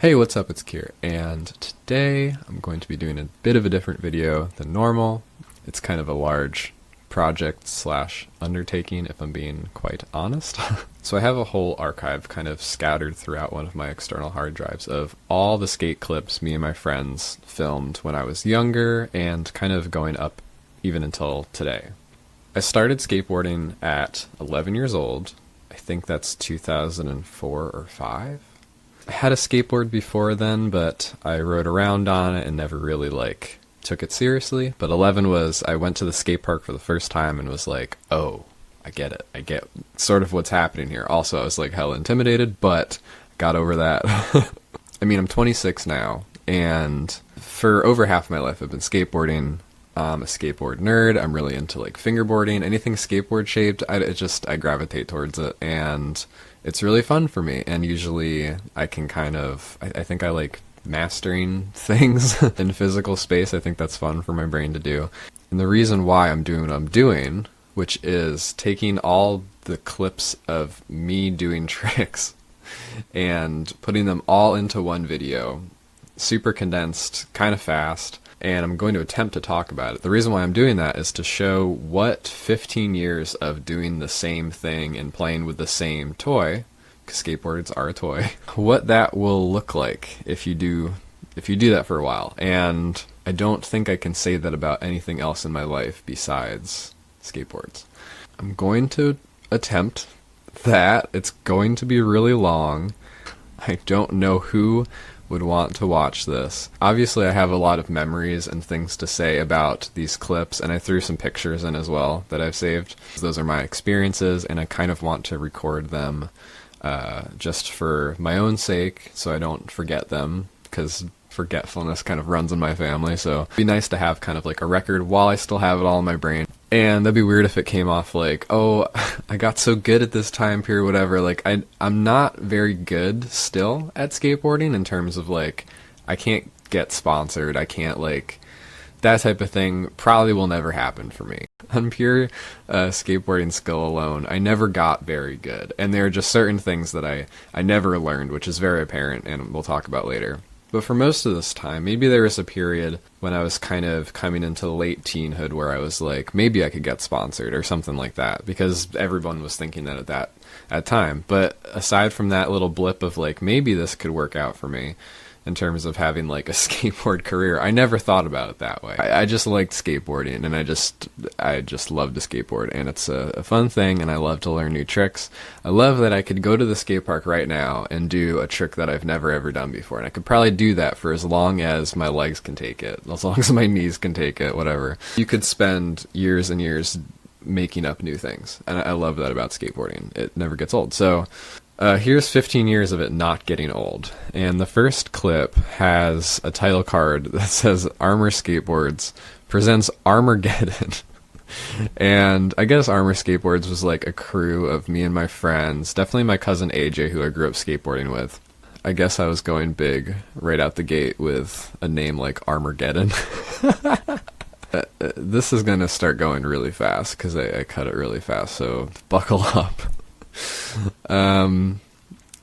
Hey, what's up? It's Kier, and today I'm going to be doing a bit of a different video than normal. It's kind of a large project slash undertaking, if I'm being quite honest. So I have a whole archive kind of scattered throughout one of my external hard drives of all the skate clips me and my friends filmed when I was younger and kind of going up even until today. I started skateboarding at 11 years old. I think that's 2004 or 5. I had a skateboard before then, but I rode around on it and never really took it seriously. But 11 was, I went to the skate park for the first time and was like, oh, I get it. I get sort of what's happening here. Also, I was like hella intimidated, but got over that. I mean, I'm 26 now, and for over half my life I've been skateboarding. I'm a skateboard nerd. I'm really into fingerboarding. Anything skateboard shaped, I gravitate towards it, and it's really fun for me. And usually I can I think I like mastering things in physical space. I think that's fun for my brain to do. And the reason why I'm doing what I'm doing, which is taking all the clips of me doing tricks and putting them all into one video, super condensed, kind of fast, and I'm going to attempt to talk about it. The reason why I'm doing that is to show what 15 years of doing the same thing and playing with the same toy, because skateboards are a toy, what that will look like if you do that for a while. And I don't think I can say that about anything else in my life besides skateboards. I'm going to attempt that. It's going to be really long. I don't know who would want to watch this. Obviously, I have a lot of memories and things to say about these clips, and I threw some pictures in as well that I've saved. Those are my experiences, and I kind of want to record them just for my own sake, so I don't forget them, because forgetfulness kind of runs in my family. So it'd be nice to have kind of a record while I still have it all in my brain. And that'd be weird if it came off oh, I got so good at this time period, whatever. I'm not very good still at skateboarding in terms of I can't get sponsored. I can't that type of thing probably will never happen for me. On pure skateboarding skill alone, I never got very good. And there are just certain things that I never learned, which is very apparent, and we'll talk about later. But for most of this time, maybe there was a period when I was kind of coming into late teenhood where I was maybe I could get sponsored or something like that, because everyone was thinking that at that time. But aside from that little blip of maybe this could work out for me in terms of having a skateboard career, I never thought about it that way. I just liked skateboarding, and I just love to skateboard, and it's a fun thing, and I love to learn new tricks. I love that I could go to the skate park right now and do a trick that I've never ever done before, and I could probably do that for as long as my legs can take it, as long as my knees can take it, whatever. You could spend years and years making up new things, and I love that about skateboarding. It never gets old. So here's 15 years of it not getting old. And the first clip has a title card that says Armor Skateboards presents Armageddon. And I guess Armor Skateboards was a crew of me and my friends, definitely my cousin AJ, who I grew up skateboarding with. I guess I was going big right out the gate with a name like Armageddon. This is going to start going really fast because I cut it really fast, so buckle up.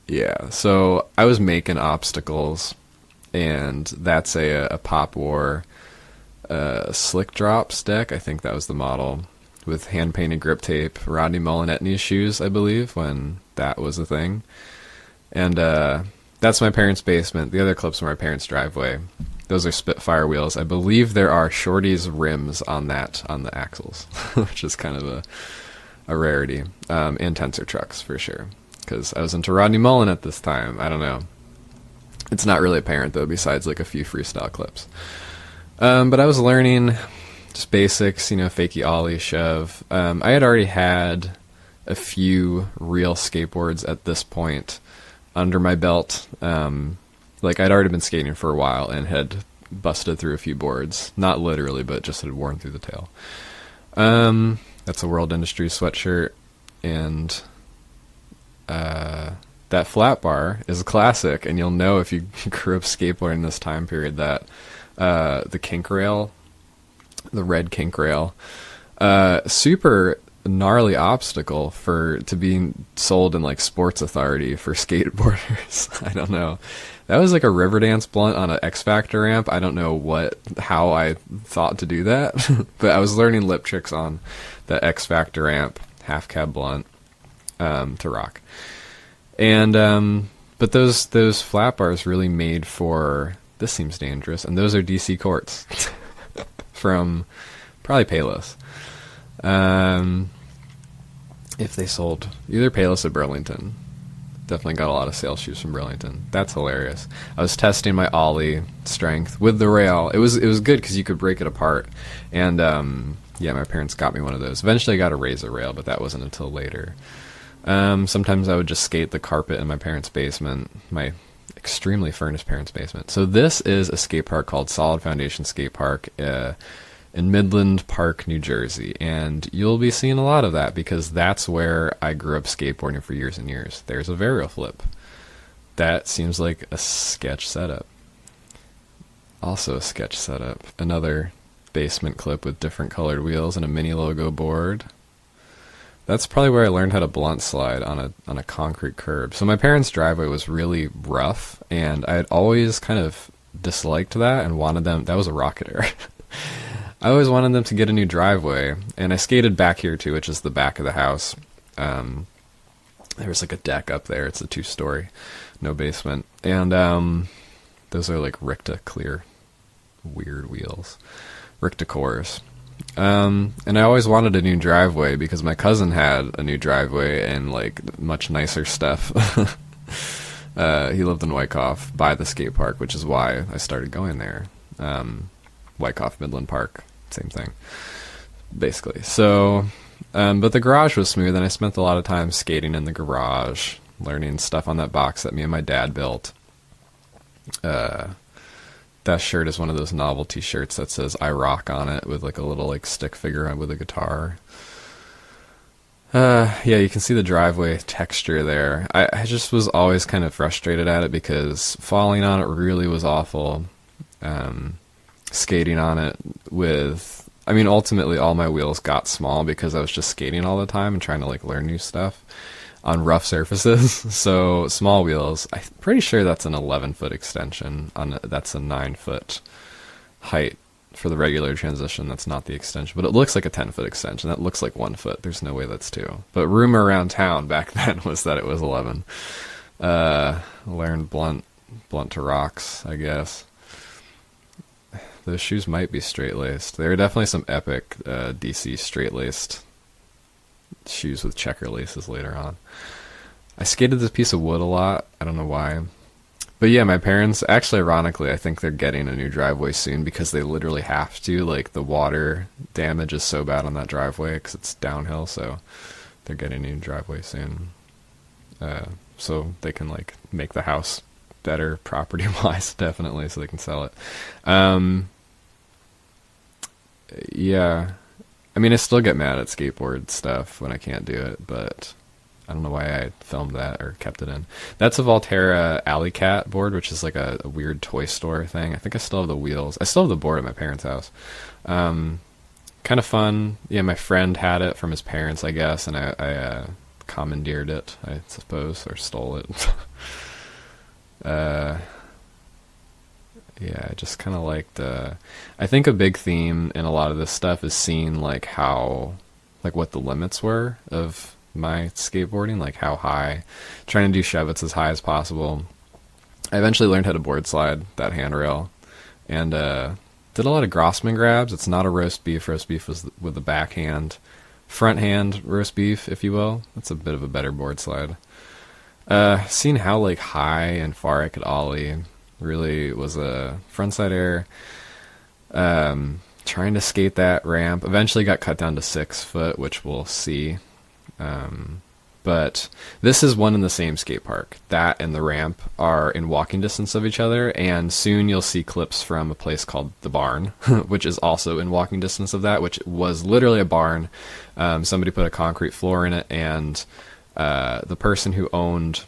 Yeah, so I was making obstacles, and that's a Pop War Slick Drops deck. I think that was the model, with hand-painted grip tape, Rodney Mullen Etnies shoes, I believe, when that was a thing. And that's my parents' basement. The other clips are my parents' driveway. Those are Spitfire wheels. I believe there are Shorty's rims on the axles, which is kind of a rarity, and Tensor trucks for sure, because I was into Rodney Mullen at this time. I don't know. It's not really apparent though, besides a few freestyle clips. But I was learning just basics, fakie ollie, shove. I had already had a few real skateboards at this point under my belt. I'd already been skating for a while and had busted through a few boards, not literally, but just had worn through the tail. That's a World Industries sweatshirt, and that flat bar is a classic, and you'll know if you grew up skateboarding in this time period that the kink rail, the red kink rail, super a gnarly obstacle to being sold in like Sports Authority for skateboarders. I don't know. That was like a Riverdance blunt on an X Factor ramp. I don't know how I thought to do that, but I was learning lip tricks on the X Factor ramp, half cab blunt, to rock. And but those flat bars really made for, this seems dangerous, and those are DC Courts from probably Payless. If they sold either Payless or Burlington. Definitely got a lot of sales shoes from Burlington. That's hilarious. I was testing my ollie strength with the rail. It was good because you could break it apart. And yeah, my parents got me one of those. Eventually I got a Razor rail, but that wasn't until later. Sometimes I would just skate the carpet in my parents' basement, my extremely furnished parents' basement. So this is a skate park called Solid Foundation Skate Park in Midland Park, New Jersey. And you'll be seeing a lot of that because that's where I grew up skateboarding for years and years. There's a varial flip. That seems like a sketch setup. Also a sketch setup. Another basement clip with different colored wheels and a mini logo board. That's probably where I learned how to blunt slide on a concrete curb. So my parents' driveway was really rough, and I had always kind of disliked that and wanted them. That was a Rocketeer. I always wanted them to get a new driveway, and I skated back here too, which is the back of the house. There was like a deck up there. It's a 2-story, no basement, and those are like Ricta clear, weird wheels, Ricta cores. And I always wanted a new driveway because my cousin had a new driveway and like much nicer stuff. He lived in Wyckoff by the skate park, which is why I started going there. Wyckoff, Midland Park, same thing, basically. So, but the garage was smooth, and I spent a lot of time skating in the garage, learning stuff on that box that me and my dad built. That shirt is one of those novelty shirts that says "I rock" on it with like a little like stick figure with a guitar. Yeah, you can see the driveway texture there. I just was always kind of frustrated at it because falling on it really was awful. Skating on it ultimately all my wheels got small because I was just skating all the time and trying to like learn new stuff on rough surfaces. So small wheels, I'm pretty sure that's an 11-foot extension. That's a 9-foot height for the regular transition. That's not the extension, but it looks like a 10-foot extension. That looks like 1 foot. There's no way that's 2. But rumor around town back then was that it was 11. Learned blunt to rocks, I guess. Those shoes might be straight-laced. There are definitely some epic DC straight-laced shoes with checker laces later on. I skated this piece of wood a lot. I don't know why. But yeah, my parents, actually ironically, I think they're getting a new driveway soon because they literally have to. Like, the water damage is so bad on that driveway because it's downhill, so they're getting a new driveway soon. So they can, like, make the house better property-wise, definitely, so they can sell it. Yeah. I mean, I still get mad at skateboard stuff when I can't do it, but I don't know why I filmed that or kept it in. That's a Volterra Alley Cat board, which is like a weird toy store thing. I think I still have the wheels. I still have the board at my parents' house. Kind of fun. Yeah, my friend had it from his parents, I guess, and I commandeered it, I suppose, or stole it. Yeah, I just kind of liked, I think a big theme in a lot of this stuff is seeing like what the limits were of my skateboarding, like how high, trying to do Chevets as high as possible. I eventually learned how to board slide that handrail and did a lot of Grossman grabs. It's not a roast beef. Roast beef was with the backhand, front hand roast beef, if you will. That's a bit of a better board slide. Seeing how like high and far I could ollie really was a frontside air. Trying to skate that ramp. Eventually got cut down to 6 foot, which we'll see. But this is one in the same skate park. That and the ramp are in walking distance of each other, and soon you'll see clips from a place called The Barn, which is also in walking distance of that, which was literally a barn. Somebody put a concrete floor in it, and the person who owned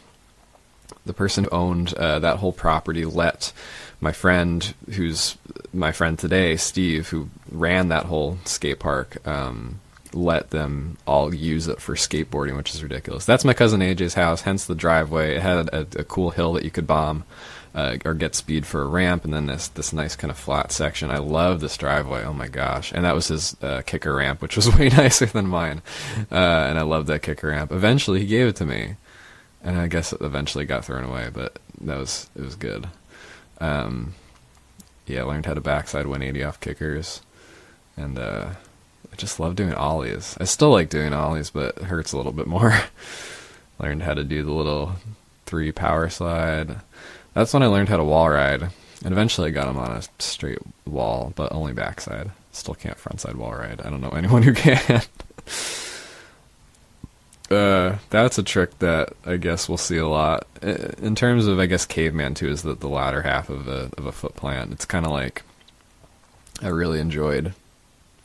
that whole property let my friend, who's my friend today, Steve, who ran that whole skate park, let them all use it for skateboarding, which is ridiculous. That's my cousin AJ's house, hence the driveway. It had a cool hill that you could bomb or get speed for a ramp, and then this nice kind of flat section. I love this driveway. Oh my gosh. And that was his kicker ramp, which was way nicer than mine. And I loved that kicker ramp. Eventually he gave it to me, and I guess it eventually got thrown away, but it was good. Yeah, I learned how to backside 180 off kickers, and I just love doing ollies. I still like doing ollies, but it hurts a little bit more. Learned how to do the little 3 power slide. That's when I learned how to wall ride, and eventually I got him on a straight wall, but only backside. Still can't frontside wall ride. I don't know anyone who can. That's a trick that I guess we'll see a lot in terms of, I guess, caveman too, is the latter half of a foot plant. It's kind of like I really enjoyed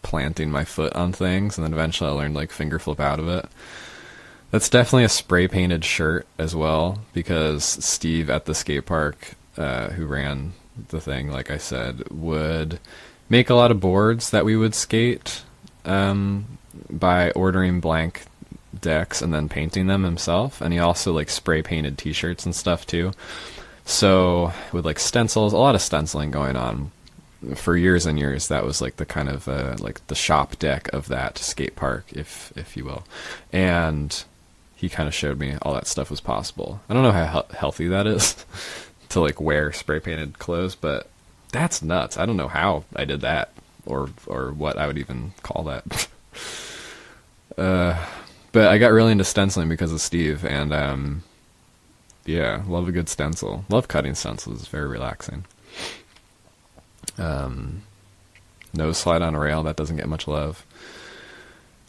planting my foot on things, and then eventually I learned like finger flip out of it. That's definitely a spray painted shirt as well, because Steve at the skate park, who ran the thing, like I said, would make a lot of boards that we would skate by ordering blank decks and then painting them himself. And he also like spray painted t-shirts and stuff too. So with like stencils, a lot of stenciling going on for years and years. That was like the kind of like the shop deck of that skate park, if you will. And he kind of showed me all that stuff was possible. I don't know how healthy that is to like wear spray painted clothes, but that's nuts. I don't know how I did that or what I would even call that. But I got really into stenciling because of Steve, and yeah, love a good stencil. Love cutting stencils. It's very relaxing. Nose slide on a rail, that doesn't get much love.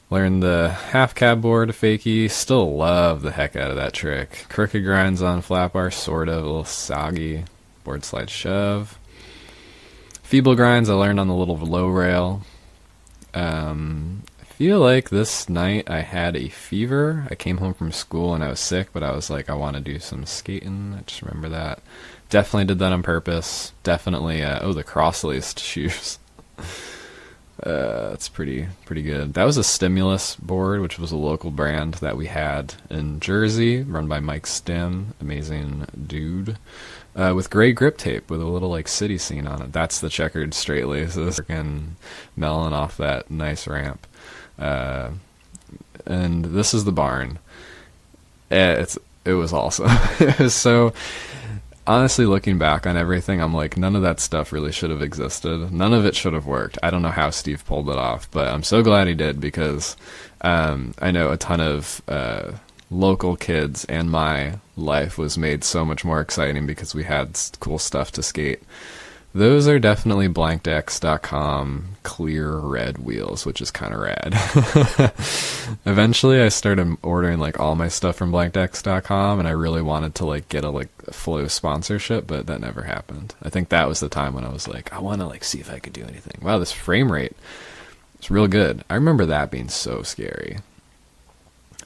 Learned the half cab board, fakie. Still love the heck out of that trick. Crooked grinds on flat bar, sort of. A little soggy. Board slide shove. Feeble grinds I learned on the little low rail. I feel like this night I had a fever. I came home from school and I was sick, but I was like, I want to do some skating. I just remember that. Definitely did that on purpose. Definitely, the cross-laced shoes. That's pretty good. That was a Stimulus board, which was a local brand that we had in Jersey, run by Mike Stim, amazing dude, with gray grip tape with a little like city scene on it. That's the checkered straight laces, freaking melon off that nice ramp. And this is the barn. It was awesome. It was so. Honestly, looking back on everything, I'm like, none of that stuff really should have existed. None of it should have worked. I don't know how Steve pulled it off, but I'm so glad he did, because I know a ton of local kids, and my life was made so much more exciting because we had cool stuff to skate. Those are definitely blankdecks.com clear red wheels, which is kind of rad. Eventually I started ordering like all my stuff from blankdecks.com, and I really wanted to like get a Flow sponsorship, but that never happened. I think that was the time when I was like, I want to like see if I could do anything. Wow, this frame rate is real good. I remember that being so scary.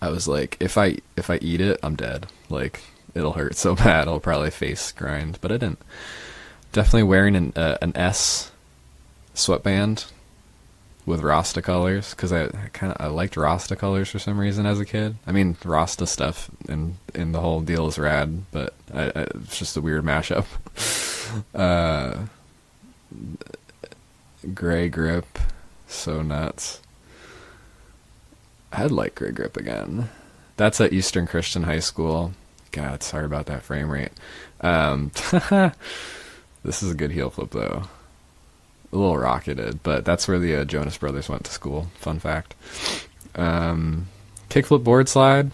I was like, if I eat it, I'm dead. Like, it'll hurt so bad. I'll probably face grind, but I didn't. Definitely wearing an S sweatband with Rasta colors, because I liked Rasta colors for some reason as a kid. I mean, Rasta stuff in the whole deal is rad, but it's just a weird mashup. Gray grip, so nuts. I'd like gray grip again. That's at Eastern Christian High School. God, sorry about that frame rate. This is a good heel flip, though. A little rocketed, but that's where the Jonas Brothers went to school. Fun fact. Kickflip board slide.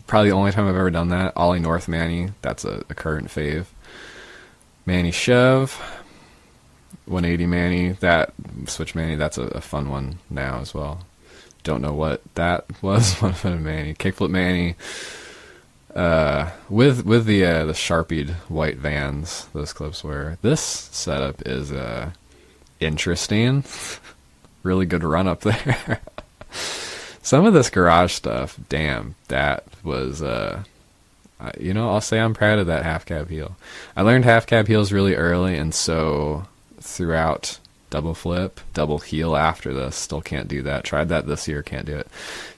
Probably the only time I've ever done that. Ollie North Manny. That's a current fave. Manny shove. 180 Manny. That switch Manny. That's a fun one now as well. Don't know what that was. 180 Manny. Kickflip Manny. With the Sharpied white Vans, those clips were. This setup is interesting. Really good run up there. Some of this garage stuff, damn, that was I'll say I'm proud of that half cab heel. I learned half cab heels really early, and so throughout double flip, double heel after this. Still can't do that. Tried that this year, can't do it.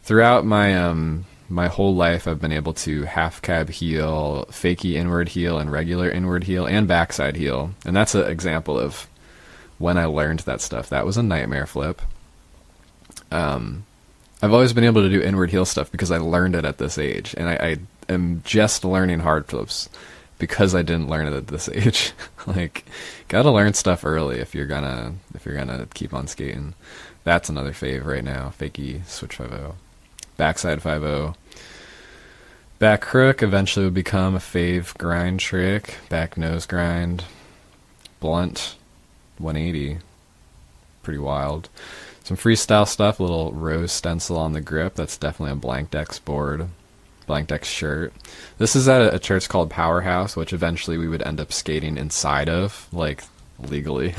Throughout my whole life, I've been able to half cab heel, fakie inward heel, and regular inward heel, and backside heel. And that's an example of when I learned that stuff. That was a nightmare flip. I've always been able to do inward heel stuff because I learned it at this age, and I am just learning hard flips because I didn't learn it at this age. Like, gotta learn stuff early if you're gonna keep on skating. That's another fave right now. Fakie switch 5-0, backside 5-0, back crook eventually would become a fave grind trick. Back nose grind, blunt 180, pretty wild. Some freestyle stuff, a little rose stencil on the grip. That's definitely a Blank Dex board, Blank Dex shirt. This is at a church called Powerhouse, which eventually we would end up skating inside of, like, legally.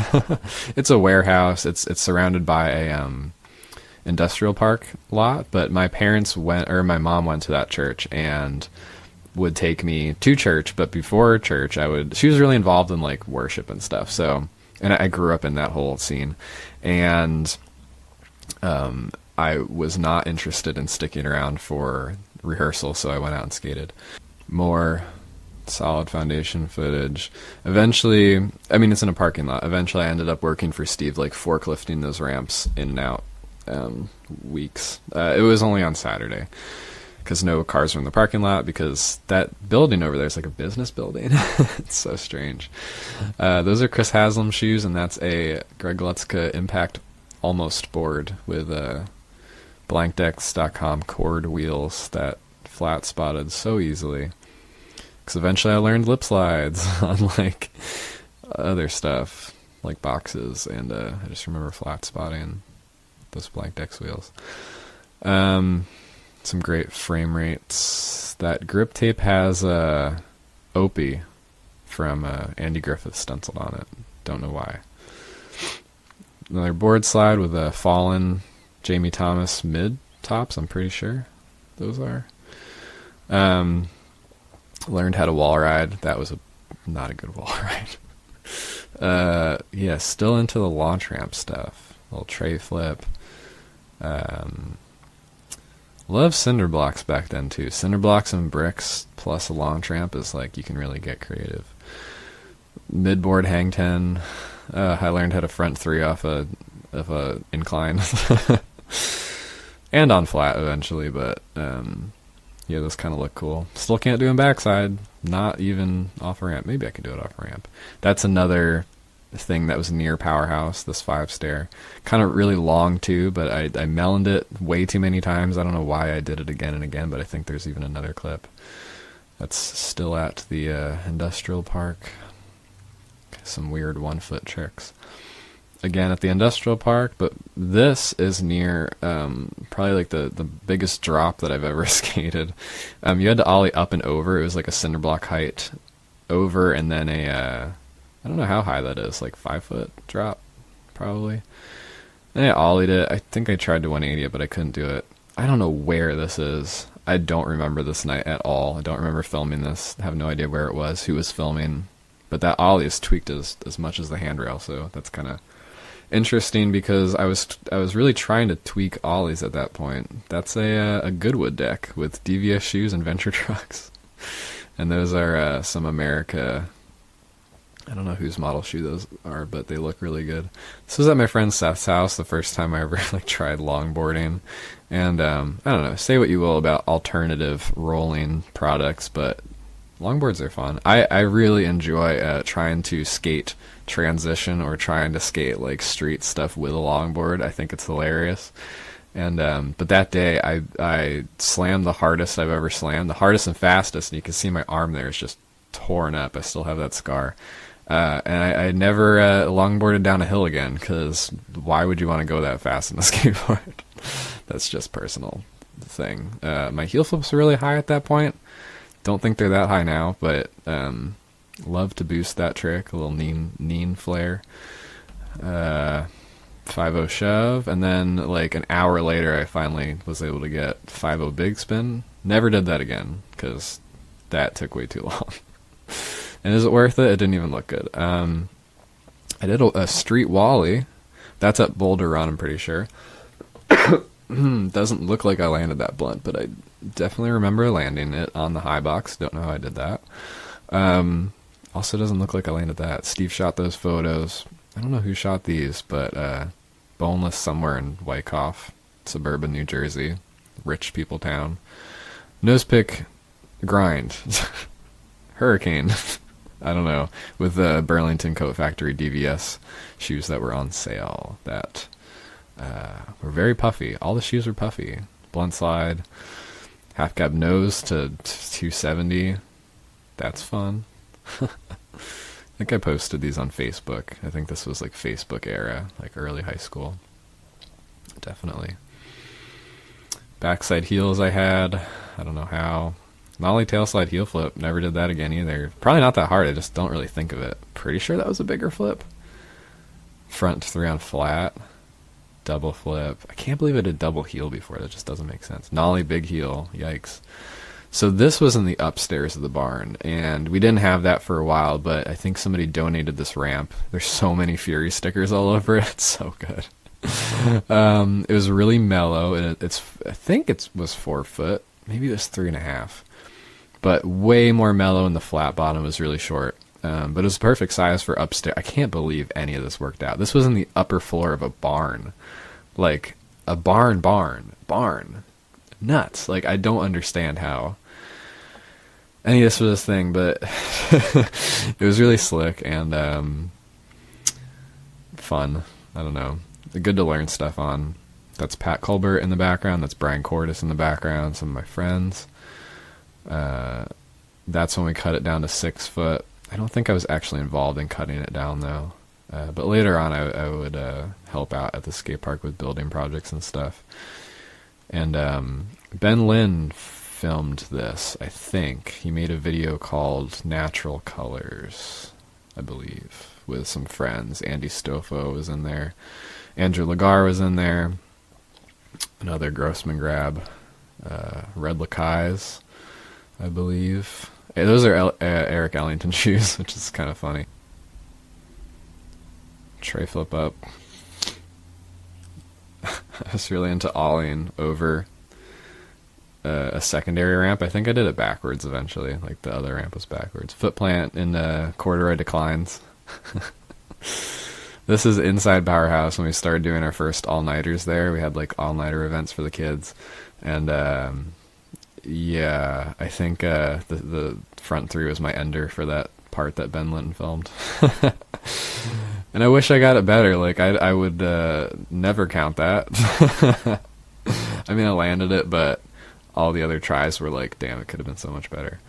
It's a warehouse. It's surrounded by a industrial park lot, but my mom went to that church and would take me to church, but before church she was really involved in, like, worship and stuff. So, and I grew up in that whole scene, and I was not interested in sticking around for rehearsal, so I went out and skated. More solid foundation footage. Eventually, I mean, it's in a parking lot. Eventually I ended up working for Steve, like, forklifting those ramps in and out weeks. It was only on Saturday because no cars were in the parking lot, because that building over there is like a business building. It's so strange. Those are Chris Haslam shoes, and that's a Greg Lutzka Impact Almost board with blankdex.com cord wheels that flat spotted so easily. Because eventually I learned lip slides on, like, other stuff, like boxes, and I just remember flat spotting those Blank Dex wheels. Some great frame rates. That grip tape has Opie from Andy Griffith stenciled on it. Don't know why. Another board slide with a fallen Jamie Thomas mid tops, I'm pretty sure those are. Learned how to wall ride. That was not a good wall ride. Yeah, still into the launch ramp stuff. Little tray flip. Love cinder blocks back then too. Cinder blocks and bricks plus a launch ramp is, like, you can really get creative. Midboard hang 10. I learned how to front 3 off a incline. And on flat eventually, but yeah, those kind of look cool. Still can't do them backside, not even off a ramp. Maybe I could do it off a ramp. That's another thing that was near Powerhouse, this 5-stair. Kind of really long too, but I meloned it way too many times. I don't know why I did it again and again, but I think there's even another clip. That's still at the industrial park. Some weird 1-foot tricks. Again at the industrial park, but this is near probably like the biggest drop that I've ever skated. You had to ollie up and over. It was like a cinder block height over, and then I don't know how high that is, like 5-foot drop probably. And I ollied it. I think I tried to 180 it, but I couldn't do it. I don't know where this is. I don't remember this night at all. I don't remember filming this. I have no idea where it was, who was filming. But that ollie is tweaked as much as the handrail, so that's kind of interesting, because I was really trying to tweak ollies at that point. That's a Goodwood deck with DVS shoes and Venture trucks, and those are some America. I don't know whose model shoe those are, but they look really good. This was at my friend Seth's house, the first time I ever tried longboarding, and I don't know. Say what you will about alternative rolling products, but longboards are fun. I really enjoy trying to skate transition or trying to skate like street stuff with a longboard. I think it's hilarious. And but that day I slammed the hardest I've ever slammed, the hardest and fastest, and you can see my arm there is just torn up. I still have that scar. And I never longboarded down a hill again, because why would you want to go that fast in a skateboard? That's just personal thing. My heel flips were really high at that point. Don't think they're that high now, but love to boost that trick. A little neen flare. 5-0 shove, and then like an hour later I finally was able to get 5-0 big spin. Never did that again, because that took way too long. And is it worth it? It didn't even look good. I did a street wally, That's at Boulder Run, I'm pretty sure. Doesn't look like I landed that blunt, but I definitely remember landing it on the high box. Don't know how I did that. Also doesn't look like I landed that. Steve shot those photos. I don't know who shot these, but boneless somewhere in Wyckoff, suburban New Jersey, rich people town. Nose pick grind. Hurricane. I don't know. With the Burlington Coat Factory DVS shoes that were on sale that were very puffy. All the shoes were puffy. Blunt slide. Half cab nose to 270. That's fun. I think I posted these on Facebook. I think this was like Facebook era, like early high school. Definitely. Backside heels I had. I don't know how. Nollie tail slide heel flip. Never did that again either. Probably not that hard. I just don't really think of it. Pretty sure that was a bigger flip. Front 3 on flat. Double flip. I can't believe I did double heel before. That just doesn't make sense. Nollie big heel. Yikes. So this was in the upstairs of the barn, and we didn't have that for a while, but I think somebody donated this ramp. There's so many Fury stickers all over it. It's so good. It was really mellow, and I think it was 4 foot. Maybe it was 3.5. But way more mellow, and the flat bottom was really short. But it was the perfect size for upstairs. I can't believe any of this worked out. This was in the upper floor of a barn. Like, a barn. Nuts. Like, I don't understand how any of this was this thing, but it was really slick and fun. I don't know. Good to learn stuff on. That's Pat Colbert in the background. That's Brian Cordes in the background. Some of my friends. That's when we cut it down to 6 foot. I don't think I was actually involved in cutting it down, though. But later on, I would help out at the skate park with building projects and stuff. And Ben Lynn filmed this, I think. He made a video called Natural Colors, I believe, with some friends. Andy Stofo was in there. Andrew Lagar was in there. Another Grossman grab. Red Lacais, I believe. Hey, those are Eric Ellington shoes, which is kind of funny. Tray flip up. I was really into ollieing over a secondary ramp. I think I did it backwards eventually. Like the other ramp was backwards. Foot plant in corduroy declines. This is inside Powerhouse when we started doing our first all-nighters there. We had like all-nighter events for the kids. And yeah, I think the front 3 was my ender for that part that Ben Linton filmed. And I wish I got it better. Like, I would never count that. I mean, I landed it, but all the other tries were like, damn, it could have been so much better.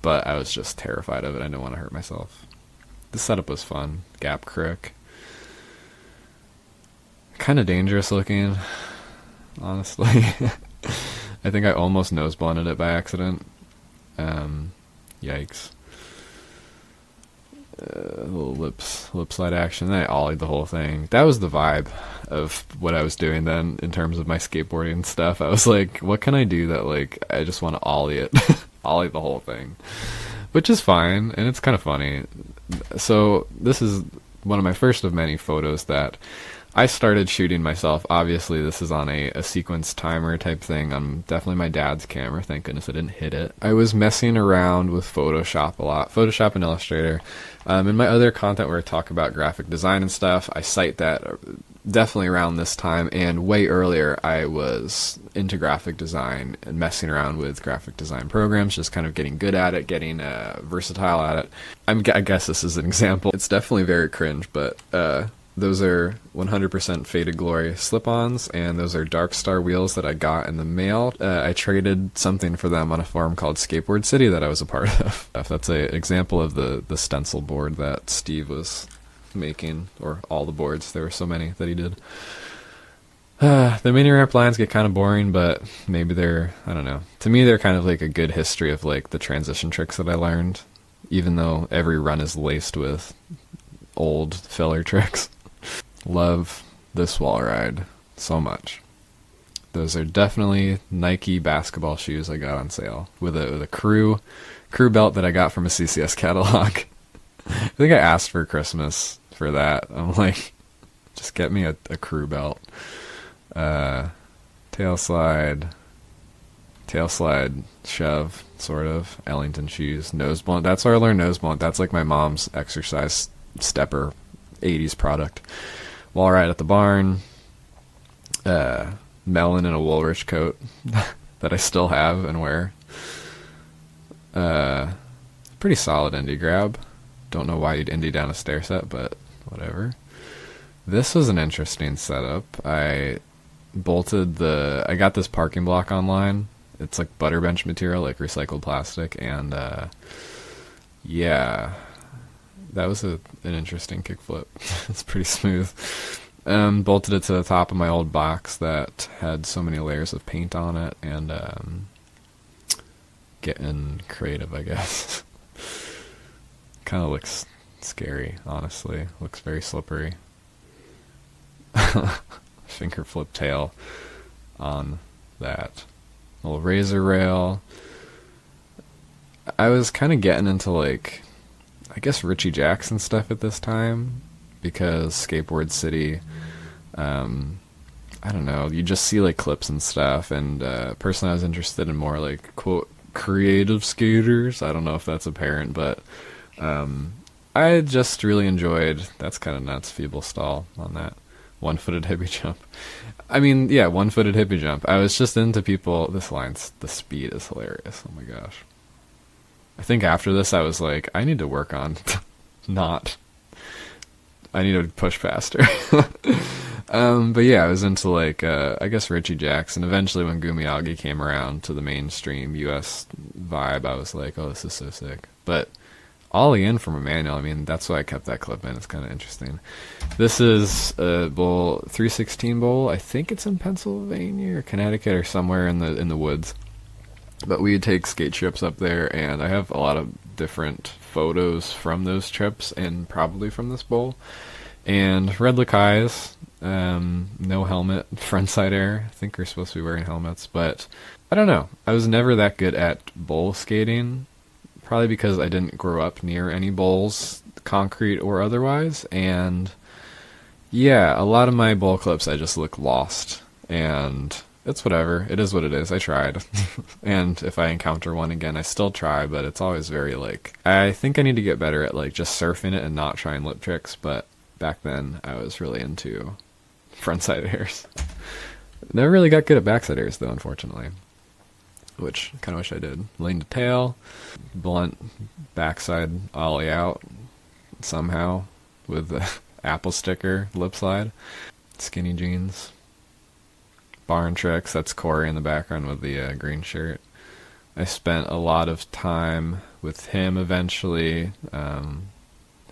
But I was just terrified of it. I didn't want to hurt myself. The setup was fun. Gap crook. Kind of dangerous looking, honestly. I think I almost nose blunted it by accident. Yikes. A little lip slide action. Then I ollied the whole thing. That was the vibe of what I was doing then in terms of my skateboarding stuff. I was like, what can I do that, like, I just want to ollie it. Ollie the whole thing. Which is fine, and it's kind of funny. So this is one of my first of many photos that I started shooting myself. Obviously, this is on a sequence timer type thing on definitely my dad's camera. Thank goodness I didn't hit it. I was messing around with Photoshop a lot. Photoshop and Illustrator. In my other content where I talk about graphic design and stuff, I cite that definitely around this time, and way earlier I was into graphic design and messing around with graphic design programs, just kind of getting good at it, getting versatile at it. I guess this is an example. It's definitely very cringe, but those are 100% Faded Glory slip-ons, and those are Dark Star wheels that I got in the mail. I traded something for them on a forum called Skateboard City that I was a part of. That's an example of the stencil board that Steve was making, or all the boards. There were so many that he did. The mini ramp lines get kind of boring, but maybe they're, I don't know. To me, they're kind of like a good history of like the transition tricks that I learned, even though every run is laced with old filler tricks. Love this wall ride so much. Those are definitely Nike basketball shoes I got on sale with a crew belt that I got from a CCS catalog. I think I asked for Christmas for that. I'm like, Just get me a crew belt. Tail slide, shove, sort of. Ellington shoes, nose blunt. That's where I learned nose blunt. That's like my mom's exercise stepper, 80s product. Wall ride at the barn. Melon in a Woolrich coat that I still have and wear. Pretty solid indie grab. Don't know why you'd indie down a stair set, but whatever. This was an interesting setup. I got this parking block online. It's like butterbench material, like recycled plastic, and yeah, that was an interesting kickflip. It's pretty smooth. Bolted it to the top of my old box that had so many layers of paint on it, and getting creative, I guess. Kind of looks scary, honestly. Looks very slippery. Finger flip tail on that little razor rail. I was kind of getting into, like, I guess Richie Jackson stuff at this time, because Skateboard City, I don't know, you just see like clips and stuff, and personally I was interested in more like, quote, creative skaters. I don't know if that's apparent, but I just really enjoyed, that's kind of nuts, feeble stall on that. One-footed hippie jump. I mean, yeah, one-footed hippie jump. I was just into people, the speed is hilarious. Oh my gosh. I think after this I was like, I need to work on I need to push faster. But yeah, I was into like, I guess Richie Jackson. Eventually when Gumiyagi came around to the mainstream US vibe, I was like, oh, this is so sick. But ollie in from a manual, I mean, that's why I kept that clip in. It's kind of interesting. This is a bowl, 316 bowl. I think it's in Pennsylvania or Connecticut or somewhere in the woods. But we would take skate trips up there, and I have a lot of different photos from those trips and probably from this bowl. And red Lakais, no helmet, frontside air. I think we're supposed to be wearing helmets, but I don't know. I was never that good at bowl skating, probably because I didn't grow up near any bowls, concrete or otherwise. And yeah, a lot of my bowl clips I just look lost, and it's whatever. It is what it is. I tried. And if I encounter one again, I still try, but it's always very like, I think I need to get better at like just surfing it and not trying lip tricks, but back then I was really into frontside airs. Never really got good at backside airs though, unfortunately, which I kind of wish I did. Lane to tail, blunt backside ollie out somehow with the apple sticker lip slide, skinny jeans. Barn tricks, that's Corey in the background with the green shirt. I spent a lot of time with him eventually.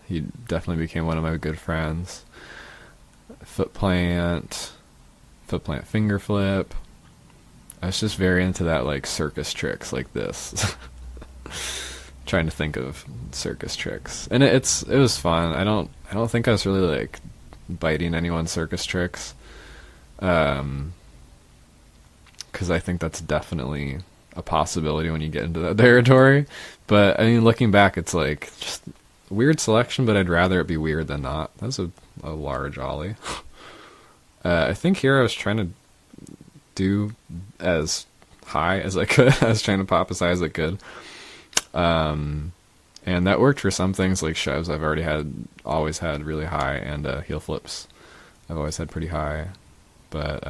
He definitely became one of my good friends. Foot plant finger flip. I was just very into that, like, circus tricks like this. Trying to think of circus tricks. And it was fun. I don't think I was really like biting anyone's circus tricks. Because I think that's definitely a possibility when you get into that territory. But I mean, looking back, it's like just weird selection, but I'd rather it be weird than not. That was a large ollie. I think here I was trying to do as high as I could. I was trying to pop as high as I could. And that worked for some things, like shoves I've always had really high, and heel flips I've always had pretty high. But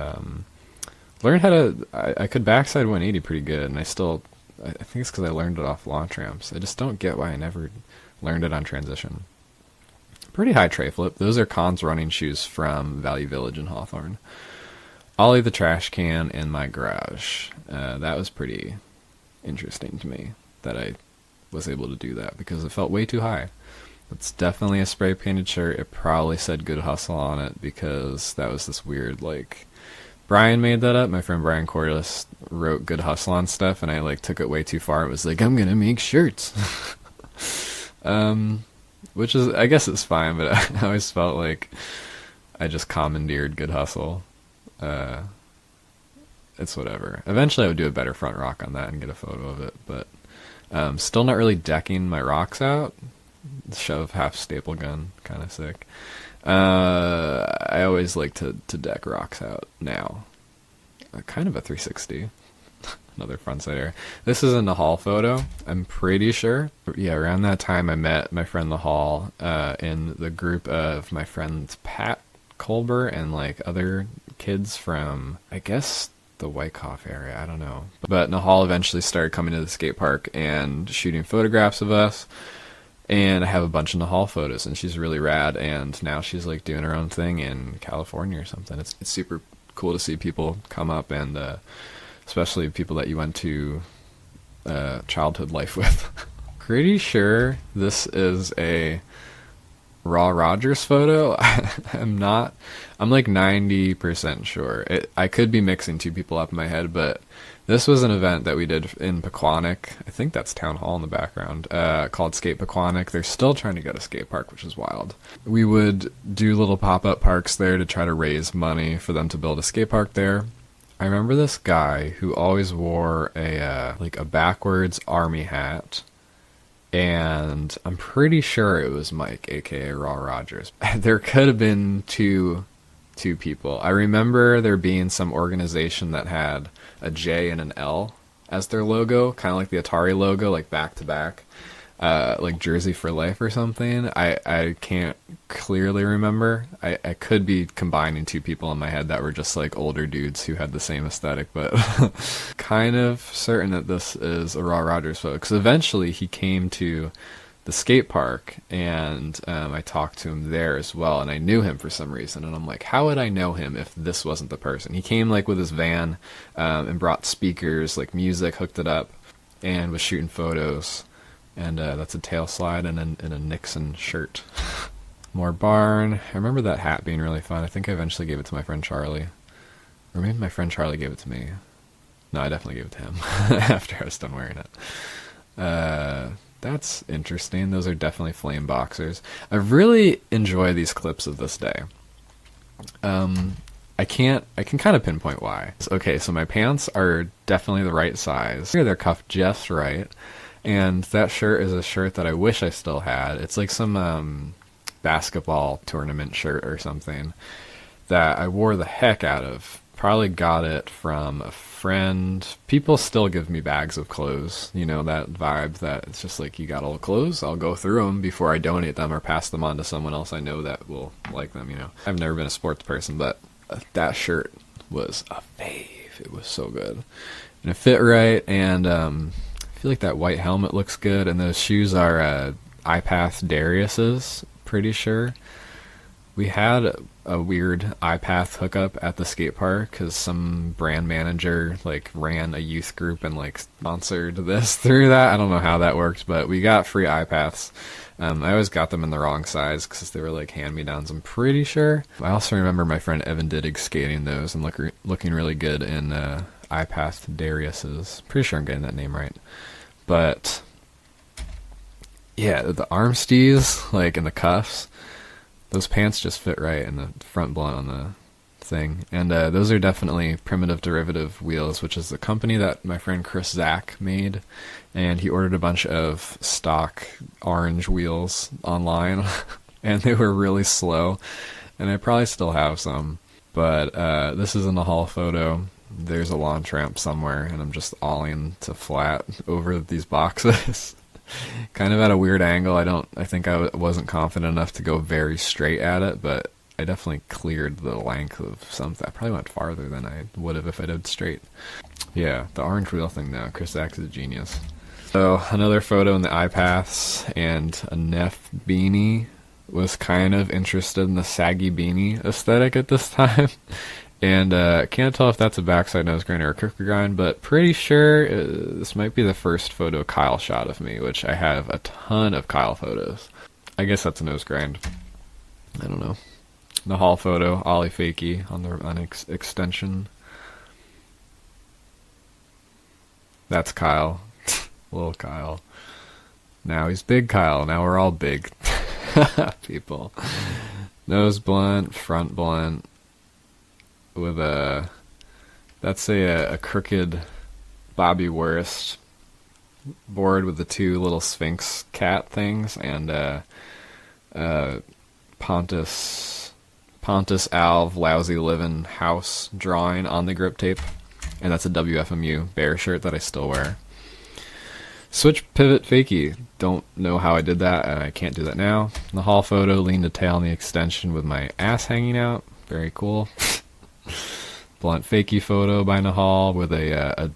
learned how to, I could backside 180 pretty good, and I think it's because I learned it off launch ramps. I just don't get why I never learned it on transition. Pretty high tray flip. Those are Cons running shoes from Value Village in Hawthorne. Ollie the trash can in my garage. That was pretty interesting to me that I was able to do that, because it felt way too high. It's definitely a spray painted shirt. It probably said Good Hustle on it, because that was this weird, like, Brian made that up. My friend Brian Corliss wrote Good Hustle on stuff, and I like took it way too far. It was like, I'm gonna make shirts. Which is, I guess it's fine, but I always felt like I just commandeered Good Hustle. It's whatever. Eventually I would do a better front rock on that and get a photo of it, but still not really decking my rocks out. shove half staple gun, kind of sick. I always like to deck rocks out now. Kind of a 360. Another front side area. This is in the hall photo, I'm pretty sure. Yeah, around that time I met my friend the Hall in the group of my friends Pat Colbert and like other kids from, I guess, the Wyckoff area, I don't know. But Nahal eventually started coming to the skate park and shooting photographs of us. And I have a bunch of Nahal photos, and she's really rad. And now she's like doing her own thing in California or something. It's super cool to see people come up, and especially people that you went to childhood life with. Pretty sure this is a Raw Rogers photo. I'm like 90% sure. I could be mixing two people up in my head, but this was an event that we did in Pequannock. I think that's Town Hall in the background, called Skate Pequannock. They're still trying to get a skate park, which is wild. We would do little pop-up parks there to try to raise money for them to build a skate park there. I remember this guy who always wore a backwards army hat, and I'm pretty sure it was Mike, aka Raw Rogers. There could have been two people. I remember there being some organization that had a J and an L as their logo, kind of like the Atari logo, like back to back, like Jersey for Life or something. I can't clearly remember. I could be combining two people in my head that were just like older dudes who had the same aesthetic, but kind of certain that this is a Raw Rogers photo, because eventually he came to the skate park, and I talked to him there as well, and I knew him for some reason, and I'm like, how would I know him if this wasn't the person? He came like with his van and brought speakers, like music, hooked it up, and was shooting photos. And that's a tail slide and a Nixon shirt. More barn. I remember that hat being really fun. I think I eventually gave it to my friend Charlie. Or maybe my friend Charlie gave it to me. No, I definitely gave it to him after I was done wearing it. That's interesting. Those are definitely flame boxers. I really enjoy these clips of this day. I can kind of pinpoint why. Okay, so my pants are definitely the right size. They're cuffed just right. And that shirt is a shirt that I wish I still had. It's like some basketball tournament shirt or something that I wore the heck out of. Probably got it from a friend. People still give me bags of clothes. You know, that vibe that it's just like, you got all the clothes? I'll go through them before I donate them or pass them on to someone else I know that will like them, you know. I've never been a sports person, but that shirt was a fave. It was so good. And it fit right, and I feel like that white helmet looks good, and those shoes are iPath Darius's, pretty sure. We had a weird iPath hookup at the skate park because some brand manager like ran a youth group and like sponsored this through that. I don't know how that worked, but we got free iPaths. I always got them in the wrong size because they were like hand-me-downs, I'm pretty sure. I also remember my friend Evan Dittig skating those and looking really good in iPath Darius's. Pretty sure I'm getting that name right. But yeah, the arm stees, like in the cuffs, those pants just fit right in the front blunt on the thing. And those are definitely Primitive Derivative wheels, which is the company that my friend Chris Zach made. And he ordered a bunch of stock orange wheels online, and they were really slow. And I probably still have some. But this is in the hall photo. There's a launch ramp somewhere, and I'm just olling to flat over these boxes. Kind of at a weird angle. I think I wasn't confident enough to go very straight at it, but I definitely cleared the length of something. I probably went farther than I would have if I did straight. Yeah, the orange wheel thing now. Chris Zach is a genius. So another photo in the iPaths, and a Neff beanie. Was kind of interested in the saggy beanie aesthetic at this time. And can't tell if that's a backside nose grind or a cooker grind, but pretty sure this might be the first photo Kyle shot of me, which I have a ton of Kyle photos. I guess that's a nose grind. I don't know. The hall photo, Ollie Fakey on the extension. That's Kyle. Little Kyle. Now he's big Kyle. Now we're all big people. Nose blunt, front blunt. With that's a crooked Bobby Worst board with the two little Sphinx cat things, and Pontus Alv Lousy Livin' House drawing on the grip tape, and that's a WFMU bear shirt that I still wear. Switch pivot fakie. Don't know how I did that, and I can't do that now. The hall photo, lean to tail on the extension with my ass hanging out. Very cool. Blunt fakie photo by Nahal with a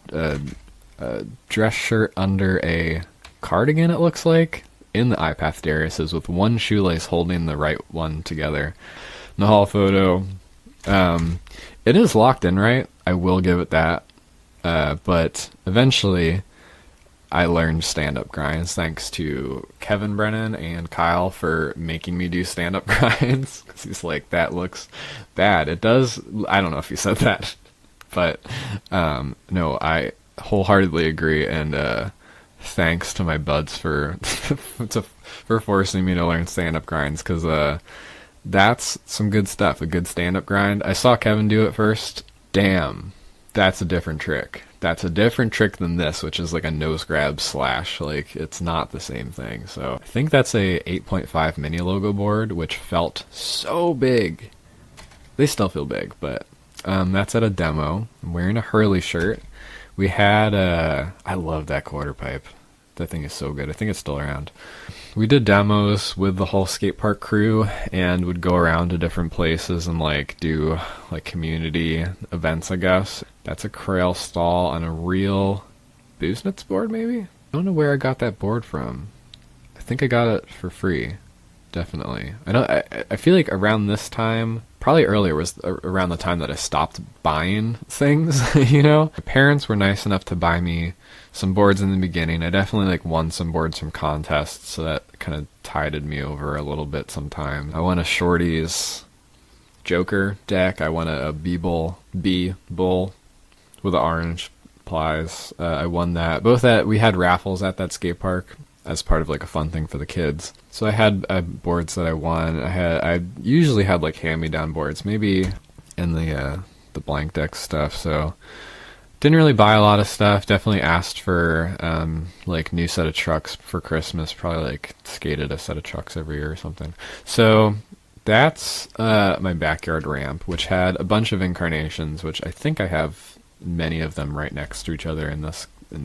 dress shirt under a cardigan, it looks like, in the iPath Darius's with one shoelace holding the right one together. Nahal photo. It is locked in right. I will give it that. But eventually I learned stand-up grinds thanks to Kevin Brennan and Kyle for making me do stand-up grinds. Because he's like, that looks bad. It does. I don't know if he said that. But no, I wholeheartedly agree. And thanks to my buds for forcing me to learn stand-up grinds. Because that's some good stuff. A good stand-up grind. I saw Kevin do it first. Damn. That's a different trick. That's a different trick than this, which is like a nose grab slash. Like, it's not the same thing. So I think that's a 8.5 mini logo board, which felt so big. They still feel big, but that's at a demo. I'm wearing a Hurley shirt. We had I love that quarter pipe. That thing is so good. I think it's still around. We did demos with the whole skate park crew and would go around to different places and like do like community events, I guess. That's a Crail stall on a real Booznitz board, maybe? I don't know where I got that board from. I think I got it for free. Definitely. I feel like around this time, probably earlier, was around the time that I stopped buying things, you know? My parents were nice enough to buy me some boards in the beginning. I definitely like won some boards from contests, so that kind of tided me over a little bit sometimes. I won a Shorty's Joker deck. I won a B-Bull with the orange plies. I won that. We had raffles at that skate park as part of like a fun thing for the kids. So I had boards that I won. I usually had like hand-me-down boards, maybe in the blank deck stuff. So didn't really buy a lot of stuff. Definitely asked for like new set of trucks for Christmas. Probably like skated a set of trucks every year or something. So that's my backyard ramp, which had a bunch of incarnations, which I think I have many of them right next to each other in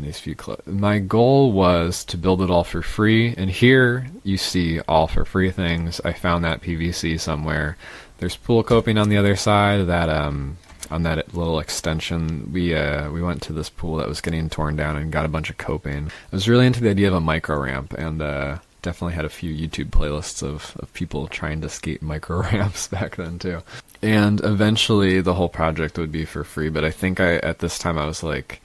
these few clips. My goal was to build it all for free, and here you see all for free things. I found that PVC somewhere. There's pool coping on the other side. That on that little extension, we went to this pool that was getting torn down and got a bunch of coping. I was really into the idea of a micro ramp, and definitely had a few YouTube playlists of people trying to skate micro ramps back then too. And eventually the whole project would be for free, but I think at this time I was like,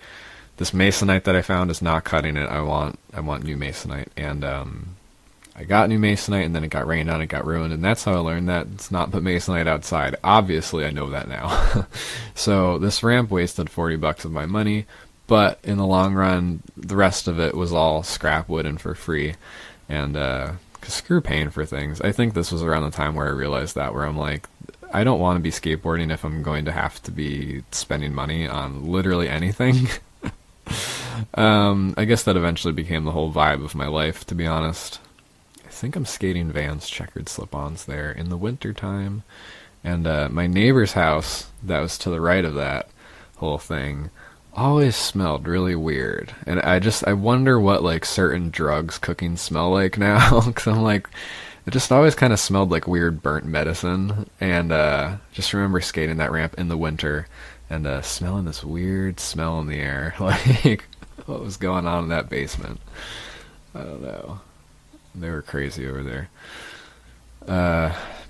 this masonite that I found is not cutting it. I want new masonite, and I got new masonite, and then it got rained on, it got ruined, and that's how I learned that it's not put masonite outside. Obviously, I know that now. So this ramp wasted $40 of my money, but in the long run, the rest of it was all scrap wood and for free. And 'cause screw paying for things. I think this was around the time where I realized that, where I'm like, I don't want to be skateboarding if I'm going to have to be spending money on literally anything. I guess that eventually became the whole vibe of my life, to be honest. I think I'm skating Vans checkered slip-ons there in the winter time. And my neighbor's house that was to the right of that whole thing always smelled really weird. And I wonder what like certain drugs cooking smell like now. Because I'm like, it just always kind of smelled like weird burnt medicine. And just remember skating that ramp in the winter and smelling this weird smell in the air. Like, what was going on in that basement? I don't know. They were crazy over there.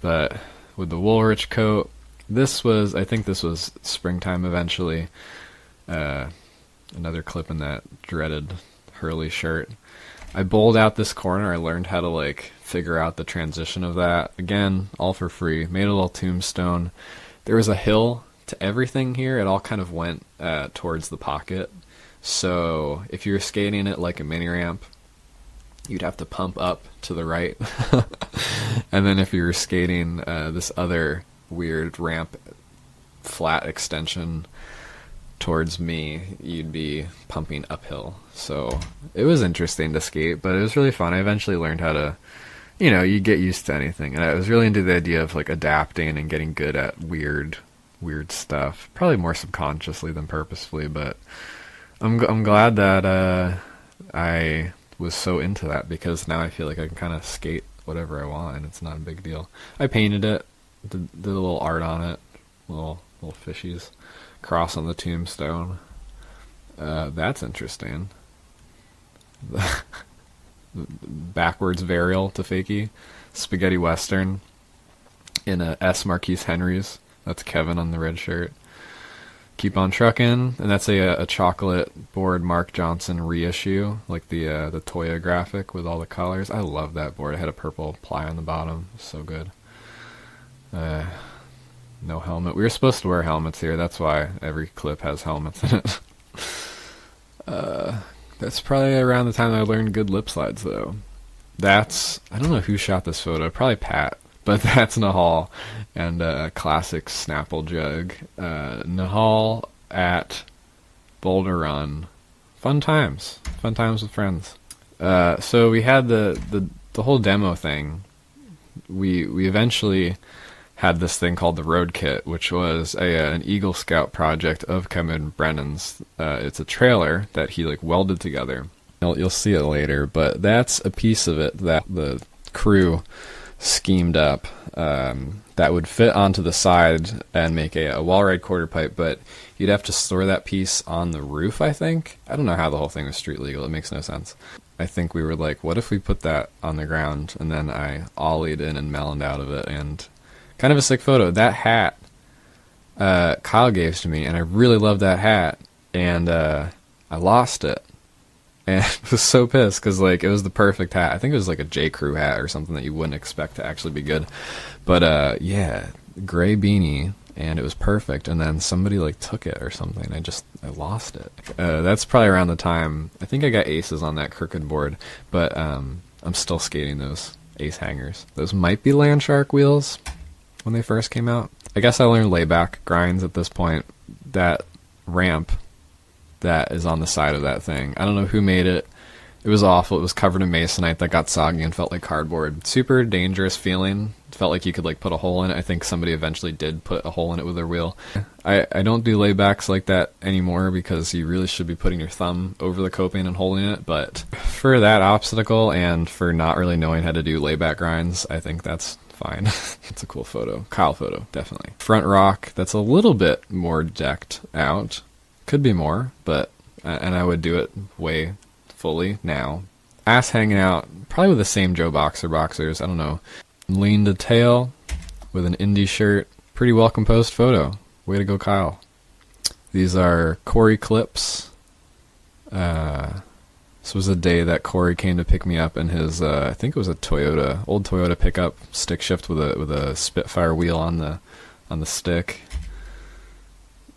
But with the Woolrich coat, I think this was springtime eventually. Another clip in that dreaded Hurley shirt. I bowled out this corner. I learned how to like figure out the transition of that. Again, all for free. Made a little tombstone. There was a hill to everything here. It all kind of went towards the pocket. So if you were skating it like a mini ramp, you'd have to pump up to the right. And then if you were skating this other weird ramp flat extension towards me, you'd be pumping uphill. So it was interesting to skate, but it was really fun. I eventually learned how to, you get used to anything. And I was really into the idea of like adapting and getting good at weird stuff. Probably more subconsciously than purposefully, but I'm glad that I was so into that, because now I feel like I can kind of skate whatever I want and it's not a big deal. I painted it, did a little art on it, little fishies, cross on the tombstone. That's interesting. Backwards varial to fakie, spaghetti western in a S Marquise Henry's. That's Kevin on the red shirt. Keep on trucking, and that's a chocolate board Mark Johnson reissue, like the Toya graphic with all the colors. I love that board. It had a purple ply on the bottom. So good. No helmet. We were supposed to wear helmets here. That's why every clip has helmets in it. That's probably around the time I learned good lip slides, though. I don't know who shot this photo. Probably Pat. But that's Nahal and classic Snapple jug. Nahal at Boulder Run. Fun times with friends. So we had the whole demo thing. We eventually had this thing called the Road Kit, which was an Eagle Scout project of Kevin Brennan's. It's a trailer that he like welded together. You'll see it later, but that's a piece of it that the crew schemed up that would fit onto the side and make a wall ride quarter pipe, but you'd have to store that piece on the roof, I think. I don't know how the whole thing was street legal. It makes no sense. I think we were like, what if we put that on the ground? And then I ollied in and meloned out of it, and kind of a sick photo. That hat Kyle gave to me, and I really loved that hat, and I lost it. And I was so pissed because like it was the perfect hat. I think it was like a J. Crew hat or something that you wouldn't expect to actually be good. But yeah, gray beanie, and it was perfect. And then somebody like took it or something. I lost it. That's probably around the time. I think I got aces on that crooked board, but I'm still skating those ace hangers. Those might be Landshark wheels when they first came out. I guess I learned layback grinds at this point. That ramp that is on the side of that thing, I don't know who made it. It was awful. It was covered in masonite that got soggy and felt like cardboard. Super dangerous feeling. It felt like you could like put a hole in it. I think somebody eventually did put a hole in it with their wheel. I don't do laybacks like that anymore because you really should be putting your thumb over the coping and holding it. But for that obstacle and for not really knowing how to do layback grinds, I think that's fine. It's a cool photo. Kyle photo, definitely. Front rock, that's a little bit more decked out. Could be more, but and I would do it way fully now. Ass hanging out, probably with the same Joe Boxer boxers. I don't know. Lean to tail with an indie shirt. Pretty well composed photo. Way to go, Kyle. These are Corey clips. This was a day that Corey came to pick me up in his, I think it was a old Toyota pickup, stick shift with a Spitfire wheel on the stick.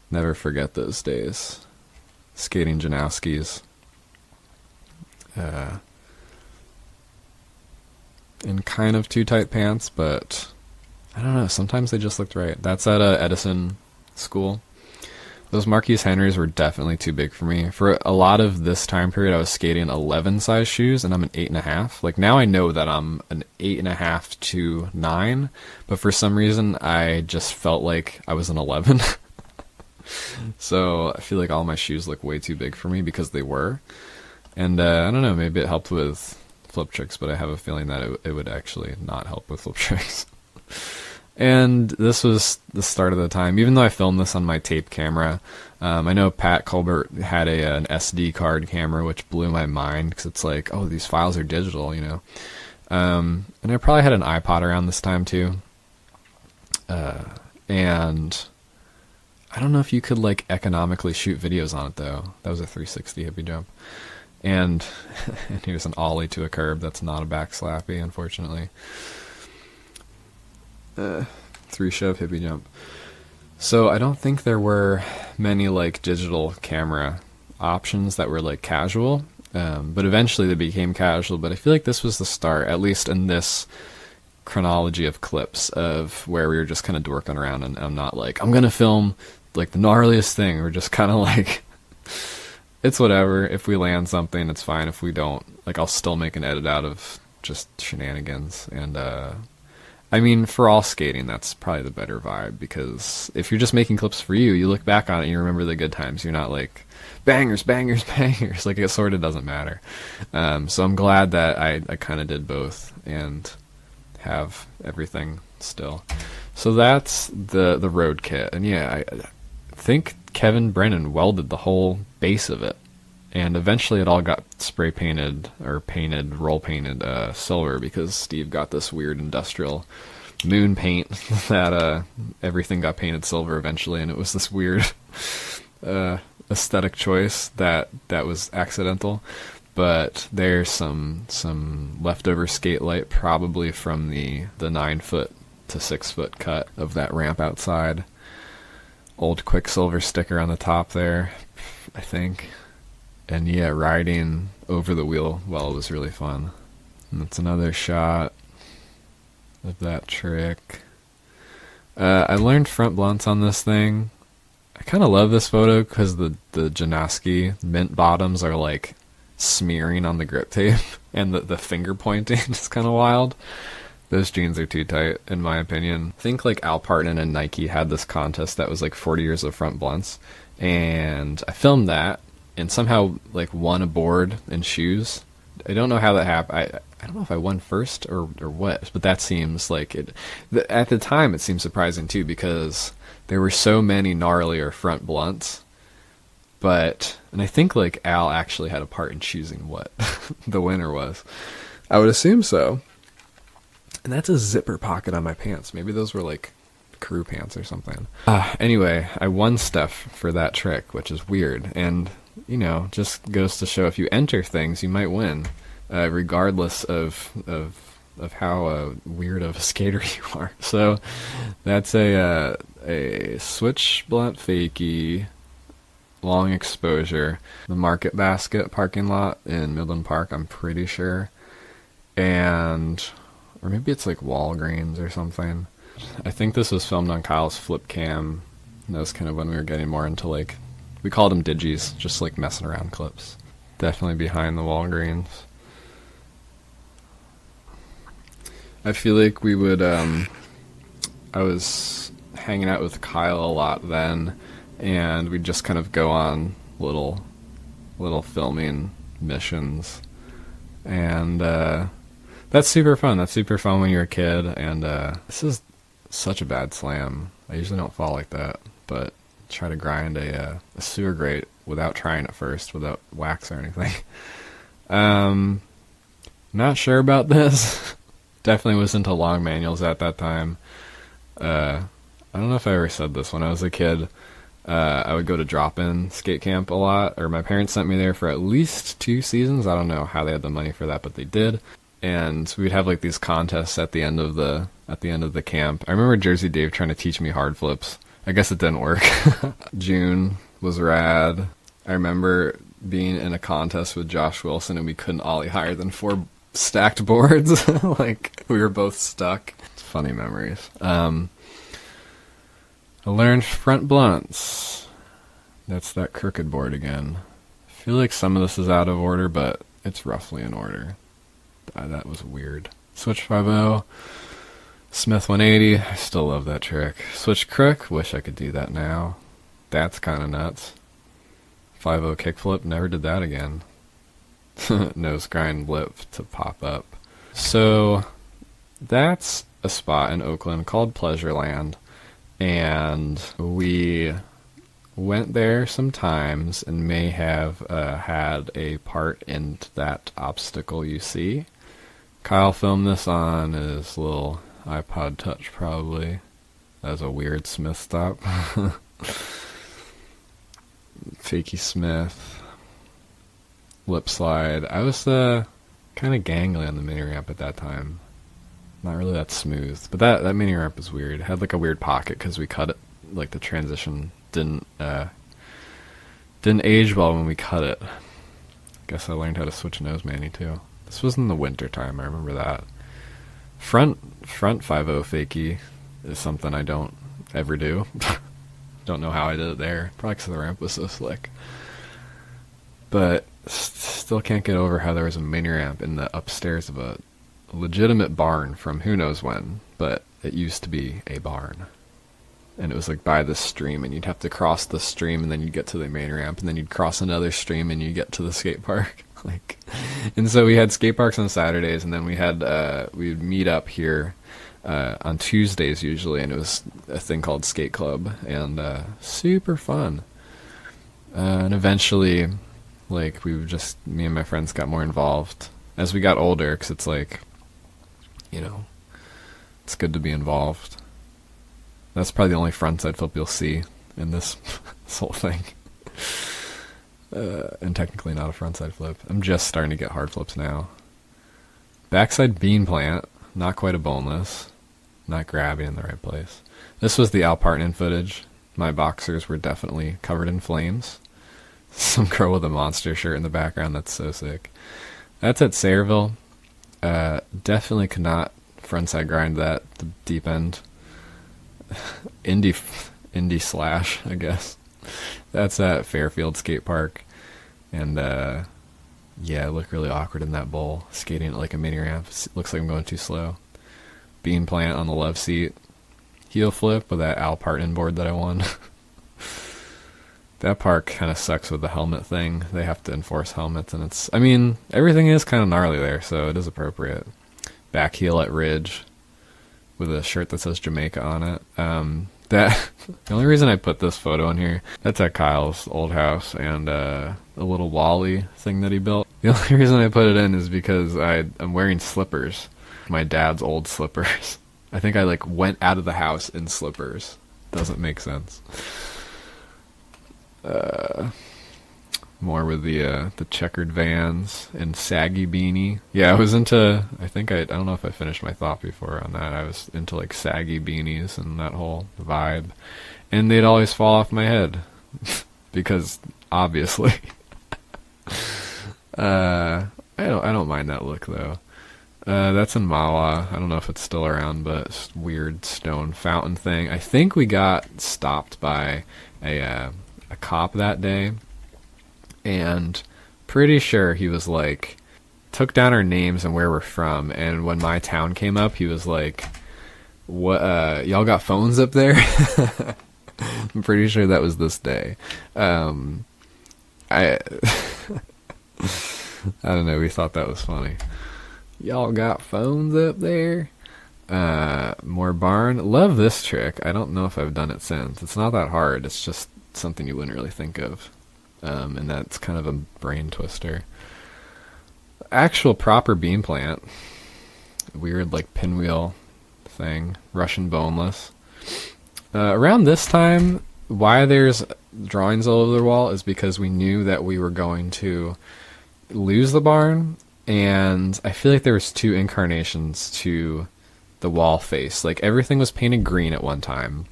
Never forget those days. Skating Janowskis. In kind of too tight pants, but I don't know. Sometimes they just looked right. That's at Edison School. Those Marquise Henrys were definitely too big for me. For a lot of this time period, I was skating 11 size shoes, and I'm an 8.5. Like now I know that I'm an 8.5 to 9, but for some reason I just felt like I was an 11. So I feel like all my shoes look way too big for me because they were. And I don't know, maybe it helped with flip tricks, but I have a feeling that it would actually not help with flip tricks. And this was the start of the time, even though I filmed this on my tape camera. I know Pat Colbert had an SD card camera, which blew my mind because it's like, oh, these files are digital, you know. And I probably had an iPod around this time too. And I don't know if you could like economically shoot videos on it though. That was a 360 hippie jump. And here's an ollie to a curb. That's not a back slappy, unfortunately. 3 shove hippie jump. So I don't think there were many like digital camera options that were like casual. But eventually they became casual. But I feel like this was the start, at least in this chronology of clips of where we were just kind of dorking around, and I'm not like, I'm gonna film like the gnarliest thing. We're just kind of like, it's whatever. If we land something, it's fine. If we don't, like, I'll still make an edit out of just shenanigans. And I mean, for all skating, that's probably the better vibe, because if you're just making clips for you, you look back on it and you remember the good times. You're not like bangers, bangers, bangers. Like, it sort of doesn't matter. So I'm glad that I kind of did both and have everything still. So that's the road kit. And yeah, I think Kevin Brennan welded the whole base of it. And eventually it all got spray painted, or painted, roll painted silver, because Steve got this weird industrial moon paint that everything got painted silver eventually, and it was this weird aesthetic choice that was accidental. But there's some leftover skate light, probably from the 9-foot to 6-foot cut of that ramp outside. Old Quicksilver sticker on the top there, I think. And yeah, riding over the wheel well was really fun. And that's another shot of that trick. I learned front blunts on this thing. I kind of love this photo because the Janoski mint bottoms are like smearing on the grip tape, and the finger pointing is kind of wild. Those jeans are too tight, in my opinion. I think like Al Parton and Nike had this contest that was like 40 years of front blunts, and I filmed that. And somehow, like, won a board and shoes. I don't know how that happened. I don't know if I won first or what, but that seems like it. At the time, it seemed surprising too, because there were so many gnarlier front blunts. But, and I think like Al actually had a part in choosing what the winner was. I would assume so. And that's a zipper pocket on my pants. Maybe those were like crew pants or something. Anyway, I won stuff for that trick, which is weird. And you know, just goes to show if you enter things, you might win, regardless of how weird of a skater you are. So that's a switch blunt fakie, long exposure, the Market Basket parking lot in Midland Park, I'm pretty sure, or maybe it's like Walgreens or something. I think this was filmed on Kyle's flip cam. That was kind of when we were getting more into like, we called them digis, just like messing around clips. Definitely behind the Walgreens. I feel like we would, I was hanging out with Kyle a lot then, and we'd just kind of go on little filming missions. And that's super fun. That's super fun when you're a kid, and this is such a bad slam. I usually don't fall like that, but try to grind a sewer grate without trying it first, without wax or anything. Not sure about this. Definitely was into long manuals at that time. I don't know if I ever said this. When I was a kid, I would go to drop-in skate camp a lot, or my parents sent me there for at least 2 seasons. I don't know how they had the money for that, but they did. And we'd have like these contests at the end of the camp. I remember Jersey Dave trying to teach me hard flips. I guess it didn't work. June was rad. I remember being in a contest with Josh Wilson, and we couldn't ollie higher than 4 stacked boards. Like, we were both stuck. It's funny memories. I learned front blunts. That's that crooked board again. I feel like some of this is out of order, but it's roughly in order. That was weird. Switch 5-0. Smith 180, I still love that trick. Switch crook, wish I could do that now. That's kind of nuts. 5-0 kickflip, never did that again. Nose grind lip to pop up. So that's a spot in Oakland called Pleasureland, and we went there sometimes and may have had a part in that obstacle you see. Kyle filmed this on his little iPod Touch, probably. That was a weird Smith stop. Fakey Smith. Lip slide. I was kind of gangly on the mini ramp at that time. Not really that smooth. But that mini ramp was weird. It had like a weird pocket because we cut it. Like the transition didn't age well when we cut it. Guess I learned how to switch nose mani too. This was in the winter time, I remember that. Front 5-0 fakie is something I don't ever do. Don't know how I did it there. Probably because the ramp was so slick. But still can't get over how there was a mini ramp in the upstairs of a legitimate barn from who knows when, but it used to be a barn. And it was like by the stream, and you'd have to cross the stream, and then you'd get to the main ramp, and then you'd cross another stream, and you'd get to the skate park. Like, and so we had skate parks on Saturdays, and then we would meet up here on Tuesdays usually, and it was a thing called Skate Club, and super fun. And eventually, like, me and my friends got more involved as we got older, because it's like, you know, it's good to be involved. That's probably the only frontside flip you'll see in this whole thing. And technically not a frontside flip. I'm just starting to get hard flips now. Backside bean plant, not quite a boneless. Not grabbing in the right place. This was the Al Partnin footage. My boxers were definitely covered in flames. Some girl with a Monster shirt in the background, that's so sick. That's at Sayreville. Definitely could not frontside grind that, the deep end. Indie slash, I guess. That's at Fairfield Skate Park. And yeah, I look really awkward in that bowl, skating at like a mini ramp. Looks like I'm going too slow. Bean plant on the love seat. Heel flip with that Al Partnin board that I won. That park kind of sucks with the helmet thing. They have to enforce helmets, and I mean, everything is kind of gnarly there, so it is appropriate. Back heel at Ridge with a shirt that says Jamaica on it. The only reason I put this photo in here, that's at Kyle's old house, and a little Wally thing that he built. The only reason I put it in is because I'm wearing slippers. My dad's old slippers. I think I like went out of the house in slippers. Doesn't make sense. More with the checkered Vans and saggy beanie. Yeah, I was into, I don't know if I finished my thought before on that. I was into like saggy beanies and that whole vibe. And they'd always fall off my head. Because, obviously. I don't mind that look though. That's in Mawa. I don't know if it's still around, but it's a weird stone fountain thing. I think we got stopped by a cop that day, and pretty sure he was like, took down our names and where we're from, and when my town came up, he was like, "What? Y'all got phones up there?" I'm pretty sure that was this day. I don't know. We thought that was funny. Y'all got phones up there? More barn. Love this trick. I don't know if I've done it since. It's not that hard. It's just something you wouldn't really think of. And that's kind of a brain twister. Actual proper beam plant. Weird like pinwheel thing. Russian boneless. Around this time, why there's drawings all over the wall is because we knew that we were going to lose the barn. And I feel like there was two incarnations to the wall face. Like, everything was painted green at one time.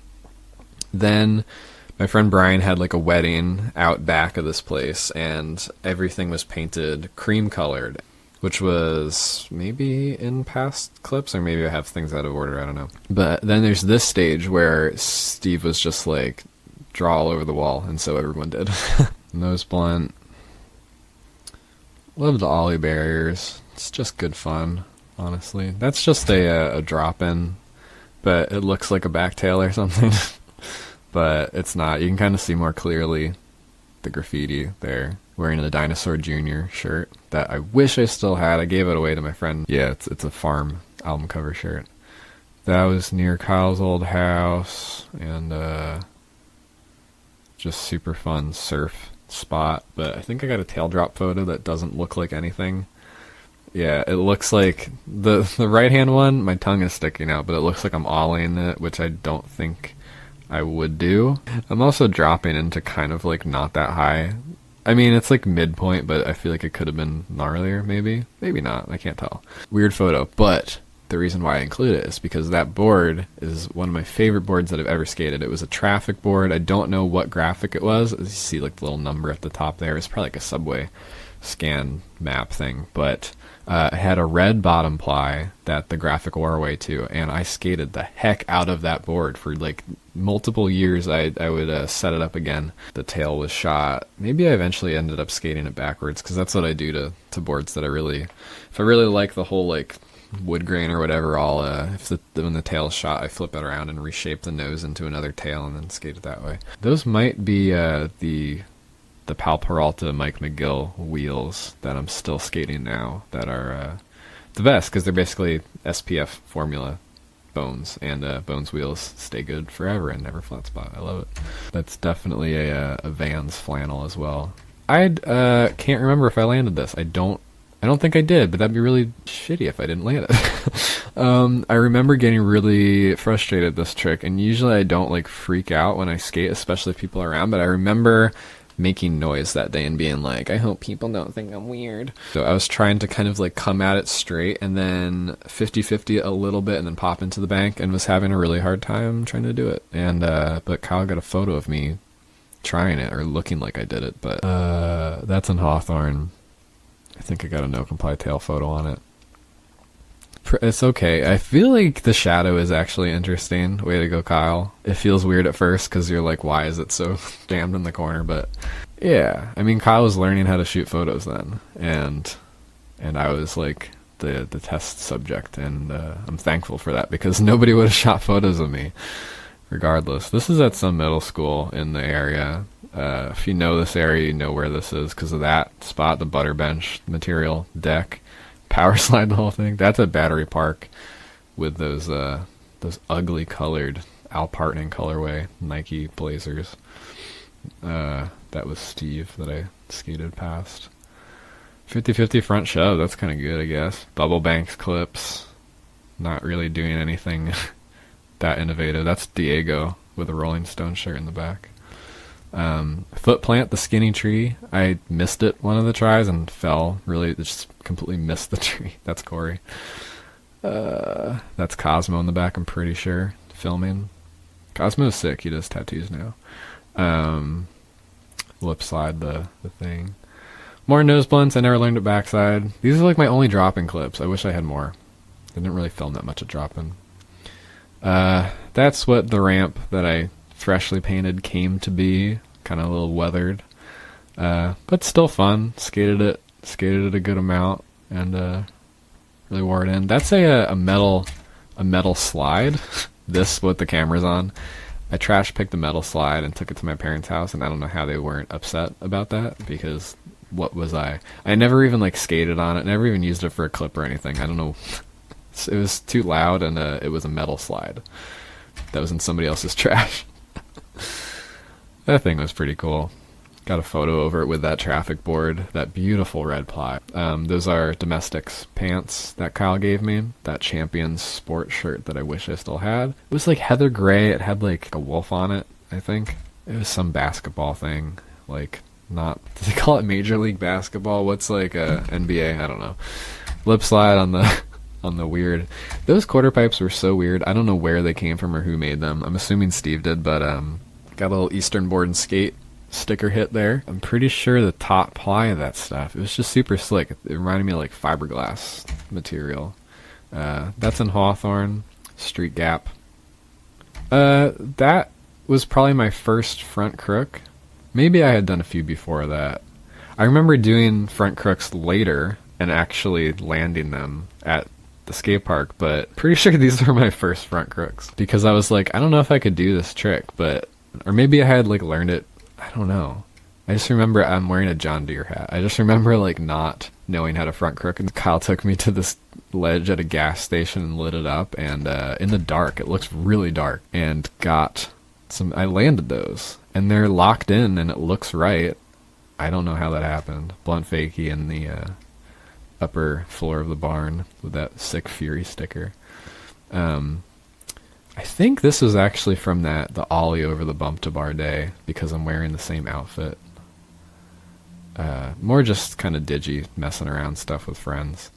Then my friend Brian had like a wedding out back of this place, and everything was painted cream colored, which was maybe in past clips, or maybe I have things out of order, I don't know. But then there's this stage where Steve was just like, draw all over the wall, and so everyone did. Nose blunt. Love the ollie barriers. It's just good fun, honestly. That's just a drop-in, but it looks like a backtail or something. But it's not. You can kind of see more clearly the graffiti there. Wearing a Dinosaur Jr. shirt that I wish I still had. I gave it away to my friend. Yeah, it's a Farm album cover shirt. That was near Kyle's old house, and just super fun surf spot. But I think I got a tail drop photo that doesn't look like anything. Yeah, it looks like the right hand one, my tongue is sticking out, but it looks like I'm ollieing it, which I don't think I would do. I'm also dropping into kind of like not that high. I mean, it's like midpoint, but I feel like it could have been gnarlier, maybe. Maybe not, I can't tell. Weird photo, but the reason why I include it is because that board is one of my favorite boards that I've ever skated. It was a traffic board. I don't know what graphic it was. You see like the little number at the top there. It's probably like a subway scan map thing, but It had a red bottom ply that the graphic wore away to, and I skated the heck out of that board for like multiple years. I would set it up again. The tail was shot. Maybe I eventually ended up skating it backwards, because that's what I do to boards that if I really like the whole like wood grain or whatever, I'll when the tail's shot, I flip it around and reshape the nose into another tail and then skate it that way. Those might be the Pal Peralta Mike McGill wheels that I'm still skating now, that are the best, because they're basically SPF formula bones, and bones wheels stay good forever and never flat spot. I love it. That's definitely a Vans flannel as well. I can't remember if I landed this. I don't think I did, but that'd be really shitty if I didn't land it. I remember getting really frustrated at this trick, and usually I don't like freak out when I skate, especially if people are around, but I remember making noise that day and being like, I hope people don't think I'm weird. So I was trying to kind of like come at it straight and then 50-50 a little bit and then pop into the bank, and was having a really hard time trying to do it. And but Kyle got a photo of me trying it, or looking like I did it. But that's in Hawthorne. I think I got a no comply tail photo on it. It's okay. I feel like the shadow is actually interesting. Way to go, Kyle. It feels weird at first because you're like, why is it so jammed in the corner? But yeah, I mean, Kyle was learning how to shoot photos then, and I was like the test subject, and I'm thankful for that, because nobody would have shot photos of me regardless. This is at some middle school in the area. If you know this area, you know where this is because of that spot, the butter bench material deck. Power slide, the whole thing. That's at Battery Park with those ugly colored Al Partning colorway Nike Blazers. That was Steve that I skated past. 50-50 front shove, that's kind of good, I guess. Bubble Banks clips. Not really doing anything that innovative. That's Diego with a Rolling Stone shirt in the back. Foot plant, the skinny tree. I missed it one of the tries and fell. Really, just completely missed the tree. That's Corey. That's Cosmo in the back, I'm pretty sure, filming. Cosmo's sick. He does tattoos now. Lip slide the thing. More nose blunts. I never learned it backside. These are like my only drop-in clips. I wish I had more. I didn't really film that much of drop-in. That's what the ramp that I freshly painted came to be. Kind of a little weathered, but still fun. Skated it a good amount, and really wore it in. That's a metal slide. This, what the camera's on. I trash picked the metal slide and took it to my parents' house, and I don't know how they weren't upset about that, because what was I never even like skated on it, never even used it for a clip or anything. I don't know. It was too loud, and it was a metal slide that was in somebody else's trash. That thing was pretty cool. Got a photo over it with that traffic board, that beautiful red ply. Those are Domestics pants that Kyle gave me. That Champions sport shirt that I wish I still had. It was like heather gray. It had like a wolf on it, I think. It was some basketball thing. Like, not... Did they call it Major League Basketball? What's like a NBA? I don't know. Lip slide on the weird... Those quarter pipes were so weird. I don't know where they came from or who made them. I'm assuming Steve did, but got a little Eastern Board and Skate sticker hit there. I'm pretty sure the top ply of that stuff, it was just super slick. It reminded me of like fiberglass material. That's in Hawthorne. Street Gap. That was probably my first front crook. Maybe I had done a few before that. I remember doing front crooks later and actually landing them at the skate park, but pretty sure these were my first front crooks, because I was like, I don't know if I could do this trick, but... Or maybe I had like learned it. I don't know. I just remember I'm wearing a John Deere hat. I just remember like not knowing how to front crook, and Kyle took me to this ledge at a gas station and lit it up, and in the dark, it looks really dark, and got some... I landed those, and they're locked in, and it looks right. I don't know how that happened. Blunt fakie in the upper floor of the barn with that Sick Fury sticker. I think this was actually from the ollie over the bump to bar day, because I'm wearing the same outfit. More just kind of digi, messing around stuff with friends.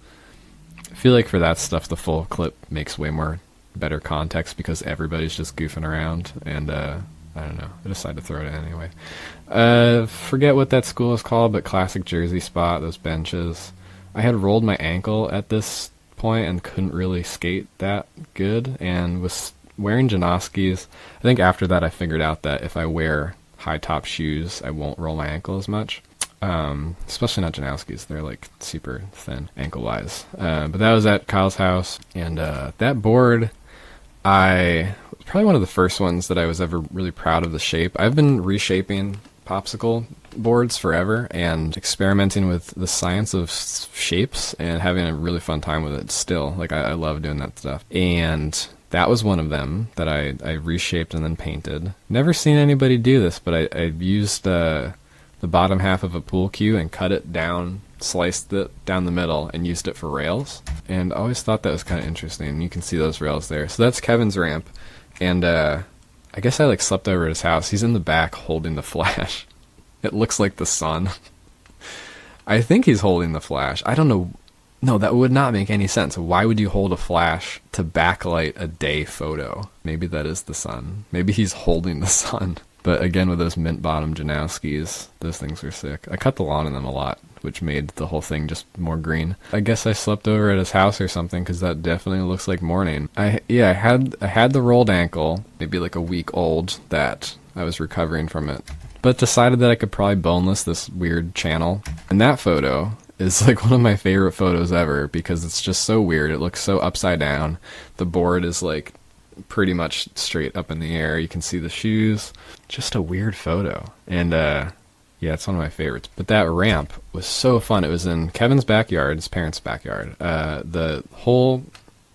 I feel like for that stuff, the full clip makes way more better context, because everybody's just goofing around, and I don't know, I decided to throw it in anyway. Forget what that school is called, but classic Jersey spot, those benches. I had rolled my ankle at this point and couldn't really skate that good, and was wearing Janoskis. I think after that I figured out that if I wear high top shoes, I won't roll my ankle as much. Especially not Janoskis. They're like super thin ankle wise. But that was at Kyle's house, and that board, I was probably one of the first ones that I was ever really proud of the shape. I've been reshaping popsicle boards forever and experimenting with the science of shapes and having a really fun time with it still. Like, I love doing that stuff. And that was one of them that I reshaped and then painted. Never seen anybody do this, but I used the bottom half of a pool cue and cut it down, sliced it down the middle, and used it for rails. And I always thought that was kind of interesting. You can see those rails there. So that's Kevin's ramp. And I guess I like slept over at his house. He's in the back holding the flash. It looks like the sun. I think he's holding the flash. I don't know. No, that would not make any sense. Why would you hold a flash to backlight a day photo? Maybe that is the sun. Maybe he's holding the sun. But again, with those mint bottom Janowskis, those things are sick. I cut the lawn in them a lot, which made the whole thing just more green. I guess I slept over at his house or something, because that definitely looks like morning. I had the rolled ankle, maybe like a week old, that I was recovering from it, but decided that I could probably boneless this weird channel. And that photo is like one of my favorite photos ever, because it's just so weird. It looks so upside down. The board is like pretty much straight up in the air. You can see the shoes. Just a weird photo. And yeah, it's one of my favorites. But that ramp was so fun. It was in Kevin's backyard, his parents' backyard. The whole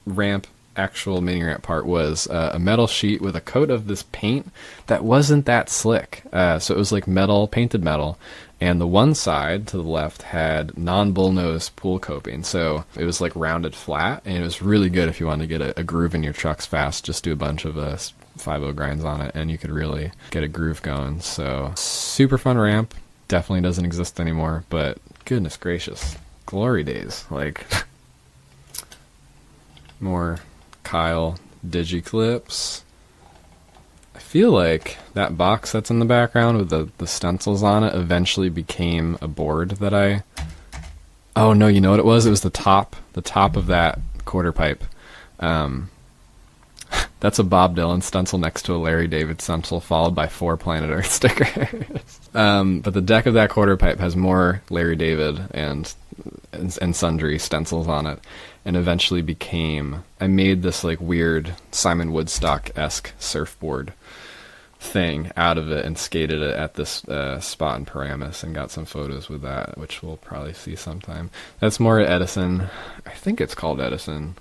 ramp, actual mini ramp part, was a metal sheet with a coat of this paint that wasn't that slick. So it was like metal, painted metal. And the one side to the left had non-bullnose pool coping. So it was like rounded flat, and it was really good if you wanted to get a groove in your trucks fast. Just do a bunch of 5/0 grinds on it, and you could really get a groove going. So super fun ramp. Definitely doesn't exist anymore, but goodness gracious, glory days. Like, more Kyle digiclips. I feel like that box that's in the background with the stencils on it eventually became a board that I... Oh no, you know what it was? It was the top of that quarter pipe. That's a Bob Dylan stencil next to a Larry David stencil, followed by 4 Planet Earth stickers. But the deck of that quarter pipe has more Larry David and sundry stencils on it, and eventually became... I made this like weird Simon Woodstock-esque surfboard thing out of it and skated it at this spot in Paramus and got some photos with that, which we'll probably see sometime. That's more at Edison. I think it's called Edison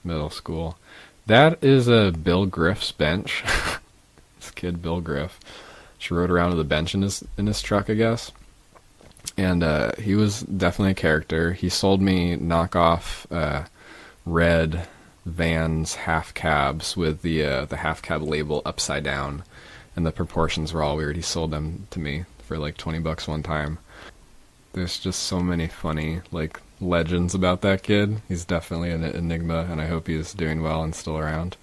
Middle School. That is a Bill Griff's bench. This kid, Bill Griff, she rode around with a bench in his truck, I guess. And he was definitely a character. He sold me knockoff red Vans half cabs with the half cab label upside down, and the proportions were all weird. He sold them to me for like $20 one time. There's just so many funny like legends about that kid. He's definitely an enigma, and I hope he's doing well and still around.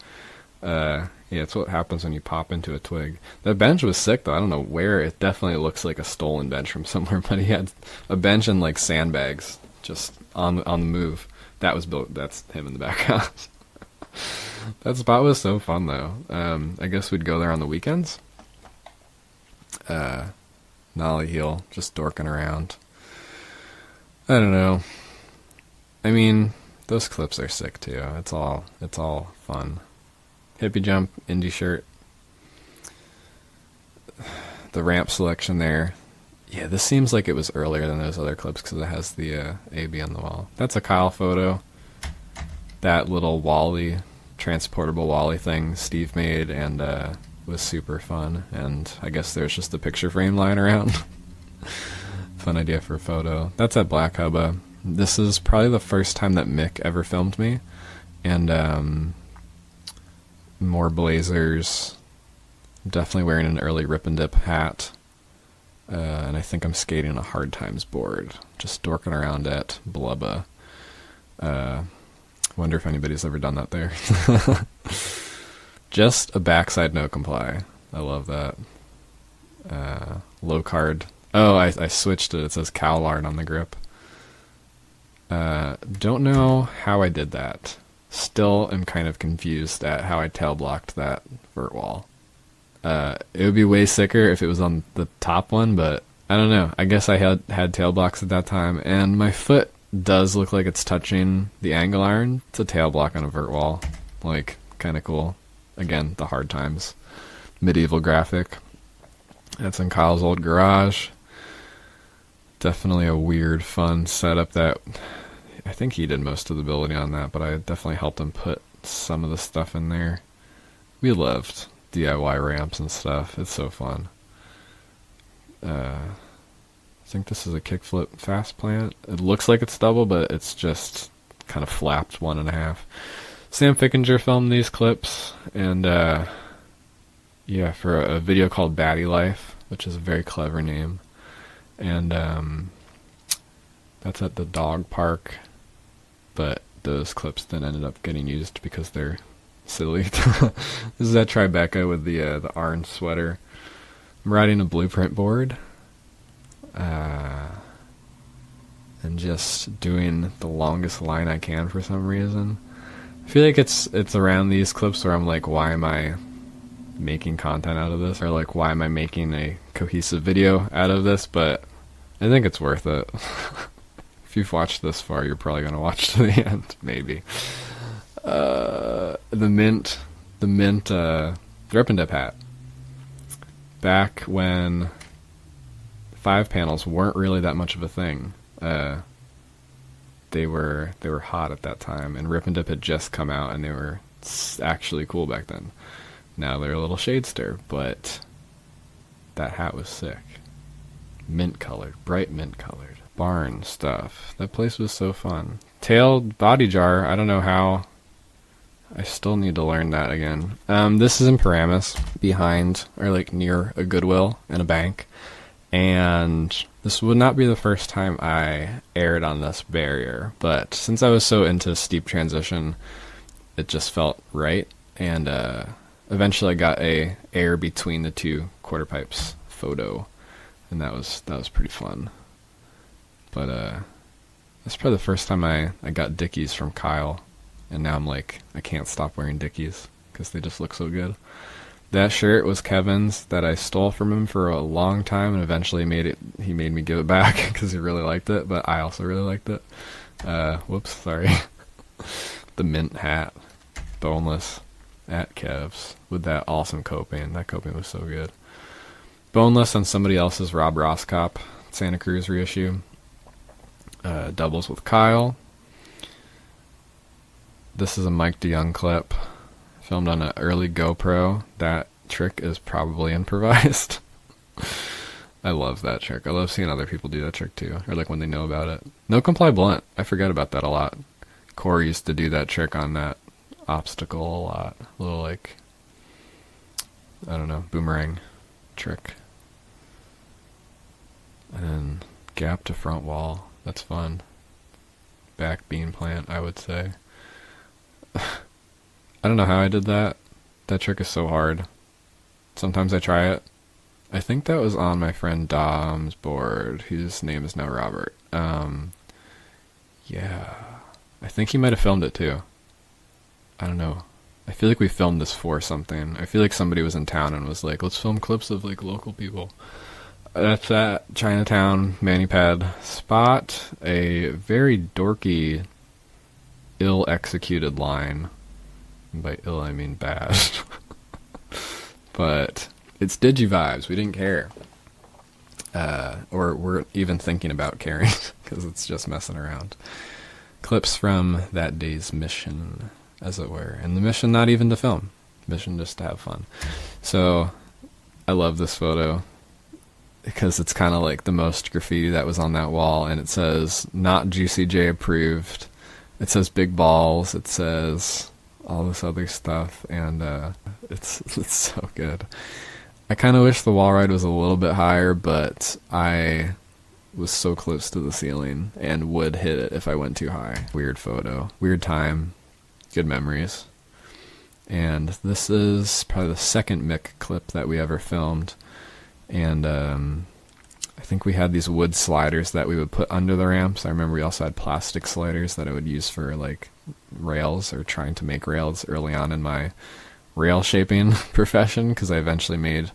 Yeah, it's what happens when you pop into a twig. That bench was sick though. I don't know where. It definitely looks like a stolen bench from somewhere, but he had a bench and like sandbags just on the move. That was built. That's him in the background. That spot was so fun though. I guess we'd go there on the weekends. Nollie heel, just dorking around. I don't know. I mean, those clips are sick too. It's all fun. Hippie jump, indie shirt. The ramp selection there. Yeah, this seems like it was earlier than those other clips because it has the AB on the wall. That's a Kyle photo. That little Wally, transportable Wally thing Steve made and was super fun. And I guess there's just a picture frame lying around. Fun idea for a photo. That's at Black Hubba. This is probably the first time that Mick ever filmed me. And more blazers. Definitely wearing an early Rip and Dip hat. And I think I'm skating a Hard Times board. Just dorking around at Blubba. Wonder if anybody's ever done that there. Just a backside no comply. I love that. Low card. Oh, I switched it. It says Cowlard on the grip. Don't know how I did that. Still am kind of confused at how I tail blocked that vert wall. It would be way sicker if it was on the top one, but I don't know. I guess I had tail blocks at that time, and my foot does look like it's touching the angle iron. It's a tail block on a vert wall. Like, kind of cool. Again, the hard times. Medieval graphic. That's in Kyle's old garage. Definitely a weird, fun setup that I think he did most of the building on that, but I definitely helped him put some of the stuff in there. We loved DIY ramps and stuff. It's so fun. I think this is a kickflip fast plant. It looks like it's double, but it's just kind of flapped 1.5. Sam Fickinger filmed these clips, and yeah, for a video called Batty Life, which is a very clever name. And that's at the dog park, but those clips then ended up getting used because they're silly. This is that Tribeca with the orange sweater. I'm riding a blueprint board, and just doing the longest line I can for some reason. I feel like it's around these clips where I'm like, why am I making content out of this? Or like, why am I making a cohesive video out of this? But I think it's worth it. If you've watched this far, you're probably going to watch to the end, maybe. The mint Rip and Dip hat. Back when 5 panels weren't really that much of a thing. They were hot at that time, and Rip and Dip had just come out, and they were actually cool back then. Now they're a little shadester, but that hat was sick. Mint colored, bright mint colored. Barn stuff. That place was so fun. Tailed body jar, I don't know how. I still need to learn that again. This is in Paramus, behind, or like near a Goodwill and a bank. And this would not be the first time I aired on this barrier, but since I was so into steep transition, it just felt right. And eventually I got a air between the 2 quarter pipes photo, and that was pretty fun. But that's probably the first time I got Dickies from Kyle, and now I'm like, I can't stop wearing Dickies because they just look so good. That shirt was Kevin's that I stole from him for a long time, and eventually he made me give it back because he really liked it, but I also really liked it. Whoops, sorry. The mint hat, boneless, at Kev's, with that awesome coping. That coping was so good. Boneless on somebody else's Rob Roscop Santa Cruz reissue. Doubles with Kyle. This is a Mike DeYoung clip, filmed on an early GoPro. That trick is probably improvised. I love that trick. I love seeing other people do that trick too, or like when they know about it. No comply blunt. I forget about that a lot. Corey used to do that trick on that obstacle a lot. A little like, I don't know, boomerang trick. And then gap to front wall. That's fun. Back bean plant, I would say. I don't know how I did that. That trick is so hard. Sometimes I try it. I think that was on my friend Dom's board, whose name is now Robert. Yeah. I think he might have filmed it too. I don't know. I feel like we filmed this for something. I feel like somebody was in town and was like, let's film clips of like local people. That's at Chinatown Manipad spot. A very dorky, ill-executed line. And by ill, I mean bad. But it's digi-vibes. We didn't care. Or we're even thinking about caring, because it's just messing around. Clips from that day's mission, as it were. And the mission not even to film. Mission just to have fun. So, I love this photo, because it's kind of like the most graffiti that was on that wall, and it says, not GCJ approved. It says big balls. It says all this other stuff, and it's so good. I kind of wish the wall ride was a little bit higher, but I was so close to the ceiling and would hit it if I went too high. Weird photo. Weird time. Good memories. And this is probably the second Mick clip that we ever filmed. And I I think we had these wood sliders that we would put under the ramps. I remember we also had plastic sliders that I would use for like rails, or trying to make rails early on in my rail shaping profession, because I eventually made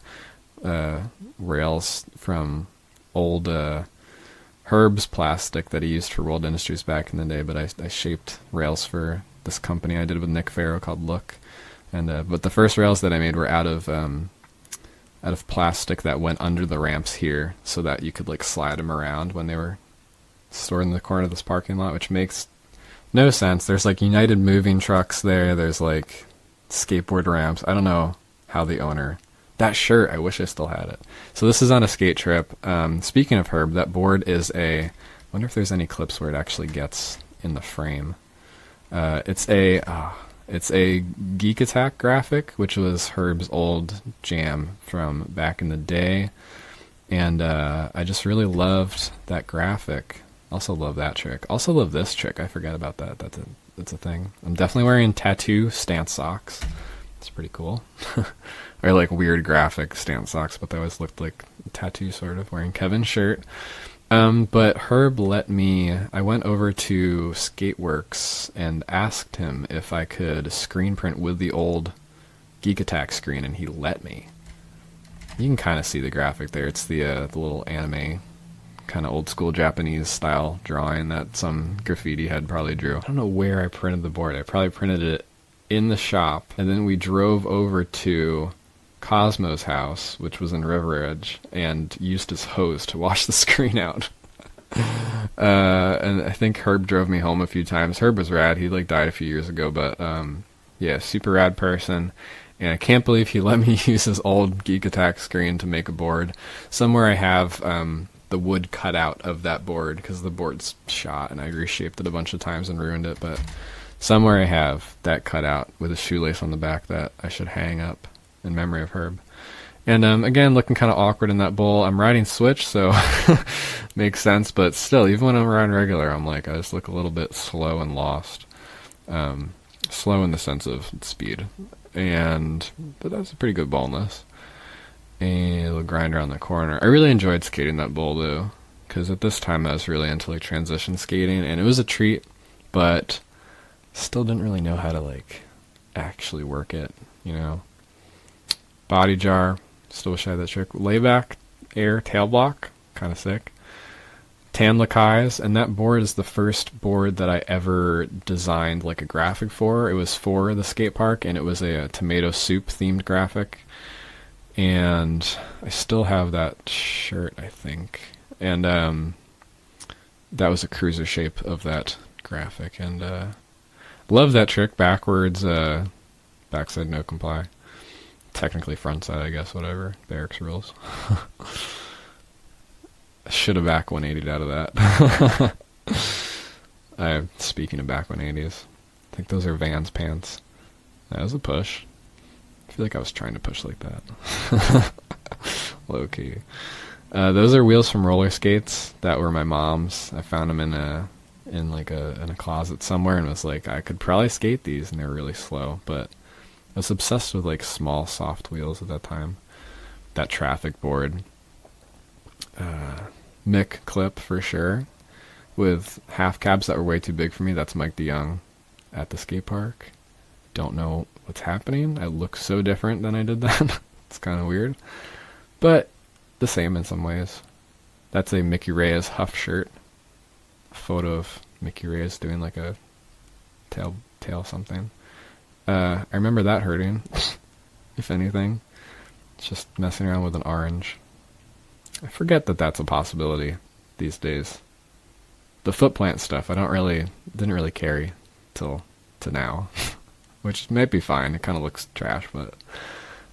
rails from old Herb's plastic that he used for World Industries back in the day. But I shaped rails for this company I did with Nick Farrow called Look, and but the first rails that I made were out of plastic that went under the ramps here, so that you could like slide them around when they were stored in the corner of this parking lot, which makes no sense. There's like United Moving Trucks there. There's like skateboard ramps. I don't know how the owner... That shirt, I wish I still had it. So this is on a skate trip. Speaking of Herb, that board is I wonder if there's any clips where it actually gets in the frame. It's a Geek Attack graphic, which was Herb's old jam from back in the day. And I just really loved that graphic. Also love that trick. Also love this trick. I forgot about that. That's a thing. I'm definitely wearing tattoo stance socks. It's pretty cool. Or like weird graphic stance socks, but they always looked like a tattoo, sort of, wearing Kevin's shirt. But Herb let me... I went over to Skateworks and asked him if I could screen print with the old Geek Attack screen, and he let me. You can kind of see the graphic there. It's the little anime, kind of old school Japanese style drawing that some graffiti head probably drew. I don't know where I printed the board. I probably printed it in the shop, and then we drove over to Cosmo's house, which was in River Edge, and used his hose to wash the screen out. And I think Herb drove me home a few times. Herb was rad. He like died a few years ago, but yeah, super rad person. And I can't believe he let me use his old Geek Attack screen to make a board. Somewhere I have the wood cut out of that board, because the board's shot and I reshaped it a bunch of times and ruined it, but somewhere I have that cut out with a shoelace on the back that I should hang up in memory of Herb. And again, looking kind of awkward in that bowl. I'm riding Switch, so makes sense, but still, even when I'm riding regular, I'm like, I just look a little bit slow and lost. Slow in the sense of speed. But that's a pretty good boldness. And a little grinder on the corner. I really enjoyed skating that bowl, though, because at this time I was really into like transition skating, and it was a treat, but still didn't really know how to like actually work it, you know. Body jar, still wish I had that trick. Layback air tail block, kind of sick. Tan Lakai's, and that board is the first board that I ever designed like a graphic for. It was for the skate park, and it was a tomato soup themed graphic. And I still have that shirt, I think. And that was a cruiser shape of that graphic, and love that trick. Backwards, backside no comply. Technically frontside, I guess, whatever. Barracks rules. I should have back 180'd out of that. Speaking of back 180s, I think those are Vans pants. That was a push. I feel like I was trying to push like that. Low key. Those are wheels from roller skates that were my mom's. I found them in a closet somewhere, and was like, I could probably skate these, and they're really slow, but I was obsessed with like small soft wheels at that time. That traffic board. Mick clip for sure, with half cabs that were way too big for me. That's Mike DeYoung at the skate park. Don't know what's happening. I look so different than I did then. It's kind of weird, but the same in some ways. That's a Mickey Reyes Huff shirt. A photo of Mickey Reyes doing like a tail something. I remember that hurting, if anything. It's just messing around with an orange. I forget that that's a possibility these days. The foot plant stuff, didn't really carry to now, which might be fine. It kind of looks trash, but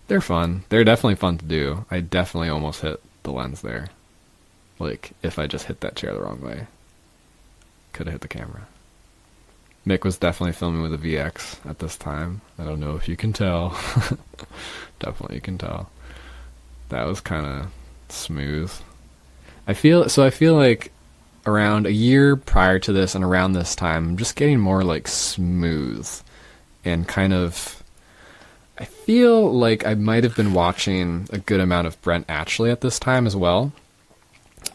they're fun. They're definitely fun to do. I definitely almost hit the lens there. Like, if I just hit that chair the wrong way, could have hit the camera. Mick was definitely filming with a VX at this time. I don't know if you can tell. Definitely you can tell. That was kind of smooth. I feel like around a year prior to this and around this time, I'm just getting more like smooth and kind of... I feel like I might have been watching a good amount of Brent Atchley at this time as well.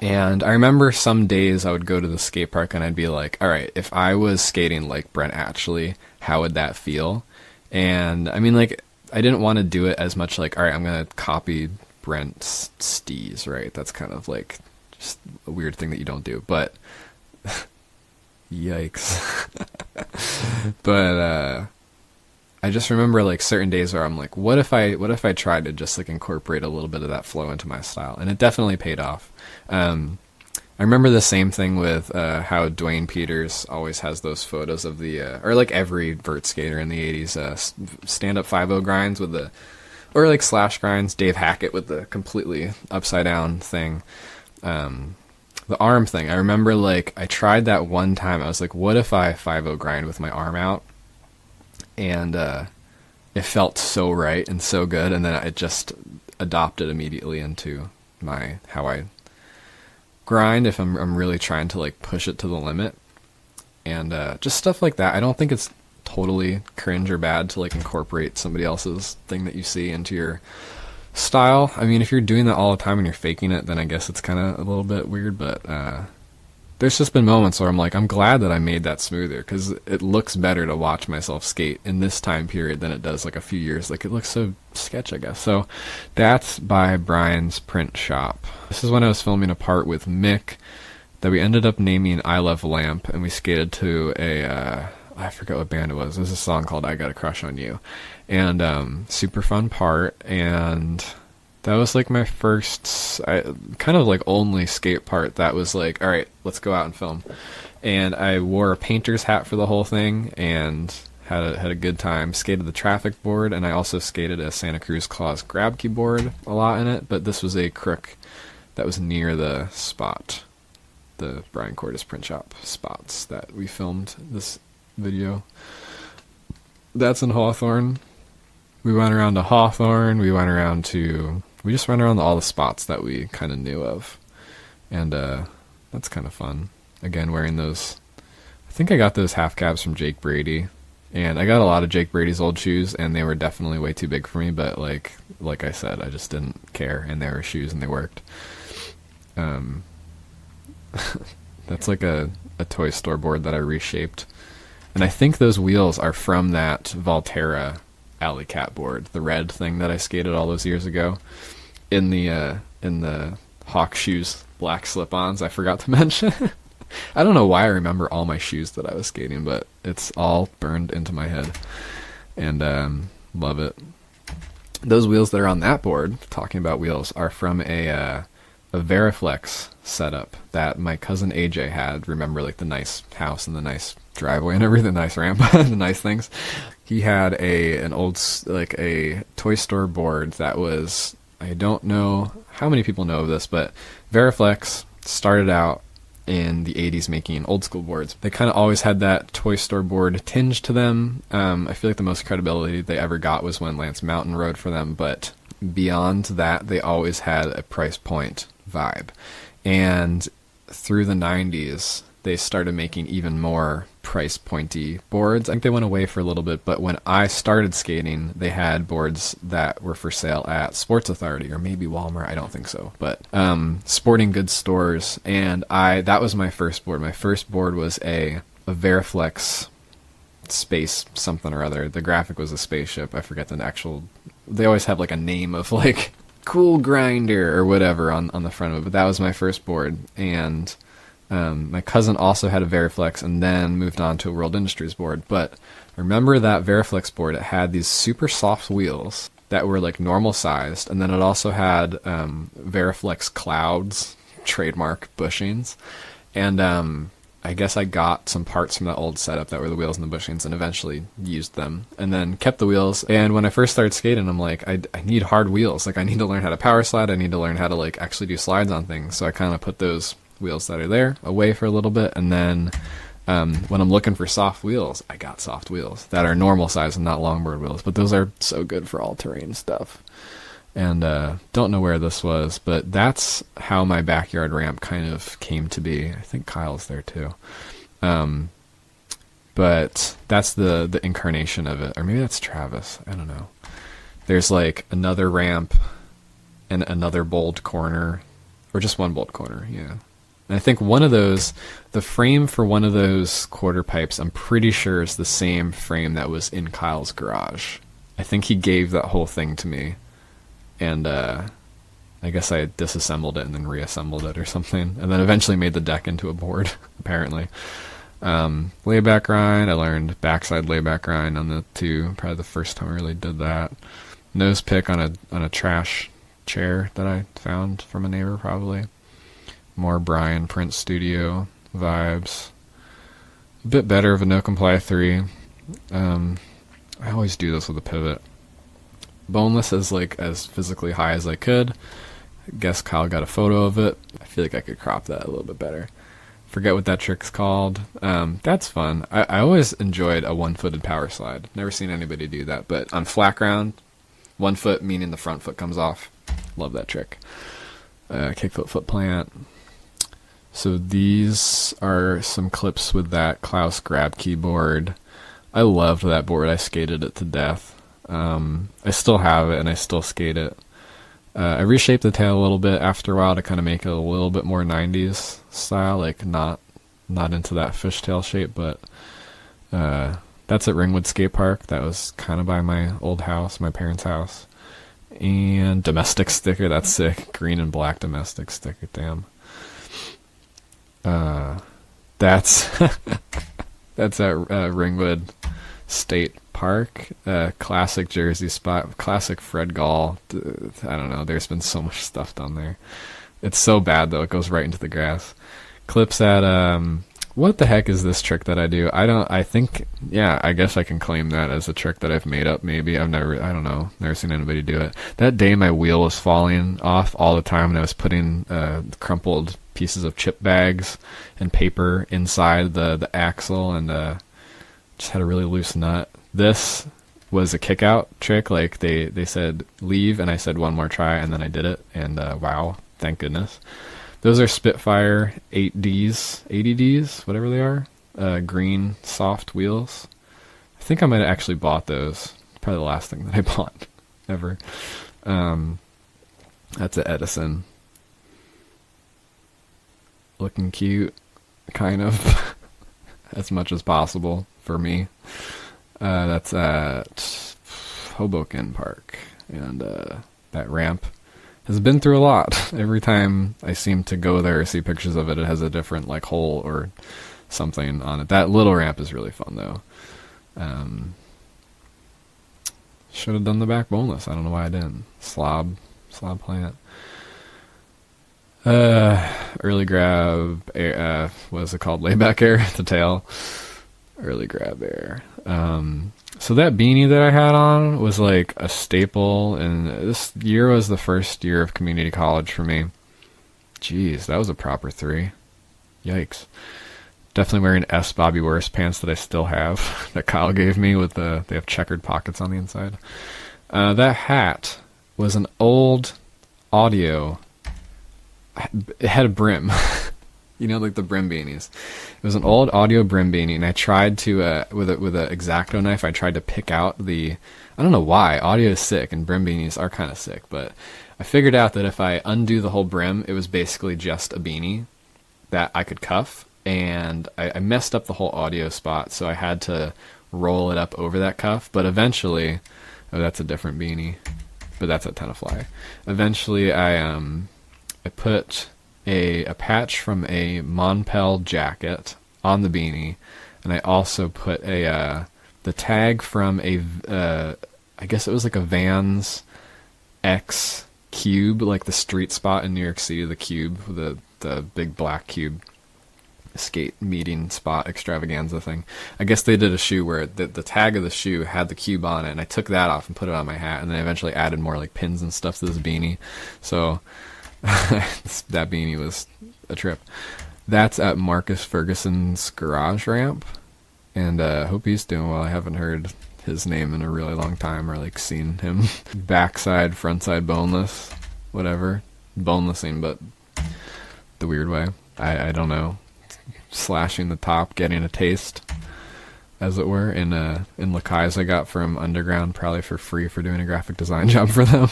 And I remember some days I would go to the skate park and I'd be like, all right, if I was skating like Brent Atchley, how would that feel? And I mean, like, I didn't want to do it as much like, all right, I'm going to copy Brent's steez, right? That's kind of like just a weird thing that you don't do, but yikes. But I just remember like certain days where I'm like, what if I tried to just like incorporate a little bit of that flow into my style? And it definitely paid off. I remember the same thing with how Dwayne Peters always has those photos of the, or like every vert skater in the 80s, stand-up 5-0 grinds with the, or like slash grinds, Dave Hackett with the completely upside down thing. The arm thing, I remember like I tried that one time. I was like, what if I 5-0 grind with my arm out? And it felt so right and so good, and then I just adopted immediately into how I grind if I'm really trying to like push it to the limit, and just stuff like that. I don't think it's totally cringe or bad to like incorporate somebody else's thing that you see into your style. I mean, if you're doing that all the time and you're faking it, then I guess it's kind of a little bit weird, but there's just been moments where I'm like, I'm glad that I made that smoother, because it looks better to watch myself skate in this time period than it does like a few years. Like, it looks so sketch, I guess. So that's by Brian's Print Shop. This is when I was filming a part with Mick that we ended up naming I Love Lamp, and we skated to I forget what band it was. There's a song called I Got a Crush on You, and super fun part. And that was like my first, kind of like only skate part that was like, all right, let's go out and film. And I wore a painter's hat for the whole thing and had a good time. Skated the traffic board, and I also skated a Santa Cruz Claus grab keyboard a lot in it, but this was a crook that was near the spot, the Brian Cordes Print Shop spots that we filmed this video. That's in Hawthorne. We went around to Hawthorne, we just went around to all the spots that we kind of knew of. And that's kind of fun. Again, wearing those, I think I got those half cabs from Jake Brady. And I got a lot of Jake Brady's old shoes, and they were definitely way too big for me, but like I said, I just didn't care, and they were shoes and they worked. That's like a toy store board that I reshaped. And I think those wheels are from that Valterra Alley Cat board, the red thing that I skated all those years ago. In the Hawk shoes black slip-ons, I forgot to mention. I don't know why I remember all my shoes that I was skating, but it's all burned into my head. And love it. Those wheels that are on that board, talking about wheels, are from a Veriflex setup that my cousin AJ had. Remember, like the nice house and the nice driveway and everything, the nice ramp, the nice things. He had an old, like a toy store board that was, I don't know how many people know of this, but Veriflex started out in the 80s making old school boards. They kind of always had that toy store board tinge to them. I feel like the most credibility they ever got was when Lance Mountain rode for them, but beyond that, they always had a price point vibe. And through the 90s, they started making even more price pointy boards. I think they went away for a little bit, but when I started skating, they had boards that were for sale at Sports Authority or maybe Walmart. I don't think so, but sporting goods stores. And that was my first board. My first board was a Veriflex space something or other. The graphic was a spaceship. I forget the actual. They always have like a name of like Cool Grinder or whatever on the front of it. But that was my first board, and my cousin also had a Veriflex and then moved on to a World Industries board. But I remember that Veriflex board, it had these super soft wheels that were like normal sized, and then it also had Veriflex Clouds trademark bushings. And I guess I got some parts from that old setup that were the wheels and the bushings and eventually used them and then kept the wheels. And when I first started skating, I'm like, I need hard wheels. Like, I need to learn how to power slide. I need to learn how to like actually do slides on things. So I kind of put those wheels that are there away for a little bit, and then when I'm looking for soft wheels, I got soft wheels that are normal size and not longboard wheels, but those are so good for all-terrain stuff. And don't know where this was, but that's how my backyard ramp kind of came to be. I think Kyle's there too, but that's the incarnation of it. Or maybe that's Travis, I don't know. There's like another ramp and another bold corner Or just one bolt corner, yeah. And I think one of those, the frame for one of those quarter pipes, I'm pretty sure is the same frame that was in Kyle's garage. I think he gave that whole thing to me. And I guess I disassembled it and then reassembled it or something. And then eventually made the deck into a board, apparently. Layback grind, I learned backside layback grind on the two. Probably the first time I really did that. Nose pick on a trash chair that I found from a neighbor, probably. More Brian Prince Studio vibes. A bit better of a No Comply 3. I always do this with a pivot. Boneless as physically high as I could. I guess Kyle got a photo of it. I feel like I could crop that a little bit better. Forget what that trick's called. That's fun. I always enjoyed a one-footed power slide. Never seen anybody do that, but on flat ground, 1 foot meaning the front foot comes off. Love that trick. Kickflip foot plant. So these are some clips with that Klaus grab keyboard. I loved that board. I skated it to death. I still have it and I still skate it. I reshaped the tail a little bit after a while to kind of make it a little bit more 90s style, like not into that fishtail shape, but that's at Ringwood Skate Park. That was kind of by my old house, my parents' house. And domestic sticker, that's sick. Green and black domestic sticker, damn. That's that's at Ringwood State Park. Classic Jersey spot, classic Fred Gall. I don't know, there's been so much stuff done there. It's so bad though, it goes right into the grass. Clips at what the heck is this trick that I do? I guess I can claim that as a trick that I've made up, maybe. I don't know, never seen anybody do it. That day my wheel was falling off all the time and I was putting crumpled pieces of chip bags and paper inside the axle and just had a really loose nut. This was a kick out trick, like they said leave and I said one more try and then I did it and wow, thank goodness. Those are Spitfire 8Ds, 80Ds, whatever they are. Green soft wheels. I think I might have actually bought those. Probably the last thing that I bought ever. That's an Edison. Looking cute, kind of, as much as possible for me. That's at Hoboken Park, and that ramp has been through a lot. Every time I seem to go there or see pictures of it, it has a different like hole or something on it. That little ramp is really fun though. Should have done the back boneless. I don't know why I didn't. Slob plant. Early grab air, what is it called? Layback air at the tail. Early grab air. So that beanie that I had on was like a staple, and this year was the first year of community college for me. Jeez, that was a proper 3. Yikes. Definitely wearing S. Bobby Worst pants that I still have, that Kyle gave me with they have checkered pockets on the inside. That hat was an old audio. It had a brim. You know, like the brim beanies. It was an old audio brim beanie, and I tried to, with a X-Acto knife, I tried to pick out I don't know why, audio is sick, and brim beanies are kind of sick, but I figured out that if I undo the whole brim, it was basically just a beanie that I could cuff, and I messed up the whole audio spot, so I had to roll it up over that cuff, but eventually, that's a different beanie, but that's a Tenafly. Eventually, I put a patch from a Monpel jacket on the beanie, and I also put the tag from I guess it was like a Vans X Cube, like the street spot in New York City, the Cube, the big black cube skate meeting spot extravaganza thing. I guess they did a shoe where the tag of the shoe had the cube on it, and I took that off and put it on my hat, and then I eventually added more like pins and stuff to this beanie. So that beanie was a trip. That's at Marcus Ferguson's garage ramp, and hope he's doing well. I haven't heard his name in a really long time, or like seen him. Backside, frontside, boneless, whatever. Bonelessing, but the weird way. I don't know. Slashing the top, getting a taste, as it were. In Lakai's I got from Underground, probably for free for doing a graphic design job for them.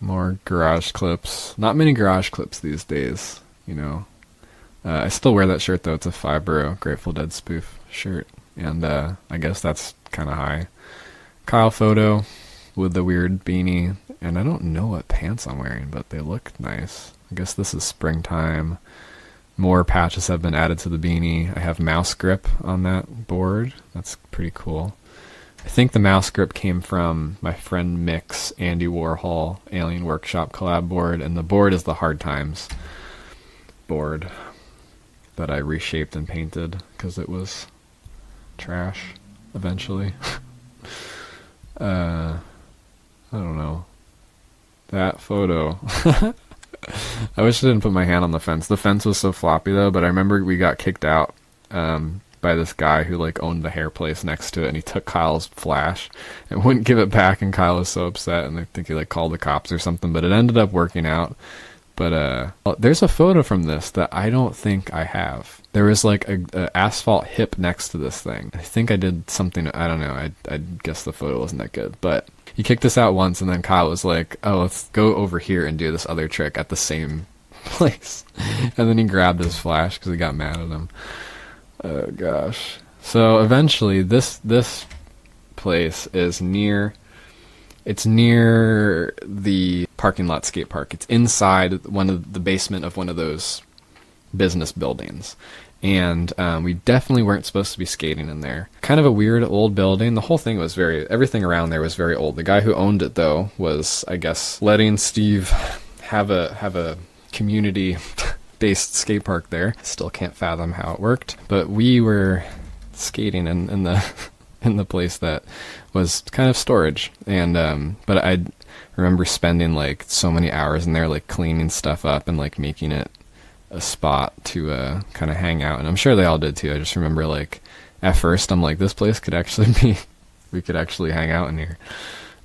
More garage clips. Not many garage clips these days, you know. I still wear that shirt though. It's a Fibro Grateful Dead spoof shirt, and I guess that's kind of high. Kyle photo with the weird beanie, and I don't know what pants I'm wearing, but they look nice. I guess this is springtime. More patches have been added to the beanie. I have mouse grip on that board. That's pretty cool. I think the mouse grip came from my friend Mick's Andy Warhol Alien Workshop collab board, and the board is the Hard Times board that I reshaped and painted because it was trash eventually. I don't know. That photo. I wish I didn't put my hand on the fence. The fence was so floppy though, but I remember we got kicked out by this guy who like owned the hair place next to it, and he took Kyle's flash and wouldn't give it back, and Kyle was so upset, and I think he like called the cops or something, but it ended up working out. But there's a photo from this that I don't think I have. There was like a asphalt hip next to this thing. I think I did something, I don't know, I guess the photo wasn't that good, but he kicked us out once, and then Kyle was like, oh, let's go over here and do this other trick at the same place. And then he grabbed his flash because he got mad at him. Oh gosh. So eventually this place is near the parking lot skate park. It's inside the basement of one of those business buildings. And we definitely weren't supposed to be skating in there. Kind of a weird old building. The whole thing was everything around there was very old. The guy who owned it though was, I guess, letting Steve have a community based skate park there. Still can't fathom how it worked. But we were skating in the in the place that was kind of storage. And but I remember spending like so many hours in there, like cleaning stuff up and like making it a spot to kind of hang out. And I'm sure they all did too. I just remember like at first I'm like, this place could actually be, we could actually hang out in here,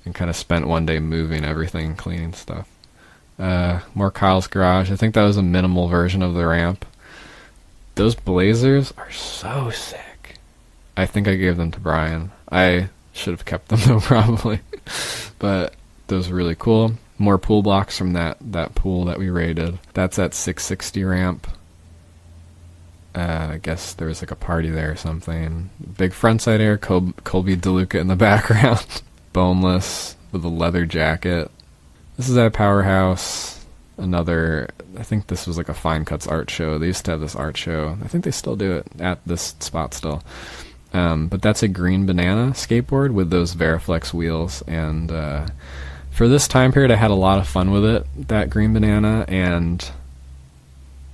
and kind of spent one day moving everything, cleaning stuff. More Kyle's garage. I think that was a minimal version of the ramp. Those blazers are so sick. I think I gave them to Brian. I should have kept them though, probably. But those are really cool. More pool blocks from that pool that we raided. That's at 660 ramp. I guess there was like a party there or something. Big frontside air, Colby DeLuca in the background. Boneless with a leather jacket. This is at Powerhouse. Another, I think this was like a Fine Cuts art show. They used to have this art show. I think they still do it at this spot still. But that's a green banana skateboard with those Veriflex wheels. And for this time period, I had a lot of fun with it, that green banana. And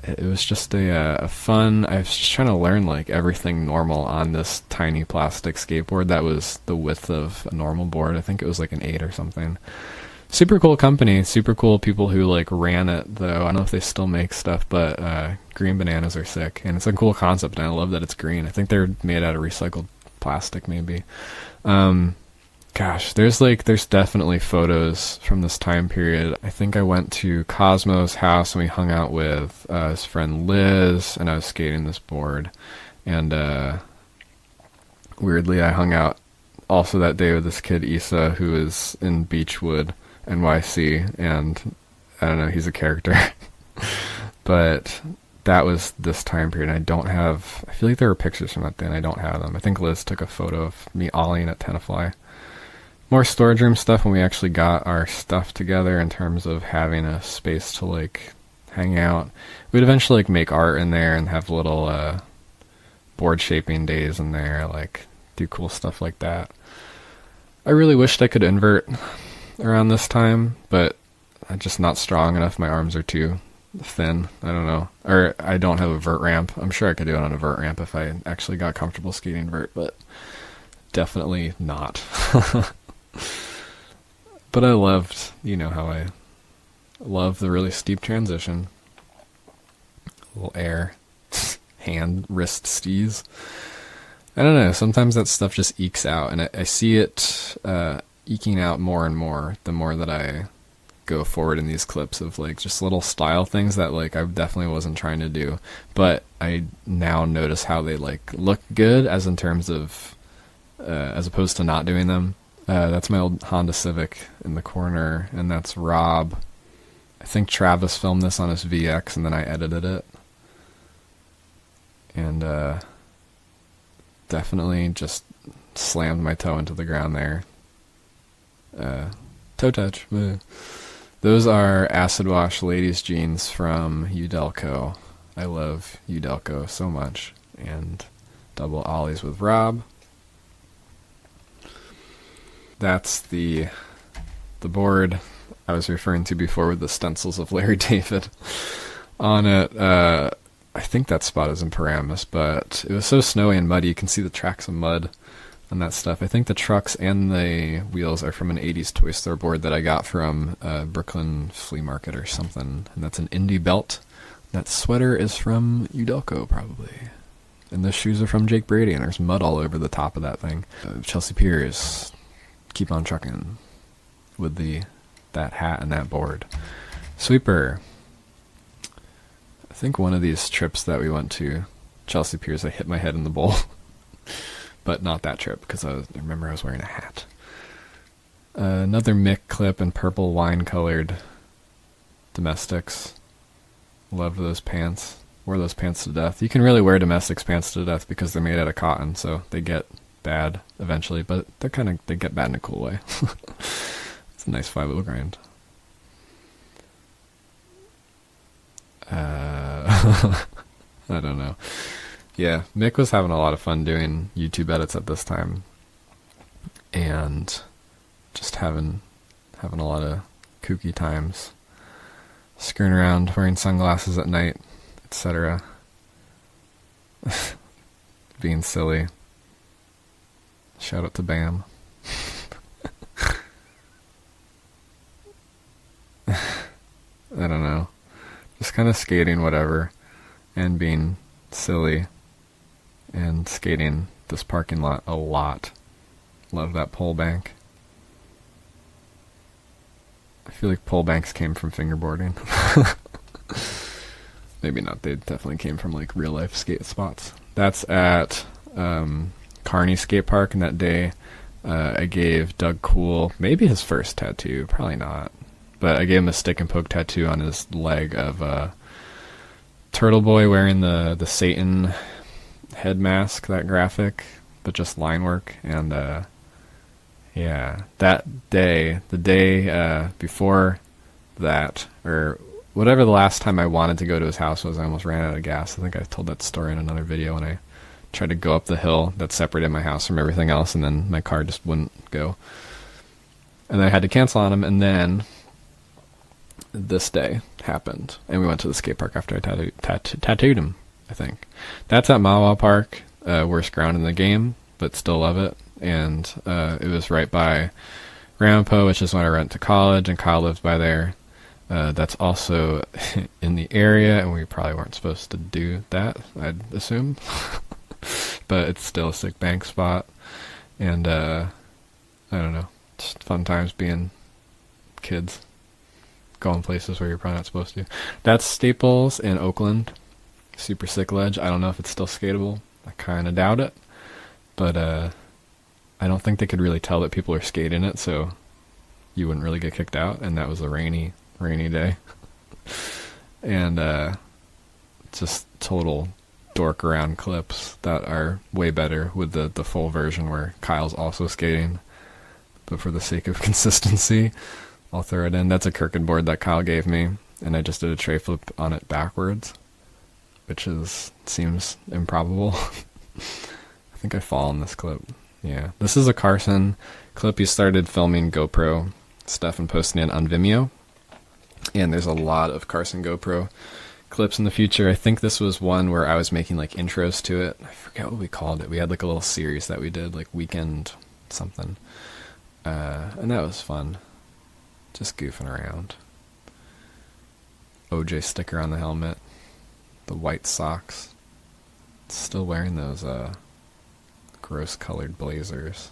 it was just a fun, I was just trying to learn like everything normal on this tiny plastic skateboard that was the width of a normal board. I think it was like an 8 or something. Super cool company, super cool people who like ran it though. I don't know if they still make stuff, but green bananas are sick, and it's a cool concept, and I love that it's green. I think they're made out of recycled plastic maybe. Gosh, there's definitely photos from this time period. I think I went to Cosmo's house and we hung out with his friend Liz, and I was skating this board, and weirdly I hung out also that day with this kid Issa, who is in Beechwood, NYC, and I don't know, he's a character. But that was this time period. I feel like there were pictures from that day and I don't have them. I think Liz took a photo of me ollieing at Tenafly. More storage room stuff when we actually got our stuff together in terms of having a space to like hang out. We'd eventually like make art in there and have little board shaping days in there, like do cool stuff like that. I really wished I could invert around this time, but I'm just not strong enough. My arms are too thin. I don't know. Or I don't have a vert ramp. I'm sure I could do it on a vert ramp if I actually got comfortable skating vert, but definitely not. But I loved, you know how I love the really steep transition. A little air, hand, wrist steez. I don't know, sometimes that stuff just ekes out, and I see it eking out more and more the more that I go forward in these clips of like just little style things that like I definitely wasn't trying to do, but I now notice how they like look good as in terms of as opposed to not doing them. That's my old Honda Civic in the corner, and that's Rob. I think Travis filmed this on his VX, and then I edited it. And definitely just slammed my toe into the ground there. Toe touch. Those are acid wash ladies jeans from Udelco. I love Udelco so much. And double ollies with Rob. That's the board I was referring to before with the stencils of Larry David on it. I think that spot is in Paramus, but it was so snowy and muddy, you can see the tracks of mud on that stuff. I think the trucks and the wheels are from an 80s toy store board that I got from Brooklyn Flea Market or something, and that's an indie belt. That sweater is from Udelco, probably. And the shoes are from Jake Brady, and there's mud all over the top of that thing. Chelsea Piers, keep on trucking with that hat and that board. Sweeper. I think one of these trips that we went to, Chelsea Piers, I hit my head in the bowl. But not that trip, because I remember I was wearing a hat. Another Mick clip in purple wine-colored Domestics. Love those pants. Wore those pants to death. You can really wear Domestics pants to death because they're made out of cotton, so they get bad eventually, but they get bad in a cool way. It's a nice 5-0 grind. I don't know. Yeah, Mick was having a lot of fun doing YouTube edits at this time, and just having a lot of kooky times, screwing around, wearing sunglasses at night, etc. Being silly. Shout out to Bam. I don't know. Just kind of skating whatever, and being silly, and skating this parking lot a lot. Love that pole bank. I feel like pole banks came from fingerboarding. Maybe not, they definitely came from like real life skate spots. That's at Kearney Skate Park, and that day I gave Doug Cool maybe his first tattoo, probably not, but I gave him a stick and poke tattoo on his leg of Turtle Boy wearing the Satan head mask, that graphic, but just line work. And yeah, that day, the day before that, or whatever the last time I wanted to go to his house was, I almost ran out of gas. I think I told that story in another video when I tried to go up the hill that separated my house from everything else, and then my car just wouldn't go. And I had to cancel on him, and then this day happened, and we went to the skate park after I tattooed him, I think. That's at Mawa Park, worst ground in the game, but still love it. And it was right by Ramapo, which is when I went to college, and Kyle lives by there. That's also in the area, and we probably weren't supposed to do that, I'd assume. But it's still a sick bank spot. And I don't know, just fun times being kids, going places where you're probably not supposed to. That's Staples in Oakland. Super sick ledge. I don't know if it's still skatable. I kind of doubt it. But I don't think they could really tell that people are skating it, so you wouldn't really get kicked out. And that was a rainy day. And just total dork around clips that are way better with the full version where Kyle's also skating. But for the sake of consistency, I'll throw it in. That's a Kirkin board that Kyle gave me, and I just did a tray flip on it backwards, which seems improbable. I think I fall in this clip. Yeah, this is a Carson clip. He started filming GoPro stuff and posting it on Vimeo, and there's a lot of Carson GoPro clips in the future. I think this was one where I was making like intros to it. I forget what we called it. We had like a little series that we did, like weekend something, and that was fun. Just goofing around. OJ sticker on the helmet. The white socks. Still wearing those gross colored blazers.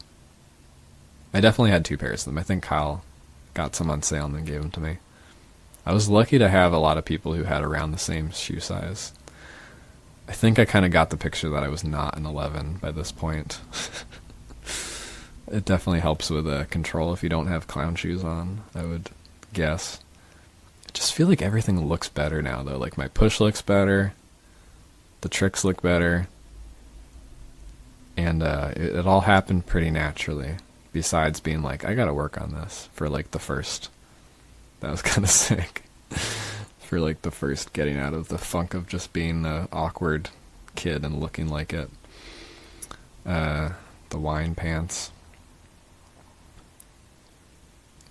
I definitely had 2 pairs of them. I think Kyle got some on sale and then gave them to me. I was lucky to have a lot of people who had around the same shoe size. I think I kind of got the picture that I was not an 11 by this point. It definitely helps with control if you don't have clown shoes on, I would guess. I just feel like everything looks better now, though. Like, my push looks better, the tricks look better, and it all happened pretty naturally, besides being like, I gotta work on this for, like, the first. That was kind of sick. For, like, the first getting out of the funk of just being an awkward kid and looking like it. The wine pants.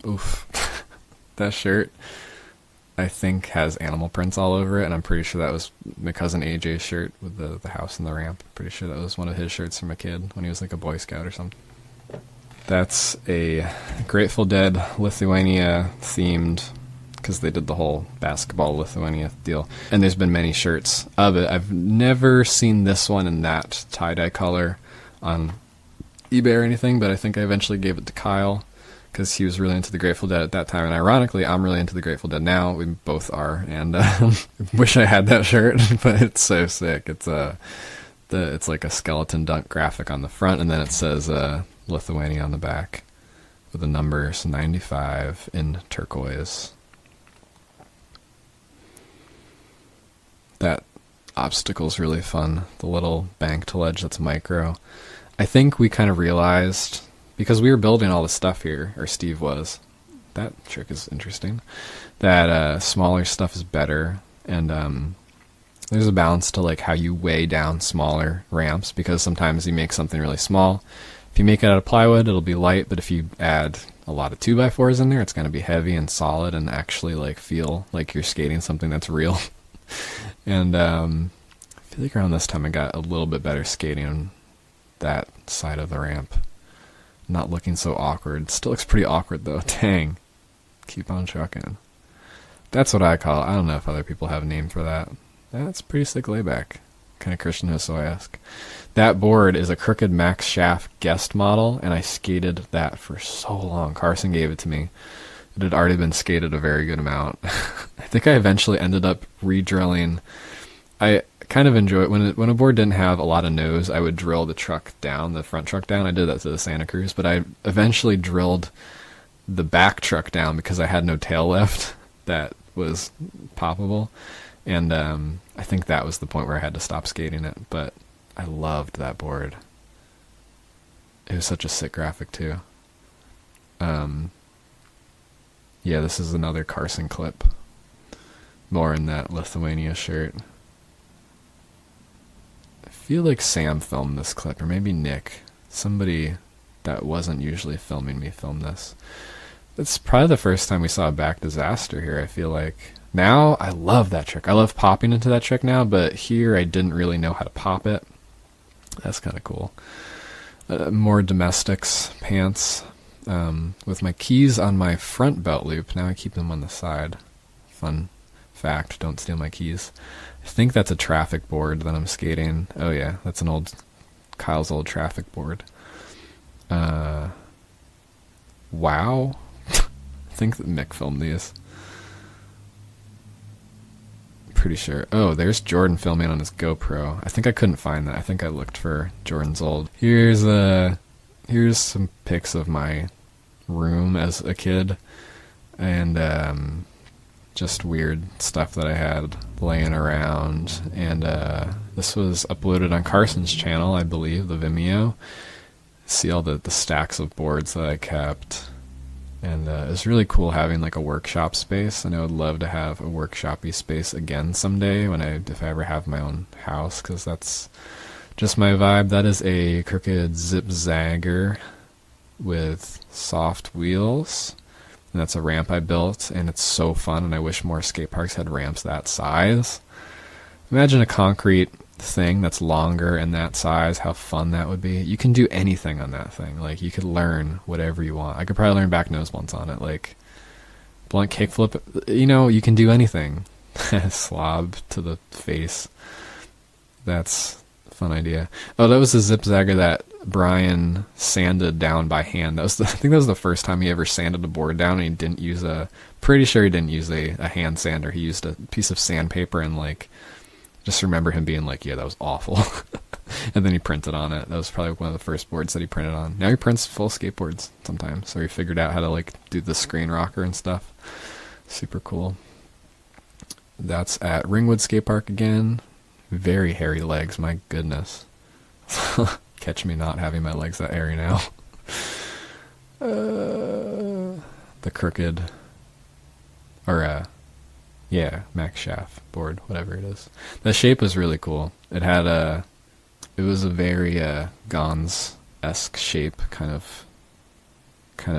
Oof. That shirt, I think, has animal prints all over it, and I'm pretty sure that was my cousin AJ's shirt with the house and the ramp. Pretty sure that was one of his shirts from a kid when he was like a Boy Scout or something. That's a Grateful Dead Lithuania themed, because they did the whole basketball Lithuania deal. And there's been many shirts of it. I've never seen this one in that tie-dye color on eBay or anything, but I think I eventually gave it to Kyle because he was really into the Grateful Dead at that time. And ironically, I'm really into the Grateful Dead now. We both are. And wish I had that shirt, but it's so sick. It's it's like a skeleton dunk graphic on the front, and then it says Lithuania on the back with the numbers 95 in turquoise. That obstacle's really fun. The little banked ledge that's micro. I think we kind of realized, because we were building all the stuff here, or Steve was, that trick is interesting, that smaller stuff is better, and there's a balance to like how you weigh down smaller ramps, because sometimes you make something really small. If you make it out of plywood, it'll be light, but if you add a lot of 2x4s in there, it's going to be heavy and solid and actually like feel like you're skating something that's real. And I feel like around this time I got a little bit better skating on that side of the ramp. Not looking so awkward. Still looks pretty awkward though. Dang. Keep on trucking. That's what I call it. I don't know if other people have a name for that. That's pretty sick layback. Kind of Christian Hustle-esque. That board is a Crooked Max Shaft guest model, and I skated that for so long. Carson gave it to me. It had already been skated a very good amount. I think I eventually ended up re-drilling. I kind of enjoy it. When a board didn't have a lot of nose, I would drill the truck down, the front truck down. I did that to the Santa Cruz, but I eventually drilled the back truck down because I had no tail left that was poppable. And I think that was the point where I had to stop skating it. But I loved that board. It was such a sick graphic too. Yeah, this is another Carson clip. More in that Lithuania shirt. I feel like Sam filmed this clip, or maybe Nick. Somebody that wasn't usually filming me filmed this. It's probably the first time we saw a back disaster here, I feel like. Now, I love that trick. I love popping into that trick now, but here I didn't really know how to pop it. That's kind of cool. More domestics pants. With my keys on my front belt loop. Now I keep them on the side. Fun fact, don't steal my keys. I think that's a traffic board that I'm skating. Oh yeah, that's an old, Kyle's old traffic board. Wow. I think that Mick filmed these. Pretty sure. Oh, there's Jordan filming on his GoPro. I think I couldn't find that. I think I looked for Jordan's old. Here's some pics of my room as a kid, and just weird stuff that I had laying around. And this was uploaded on Carson's channel, I believe, the Vimeo. See all the stacks of boards that I kept. And it was really cool having like a workshop space, and I would love to have a workshopy space again someday if I ever have my own house, because that's just my vibe. That is a Crooked Zip-Zagger with soft wheels, and that's a ramp I built, and it's so fun, and I wish more skate parks had ramps that size. Imagine a concrete thing that's longer and that size, how fun that would be. You can do anything on that thing. Like, you could learn whatever you want. I could probably learn back nose blunts on it, like blunt kickflip. You can do anything. Slob to the face. That's a fun idea. Oh, that was the Zip-Zagger that Brian sanded down by hand. I think that was the first time he ever sanded a board down, and he didn't use pretty sure he didn't use a hand sander. He used a piece of sandpaper, and like, just remember him being like, yeah, that was awful. And then he printed on it. That was probably one of the first boards that he printed on. Now he prints full skateboards sometimes. So he figured out how to like do the screen rocker and stuff. Super cool. That's at Ringwood Skate Park again. Very hairy legs, my goodness. Catch me not having my legs that hairy now. The crooked, or yeah, Max Shaft board, whatever it is. The shape was really cool. It had it was a very Gons-esque shape, kind of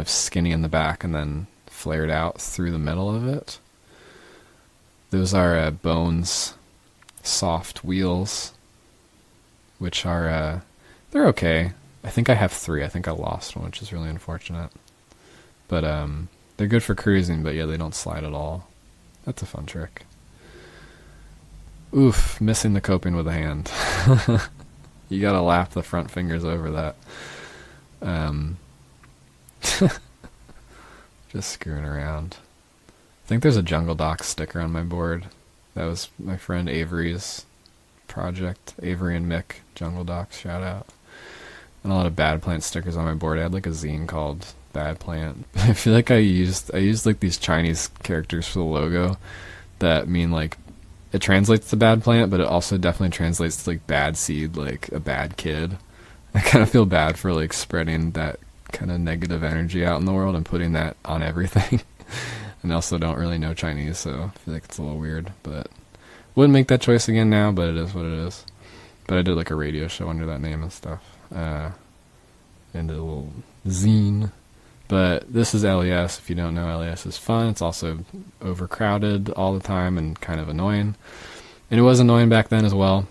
skinny in the back and then flared out through the middle of it. Those are Bones soft wheels, which are they're okay. I think I have 3. I think I lost one, which is really unfortunate. But they're good for cruising, but yeah, they don't slide at all. That's a fun trick. Oof, missing the coping with a hand. You gotta lap the front fingers over that. Just screwing around. I think there's a Jungle Docs sticker on my board. That was my friend Avery's project. Avery and Mick, Jungle Docs, shout out. And a lot of Bad Plant stickers on my board. I had like a zine called Bad Plant. I feel like I used like these Chinese characters for the logo that mean like, it translates to Bad Plant, but it also definitely translates to like bad seed, like a bad kid. I kind of feel bad for like spreading that kind of negative energy out in the world and putting that on everything. And I also don't really know Chinese, so I feel like it's a little weird, but wouldn't make that choice again now, but it is what it is. But I did like a radio show under that name and stuff. And a little zine. But this is LES. If you don't know, LES is fun. It's also overcrowded all the time and kind of annoying. And it was annoying back then as well.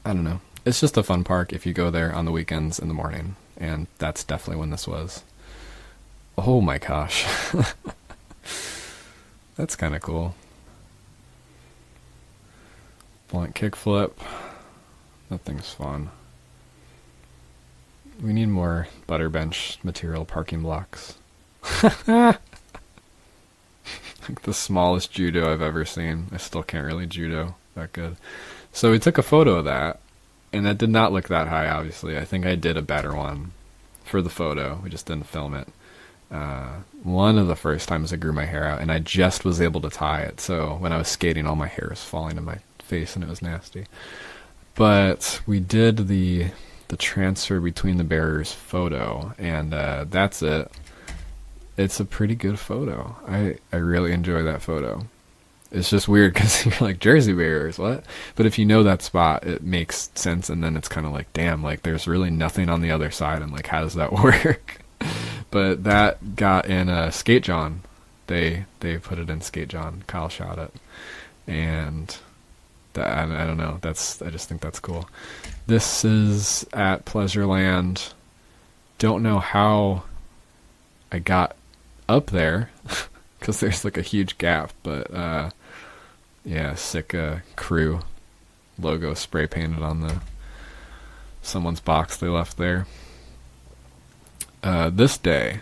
I don't know. It's just a fun park if you go there on the weekends in the morning. And that's definitely when this was. Oh my gosh. That's kind of cool. Blunt kickflip. That thing's fun. We need more butter bench material parking blocks. Like the smallest judo I've ever seen. I still can't really judo that good. So we took a photo of that, and that did not look that high, obviously. I think I did a better one for the photo. We just didn't film it. One of the first times I grew my hair out, and I just was able to tie it. So when I was skating, all my hair was falling in my face, and it was nasty. But we did the transfer between the barriers photo, and that's it. It's a pretty good photo. I really enjoy that photo. It's just weird because you're like, Jersey barriers, what? But if you know that spot, it makes sense, and then it's kind of like, damn, like there's really nothing on the other side, and like, how does that work? But that got in Skate John. They put it in Skate John. Kyle shot it, and I don't know. I just think that's cool. This is at Pleasureland. Don't know how I got up there because there's like a huge gap, but yeah, sick crew logo spray painted on someone's box they left there. This day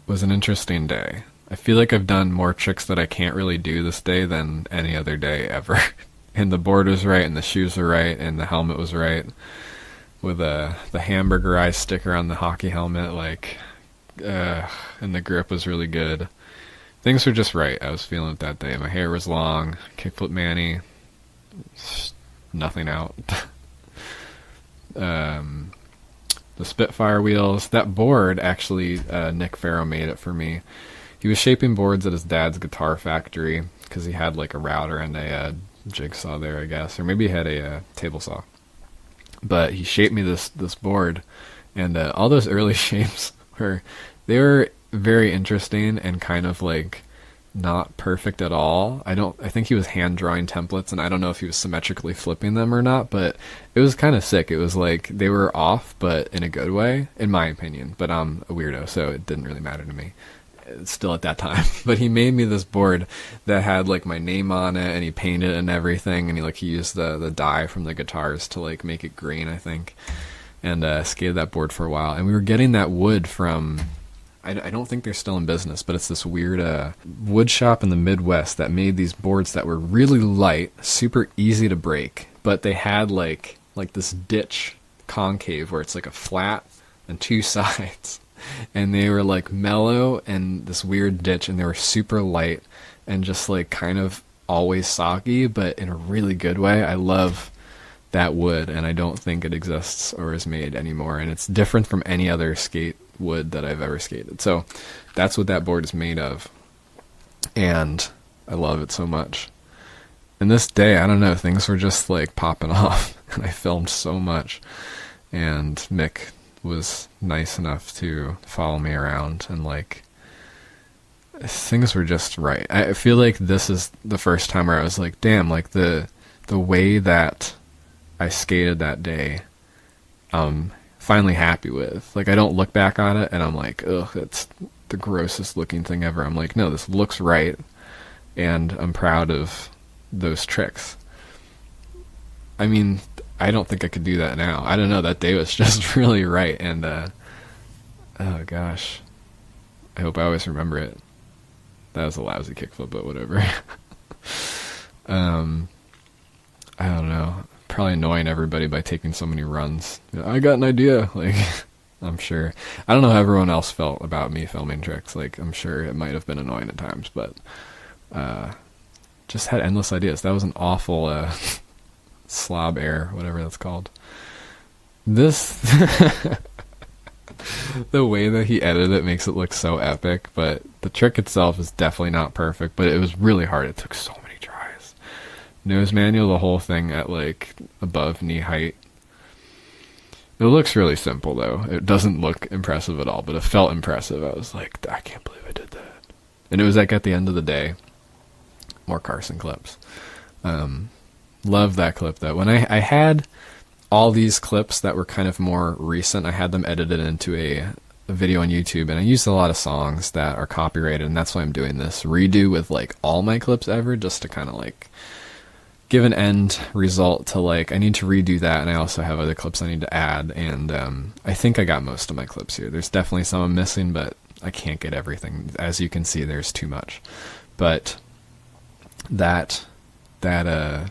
was an interesting day. I feel like I've done more tricks that I can't really do this day than any other day ever. And the board was right, and the shoes were right, and the helmet was right. With the hamburger eye sticker on the hockey helmet, like, and the grip was really good. Things were just right. I was feeling it that day. My hair was long, kickflip Manny, nothing out. The Spitfire wheels. That board, actually, Nick Farrow made it for me. He was shaping boards at his dad's guitar factory because he had like a router and a jigsaw there, I guess, or maybe he had a table saw. But he shaped me this board, and all those early shapes were very interesting and kind of like not perfect at all. I think he was hand drawing templates, and I don't know if he was symmetrically flipping them or not, but it was kind of sick. It was like they were off, but in a good way, in my opinion. But I'm a weirdo, so it didn't really matter to me still at that time. But he made me this board that had like my name on it, and he painted it and everything, and he used the dye from the guitars to like make it green, I think, and skated that board for a while. And we were getting that wood from I don't think they're still in business, but it's this weird wood shop in the Midwest that made these boards that were really light, super easy to break, but they had like this ditch concave where it's like a flat and two sides, and they were like mellow and this weird ditch, and they were super light and just like kind of always soggy, but in a really good way. I love that wood, and I don't think it exists or is made anymore, and it's different from any other skate wood that I've ever skated. So that's what that board is made of, and I love it so much. And this day, I don't know, things were just like popping off, and I filmed so much, and Mick was nice enough to follow me around, and like things were just right. I feel like this is the first time where I was like, damn, like the way that I skated that day, finally happy with. Like, I don't look back on it and I'm like, ugh, that's the grossest looking thing ever. I'm like, no, this looks right, and I'm proud of those tricks. I mean, I don't think I could do that now. I don't know, that day was just really right, and oh gosh, I hope I always remember it. That was a lousy kickflip, but whatever. I don't know, probably annoying everybody by taking so many runs. I got an idea, like, I'm sure. I don't know how everyone else felt about me filming tricks. Like, I'm sure it might have been annoying at times, but just had endless ideas. That was an awful slob air, whatever that's called. This the way that he edited it makes it look so epic, but the trick itself is definitely not perfect, but it was really hard. It took so many tries. Nose manual, the whole thing at like above knee height. It looks really simple though. It doesn't look impressive at all, but it felt impressive. I was like, I can't believe I did that. And it was like at the end of the day, more Carson clips. Love that clip though. When I had all these clips that were kind of more recent, I had them edited into a video on YouTube, and I used a lot of songs that are copyrighted, and that's why I'm doing this redo with like all my clips ever, just to kind of like give an end result to like, I need to redo that, and I also have other clips I need to add, and I think I got most of my clips here. There's definitely some I'm missing, but I can't get everything. As you can see, there's too much. But that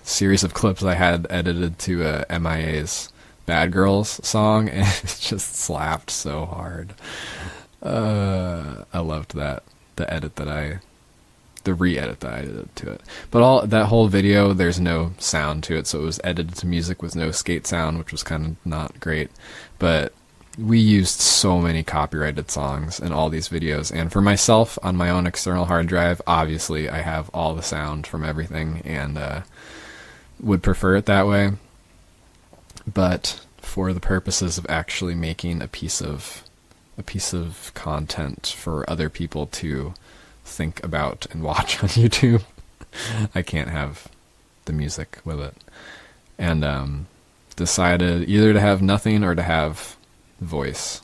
series of clips I had edited to MIA's Bad Girls song, and it just slapped so hard. I loved that. The re-edit that I did to it. But that whole video, there's no sound to it, so it was edited to music with no skate sound, which was kind of not great. But we used so many copyrighted songs in all these videos, and for myself, on my own external hard drive, obviously I have all the sound from everything, and would prefer it that way. But for the purposes of actually making a piece of content for other people to think about and watch on YouTube, I can't have the music with it, and decided either to have nothing or to have voice,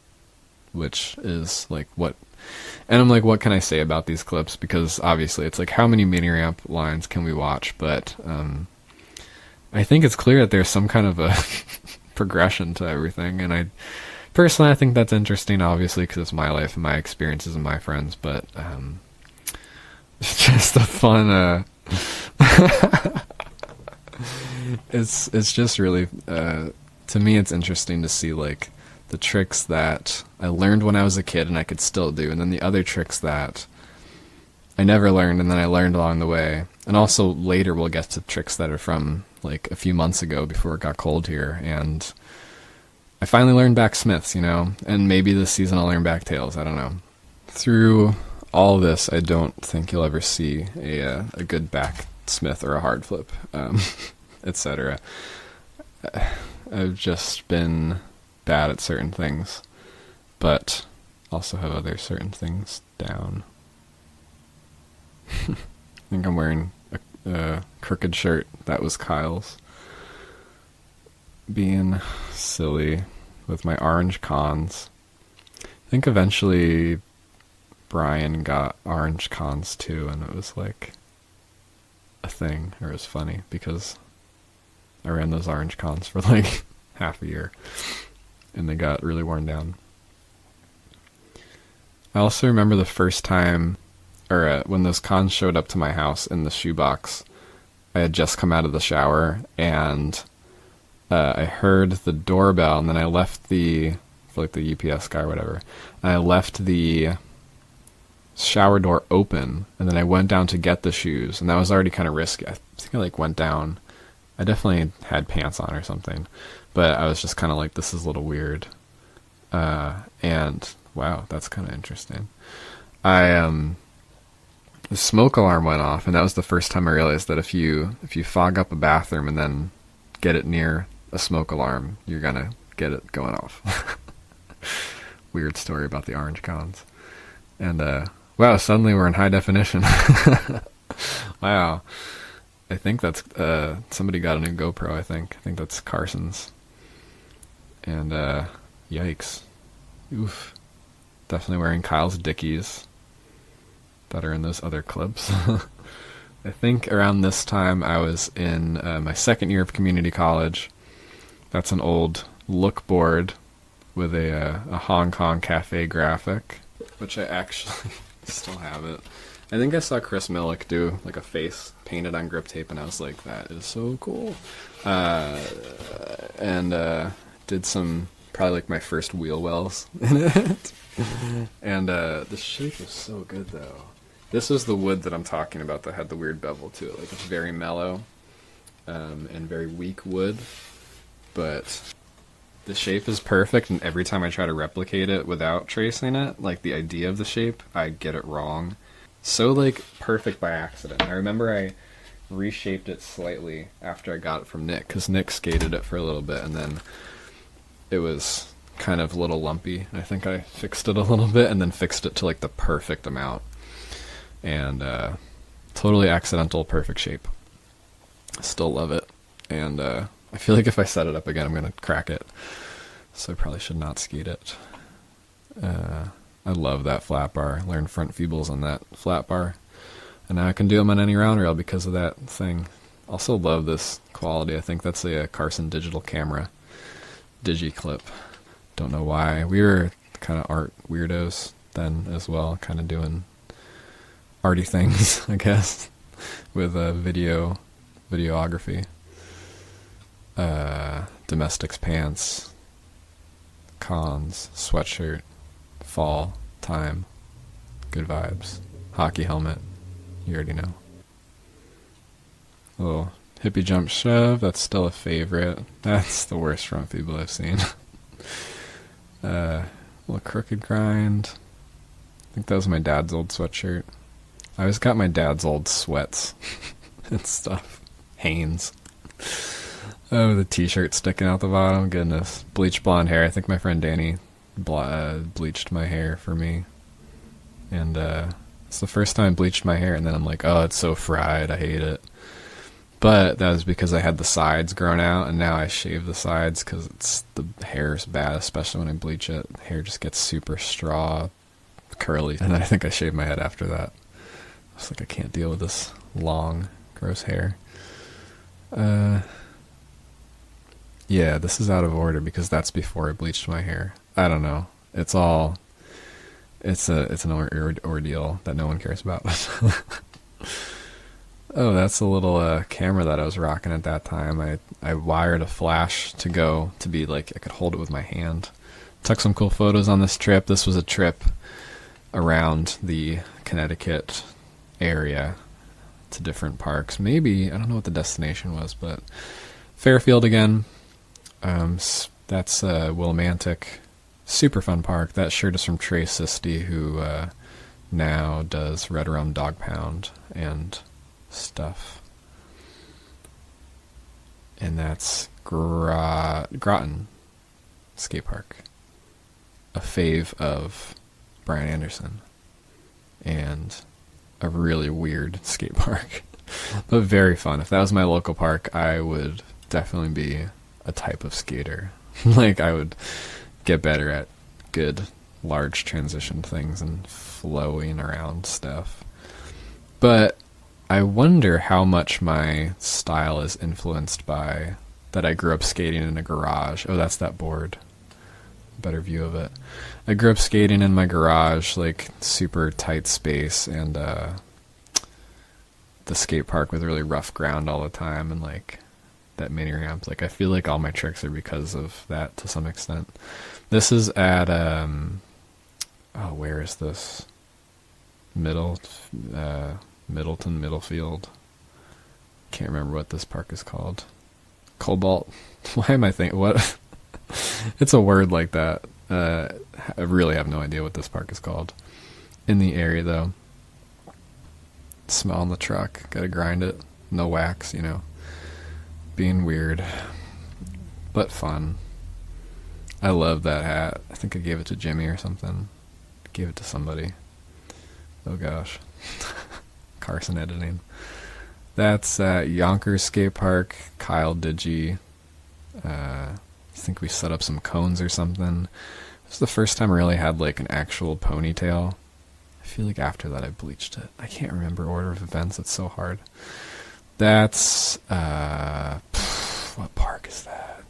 which is like what, and I'm like, what can I say about these clips? Because obviously it's like, how many mini ramp lines can we watch? But I think it's clear that there's some kind of a progression to everything, and I think that's interesting, obviously, because it's my life and my experiences and my friends, but it's just a fun it's just really to me it's interesting to see like the tricks that I learned when I was a kid and I could still do, and then the other tricks that I never learned and then I learned along the way. And also later we'll get to tricks that are from like a few months ago before it got cold here, and I finally learned back Smiths, and maybe this season I'll learn back tails, I don't know. Through all this, I don't think you'll ever see a good back Smith or a hard flip, etc. I've just been bad at certain things, but also have other certain things down. I think I'm wearing a crooked shirt. That was Kyle's. Being silly with my orange cons. I think eventually Brian got orange cons too, and it was like a thing, or it was funny because I ran those orange cons for like half a year and they got really worn down. I also remember the first time, or when those cons showed up to my house in the shoebox. I had just come out of the shower, and I heard the doorbell, and then I left for like the UPS guy or whatever, and I left the shower door open, and then I went down to get the shoes, and that was already kind of risky. I think I like went down. I definitely had pants on or something, but I was just kind of like, this is a little weird. And wow, that's kind of interesting. The smoke alarm went off, and that was the first time I realized that if you fog up a bathroom and then get it near a smoke alarm, you're gonna get it going off. Weird story about the orange cons. And wow, suddenly we're in high definition. Wow. I think that's somebody got a new GoPro. I think that's Carson's. And yikes. Oof. Definitely wearing Kyle's Dickies that are in those other clips. I think around this time I was in my second year of community college. That's an old look board with a Hong Kong cafe graphic, which I actually still have it. I think I saw Chris Millick do like a face painted on grip tape, and I was like, that is so cool. And did some, probably like my first wheel wells in it. And the shape was so good though. This was the wood that I'm talking about that had the weird bevel to it. Like, it's very mellow and very weak wood, but the shape is perfect, and every time I try to replicate it without tracing it, like the idea of the shape, I get it wrong. So like perfect by accident. I remember I reshaped it slightly after I got it from Nick, because Nick skated it for a little bit, and then it was kind of a little lumpy. I think I fixed it a little bit and then fixed it to like the perfect amount. And totally accidental, perfect shape. Still love it. And I feel like if I set it up again, I'm going to crack it. So I probably should not skate it. I love that flat bar. Learned front feebles on that flat bar. And now I can do them on any round rail because of that thing. Also love this quality. I think that's a Carson digital camera. Digi-clip. Don't know why. We were kind of art weirdos then as well. Kind of doing arty things, I guess, with videography. Domestics pants, cons, sweatshirt, fall, time, good vibes, hockey helmet, you already know. Little hippie jump shove, that's still a favorite. That's the worst front feeble I've seen. Little crooked grind. I think that was my dad's old sweatshirt. I always got my dad's old sweats and stuff. Hanes. Oh, the t-shirt sticking out the bottom. Goodness. Bleached blonde hair. I think my friend Danny bleached my hair for me. And it's the first time I bleached my hair, and then I'm like, oh, it's so fried. I hate it. But that was because I had the sides grown out, and now I shave the sides because the hair's bad, especially when I bleach it. The hair just gets super straw, curly. And I think I shaved my head after that. I was like, I can't deal with this long, gross hair. Yeah, this is out of order because that's before I bleached my hair. I don't know. It's an ordeal that no one cares about. Oh, that's a little camera that I was rocking at that time. I wired a flash to be like, I could hold it with my hand. Took some cool photos on this trip. This was a trip around the Connecticut area to different parks. Maybe, I don't know what the destination was, but Fairfield again. That's Willimantic. Super fun park. That shirt is from Trey Sisti, who now does Red Rum Dog Pound and stuff. And that's Groton Skate Park. A fave of Brian Anderson. And a really weird skate park. But very fun. If that was my local park, I would definitely be a type of skater. Like, I would get better at good large transition things and flowing around stuff. But I wonder how much my style is influenced by that I grew up skating in a garage. Oh, that's that board. better view of it. I grew up skating in my garage, like super tight space, and the skate park with really rough ground all the time, and like that mini ramp. Like I feel like all my tricks are because of that to some extent. This is at where is this? Middleton, Middlefield. Can't remember what this park is called. Cobalt. Why am I thinking what? It's a word like that. I really have no idea what this park is called. In the area though. Smelling the truck. Gotta grind it. No wax, you know. Being weird. But fun. I love that hat. I think I gave it to Jimmy or something. Gave it to somebody. Oh gosh. Carson editing. That's at Yonkers Skate Park. Kyle Digi. I think we set up some cones or something. This is the first time I really had like an actual ponytail. I feel like after that I bleached it. I can't remember order of events. It's so hard. That's what park is that?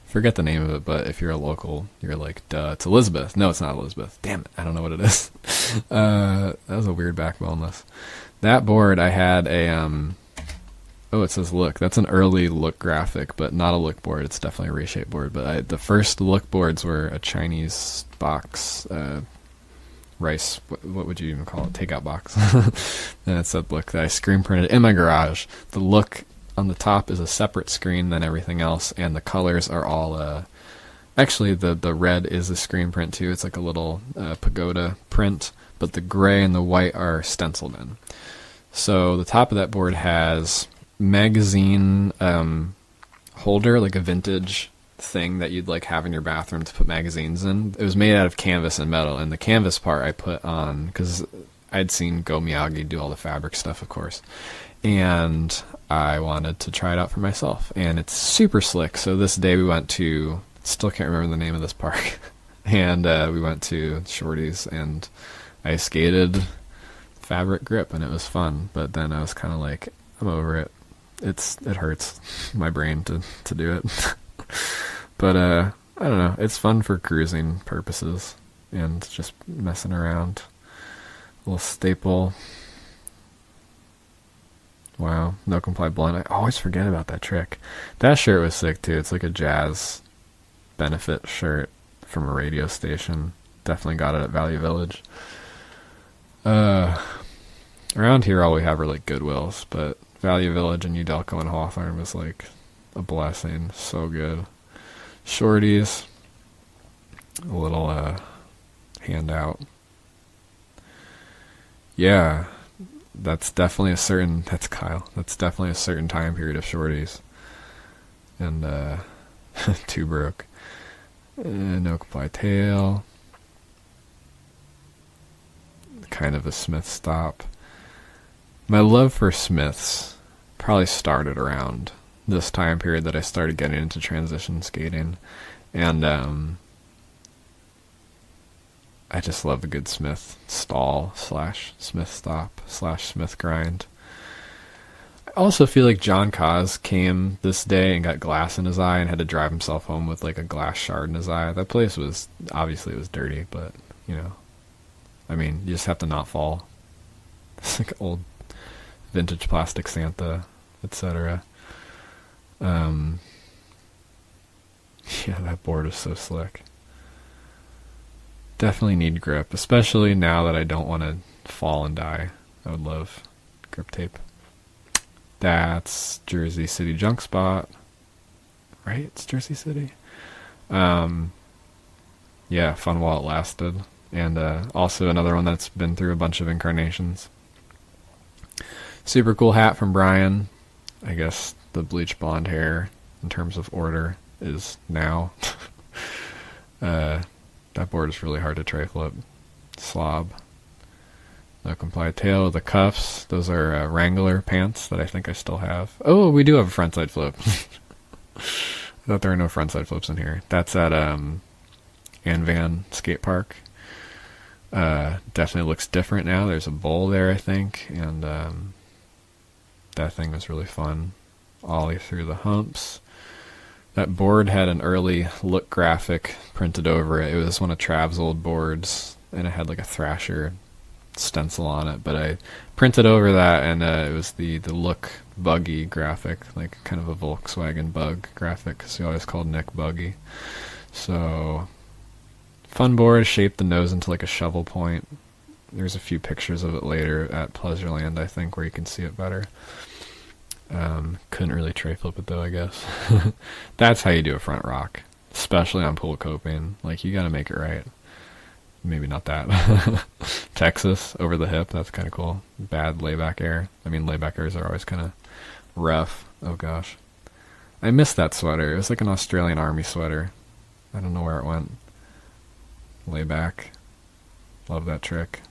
Forget the name of it, but if you're a local, you're like, duh, it's Elizabeth. No, it's not Elizabeth. Damn it, I don't know what it is. That was a weird back wellness. That board, I had a, it says look. That's an early look graphic, but not a look board. It's definitely a reshape board. But the first look boards were a Chinese box, rice, what would you even call it? Takeout box. And it said look, that I screen printed in my garage. The look on the top is a separate screen than everything else, and the colors are all actually the red is a screen print too. It's like a little pagoda print, but the gray and the white are stenciled in. So the top of that board has magazine holder, like a vintage thing that you'd like have in your bathroom to put magazines in. It was made out of canvas and metal, and the canvas part I put on because I'd seen Go Miyagi do all the fabric stuff, of course, and I wanted to try it out for myself, and it's super slick. So this day we went to, still can't remember the name of this park, and we went to Shorty's, and I skated fabric grip, and it was fun. But then I was kind of like, I'm over it. It hurts my brain to do it. But I don't know. It's fun for cruising purposes and just messing around. A little staple. Wow, no comply blend. I always forget about that trick. That shirt was sick too. It's like a jazz benefit shirt from a radio station. Definitely got it at Value Village. Around here all we have are like Goodwills, but Value Village and Udelco and Hawthorne was like a blessing. So good. Shorties. A little handout. Yeah. That's definitely that's Kyle. That's definitely a certain time period of shorties. And, two broke. No comply tail. Kind of a Smith stop. My love for Smiths probably started around this time period that I started getting into transition skating. And, I just love a good Smith stall / Smith stop / Smith grind. I also feel like John Kaz came this day and got glass in his eye and had to drive himself home with like a glass shard in his eye. That place was, obviously it was dirty, but you know, I mean, you just have to not fall. It's like old vintage plastic Santa, etc. Yeah, that board is so slick. Definitely need grip, especially now that I don't want to fall and die. I would love grip tape. That's Jersey City Junk Spot. Right? It's Jersey City. Yeah, fun while it lasted. And also another one that's been through a bunch of incarnations. Super cool hat from Brian. I guess the bleach blonde hair, in terms of order, is now. That board is really hard to tray flip. Slob. No comply tail. The cuffs, those are Wrangler pants that I think I still have. Oh, we do have a frontside flip. I thought there were no frontside flips in here. That's at Van Skate Park. Definitely looks different now. There's a bowl there, I think, and that thing was really fun. Ollie through the humps. That board had an early look graphic printed over it. It was one of Trav's old boards, and it had like a Thrasher stencil on it, but I printed over that, and it was the look buggy graphic, like kind of a Volkswagen bug graphic, because he always called Nick Buggy. So, fun board, shaped the nose into like a shovel point. There's a few pictures of it later at Pleasureland, I think, where you can see it better. Couldn't really tray flip it though, I guess. That's how you do a front rock, especially on pool coping. Like, you gotta make it right. Maybe not that. Texas, over the hip, that's kind of cool. Bad layback air. I mean, layback airs are always kind of rough. Oh gosh. I missed that sweater. It was like an Australian Army sweater. I don't know where it went. Layback. Love that trick.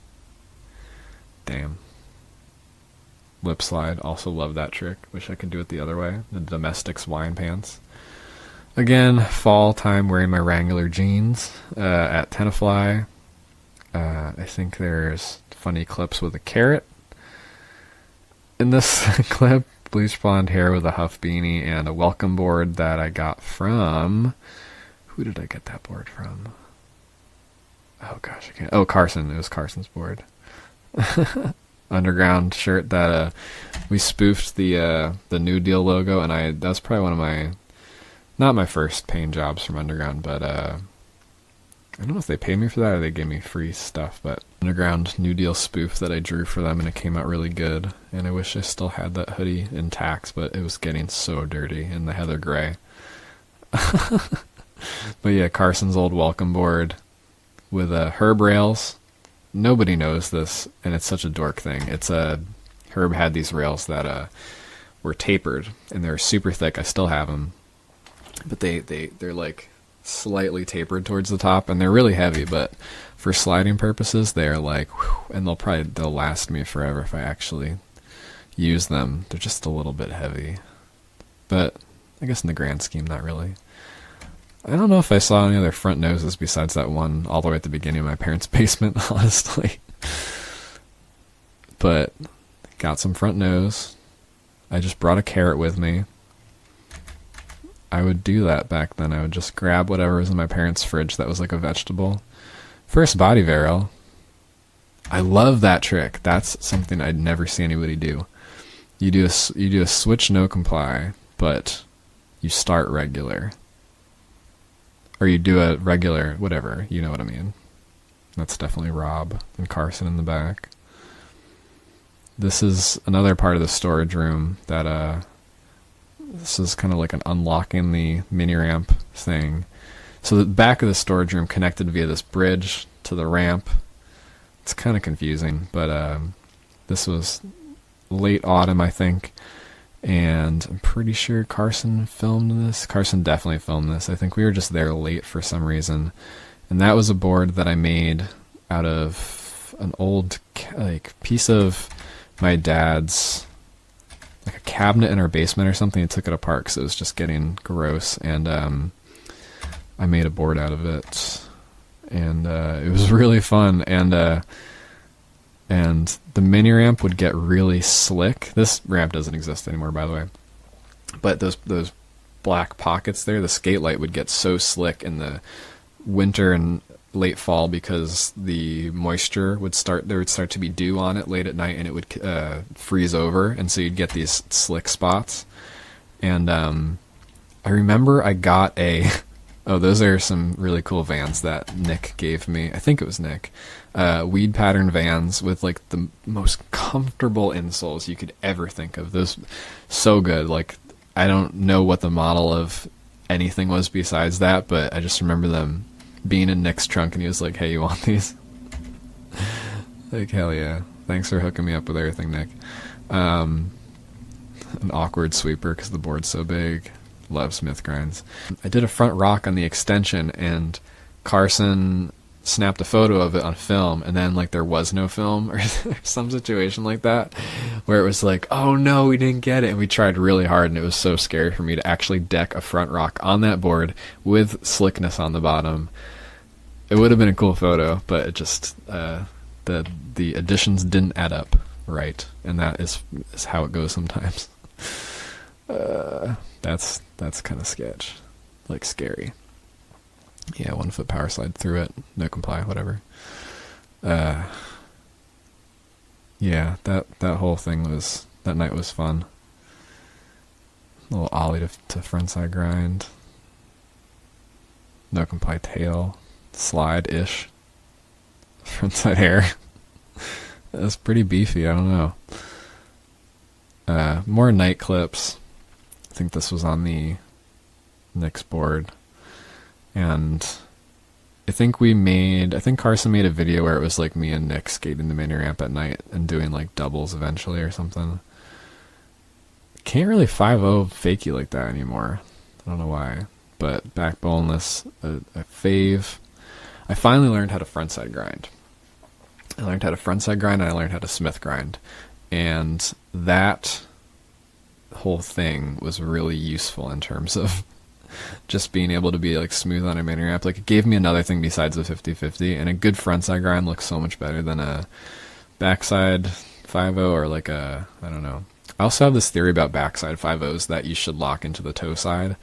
Damn. Lip slide. Also love that trick. Wish I could do it the other way. The Domestics wine pants. Again, fall time, wearing my Wrangler jeans at Tenafly. I think there's funny clips with a carrot in this clip. Bleach blonde hair with a Huff beanie and a welcome board that I got from... Who did I get that board from? Oh gosh, I can't... Oh, Carson. It was Carson's board. Underground shirt that we spoofed the New Deal logo, and that's probably one of my... Not my first paying jobs from Underground, but I don't know if they paid me for that or they gave me free stuff, but Underground New Deal spoof that I drew for them, and it came out really good. And I wish I still had that hoodie intact, but it was getting so dirty in the heather gray. But yeah, Carson's old welcome board with Herb rails. Nobody knows this, and it's such a dork thing. It's Herb had these rails that were tapered, and they're super thick. I still have them. But they're like slightly tapered towards the top, and they're really heavy, but for sliding purposes they're like whew, and they'll last me forever if I actually use them. They're just a little bit heavy, but I guess in the grand scheme not really. I don't know if I saw any other front noses besides that one all the way at the beginning of my parents' basement, honestly. But got some front nose. I just brought a carrot with me. I would do that back then. I would just grab whatever was in my parents' fridge that was like a vegetable. First body varro. I love that trick. That's something I'd never see anybody do. You do a switch no comply, but you start regular. Or you do a regular whatever, you know what I mean. That's definitely Rob and Carson in the back. This is another part of the storage room that this is kind of like an unlocking the mini ramp thing. So the back of the storage room connected via this bridge to the ramp. It's kind of confusing, but this was late autumn, I think, and I'm pretty sure Carson filmed this. Carson definitely filmed this. I think we were just there late for some reason, and that was a board that I made out of an old like piece of my dad's, like a cabinet in our basement or something. I took it apart because it was just getting gross, and I made a board out of it, and it was really fun. And the mini ramp would get really slick. This ramp doesn't exist anymore, by the way. But those black pockets there, the skate light would get so slick in the winter and late fall because the moisture would start. There would start to be dew on it late at night, and it would freeze over, and so you'd get these slick spots. And I remember I got a. Oh, those are some really cool Vans that Nick gave me. I think it was Nick. Weed pattern Vans with like the most comfortable insoles you could ever think of. Those so good. Like, I don't know what the model of anything was besides that, but I just remember them being in Nick's trunk, and he was like, "Hey, you want these?" Like, hell yeah. Thanks for hooking me up with everything, Nick. An awkward sweeper because the board's so big. Love Smith grinds. I did a front rock on the extension, and Carson snapped a photo of it on film, and then like there was no film or some situation like that where it was like, oh no, we didn't get it, and we tried really hard, and it was so scary for me to actually deck a front rock on that board with slickness on the bottom. It would have been a cool photo, but it just the additions didn't add up right, and that is how it goes sometimes. That's kind of sketch. like scary. Yeah, 1 foot power slide through it, no comply, whatever. Yeah, that whole thing that night was fun. A little ollie to frontside grind. No comply tail. Slide-ish. Frontside air. That was pretty beefy, I don't know. More night clips. I think this was on the Nick's board. And I think Carson made a video where it was like me and Nick skating the mini ramp at night and doing like doubles eventually or something. Can't really 5-0 fakie like that anymore. I don't know why. But back boneless, a fave. I finally learned how to frontside grind. I learned how to frontside grind and I learned how to Smith grind. And that whole thing was really useful in terms of just being able to be like smooth on a mini ramp. Like it gave me another thing besides the 50-50, and a good frontside grind looks so much better than a backside 5-0 or like I don't know. I also have this theory about backside 5-0s that you should lock into the toe side.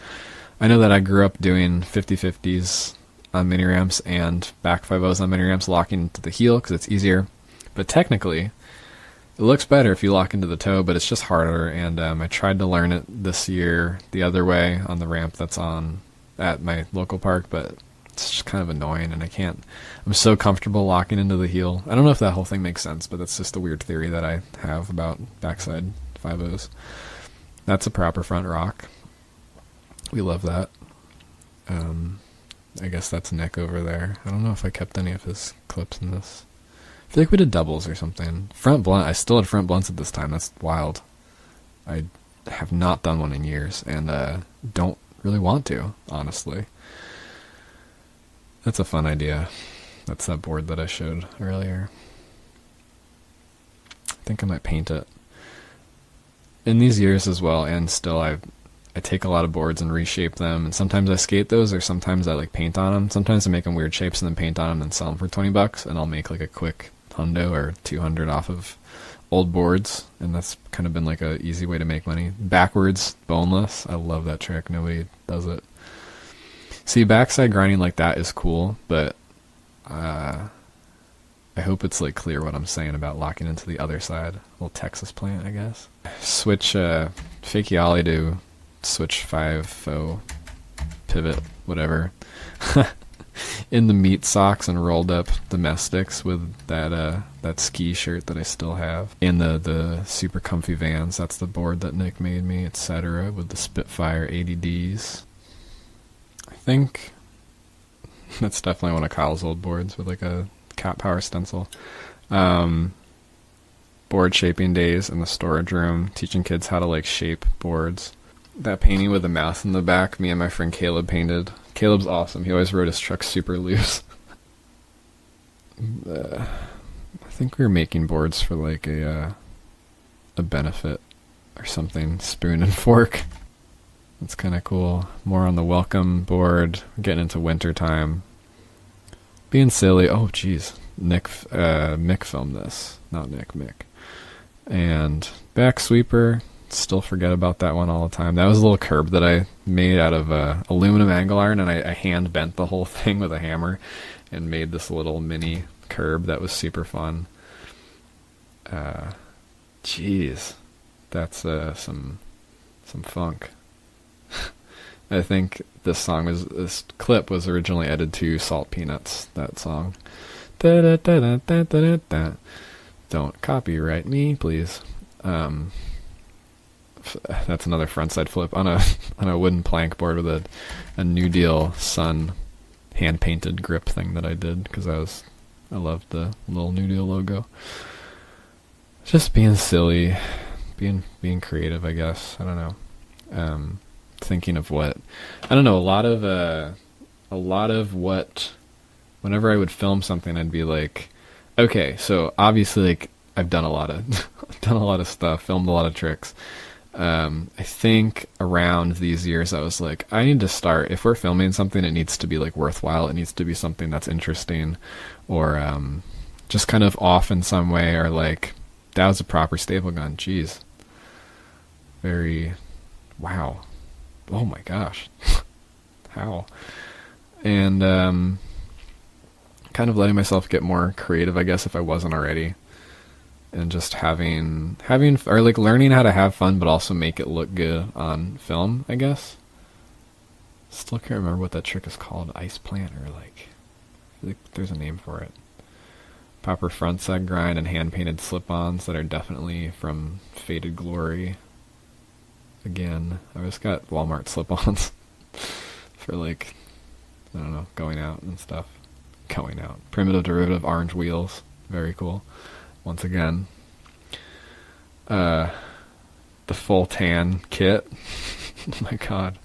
I know that I grew up doing 50-50s on mini ramps and back 5-0s on mini ramps, locking into the heel because it's easier. But technically, it looks better if you lock into the toe, but it's just harder. And I tried to learn it this year the other way on the ramp that's on at my local park, but it's just kind of annoying, and I'm so comfortable locking into the heel. I don't know if that whole thing makes sense, but that's just a weird theory that I have about backside 5-0s. That's a proper front rock. We love that. I guess that's Nick over there. I don't know if I kept any of his clips in this. I feel like we did doubles or something. Front blunt. I still had front blunts at this time. That's wild. I have not done one in years, and don't really want to, honestly. That's a fun idea. That's that board that I showed earlier. I think I might paint it. In these years as well, and still I take a lot of boards and reshape them, and sometimes I skate those, or sometimes I like paint on them. Sometimes I make them weird shapes and then paint on them and sell them for $20, and I'll make like a quick $100 or $200 off of old boards, and that's kind of been like a easy way to make money. Backwards boneless, I love that trick. Nobody does it. See, backside grinding like that is cool, but I hope it's like clear what I'm saying about locking into the other side. A little Texas plant, I guess. Switch fakie ollie to switch 5-0 pivot, whatever. In the meat socks and rolled up domestics with that ski shirt that I still have. In the super comfy Vans, that's the board that Nick made me, etc. With the Spitfire 80Ds. I think that's definitely one of Kyle's old boards with like a cat power stencil. Board shaping days in the storage room, teaching kids how to like shape boards. That painting with the mouth in the back, me and my friend Caleb painted. Caleb's awesome. He always rode his truck super loose. I think we were making boards for like a benefit or something. Spoon and fork. That's kind of cool. More on the welcome board. Getting into winter time. Being silly. Oh, jeez. Mick filmed this. Not Nick, Mick. And back sweeper. Still forget about that one all the time. That was a little curb that I made out of aluminum angle iron, and I hand bent the whole thing with a hammer and made this little mini curb that was super fun. Jeez, that's some funk. I think this clip was originally edited to Salt Peanuts, that song. Don't copyright me, please. That's another frontside flip on a wooden plank board with a New Deal Sun hand painted grip thing that I did because I loved the little New Deal logo. Just being silly, being creative, I guess. I don't know. Thinking of what I don't know. A lot of what. Whenever I would film something, I'd be like, okay, so obviously, like I've done a lot of stuff, filmed a lot of tricks. I think around these years I was like, I need to start, if we're filming something, it needs to be like worthwhile. It needs to be something that's interesting or just kind of off in some way, or like that was a proper staple gun. Jeez. Wow. Oh my gosh. How? And kind of letting myself get more creative, I guess, if I wasn't already. And just having or like learning how to have fun, but also make it look good on film, I guess. Still can't remember what that trick is called. Ice plant, or like there's a name for it. Proper frontside grind and hand painted slip-ons that are definitely from Faded Glory. Again, I just got Walmart slip-ons for like, I don't know, going out and stuff. Going out. Primitive derivative orange wheels. Very cool. Once again. The full tan kit. Oh my god.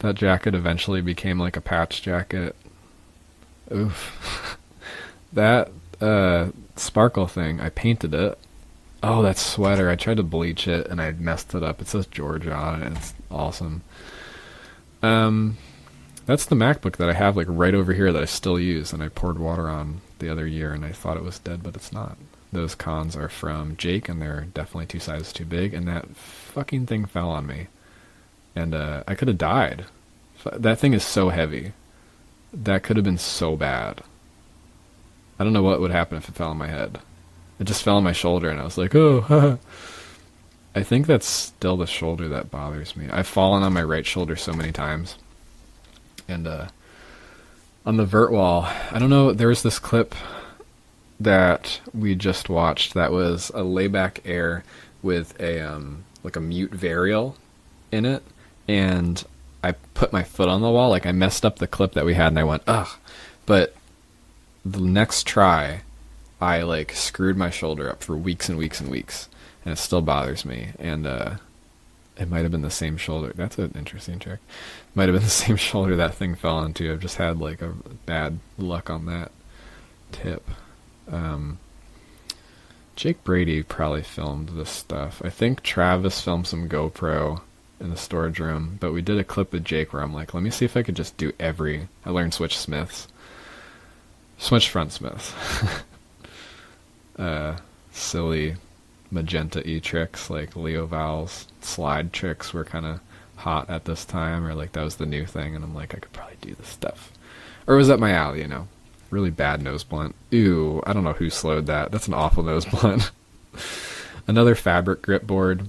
That jacket eventually became like a patch jacket. Oof. That sparkle thing, I painted it. Oh, that sweater, I tried to bleach it and I messed it up. It says Georgia on it. It's awesome. That's the MacBook that I have like right over here that I still use, and I poured water on the other year and I thought it was dead, but it's not. Those cons are from Jake and they're definitely 2 sizes too big, and that fucking thing fell on me. And I could have died. That thing is so heavy. That could have been so bad. I don't know what would happen if it fell on my head. It just fell on my shoulder and I was like, oh, haha. I think that's still the shoulder that bothers me. I've fallen on my right shoulder so many times. And on the vert wall, I don't know, there was this clip that we just watched that was a layback air with a like a mute varial in it, and I put my foot on the wall, like I messed up the clip that we had and I went, ugh. But the next try, I like screwed my shoulder up for weeks and weeks and weeks, and it still bothers me. And it might have been the same shoulder. That's an interesting trick. Might have been the same shoulder that thing fell onto. I've just had like a bad luck on that tip. Jake Brady probably filmed this stuff. I think Travis filmed some GoPro in the storage room, but we did a clip with Jake where I'm like, let me see if I could just do I learned switch smiths. Switch front smiths. Silly magenta-y tricks like Leo Val's slide tricks were kind of hot at this time, or like that was the new thing, and I'm like, I could probably do this stuff. Or it was up my alley, you know. Really bad nose blunt. Ew, I don't know who slowed that. That's an awful nose blunt. Another fabric grip board.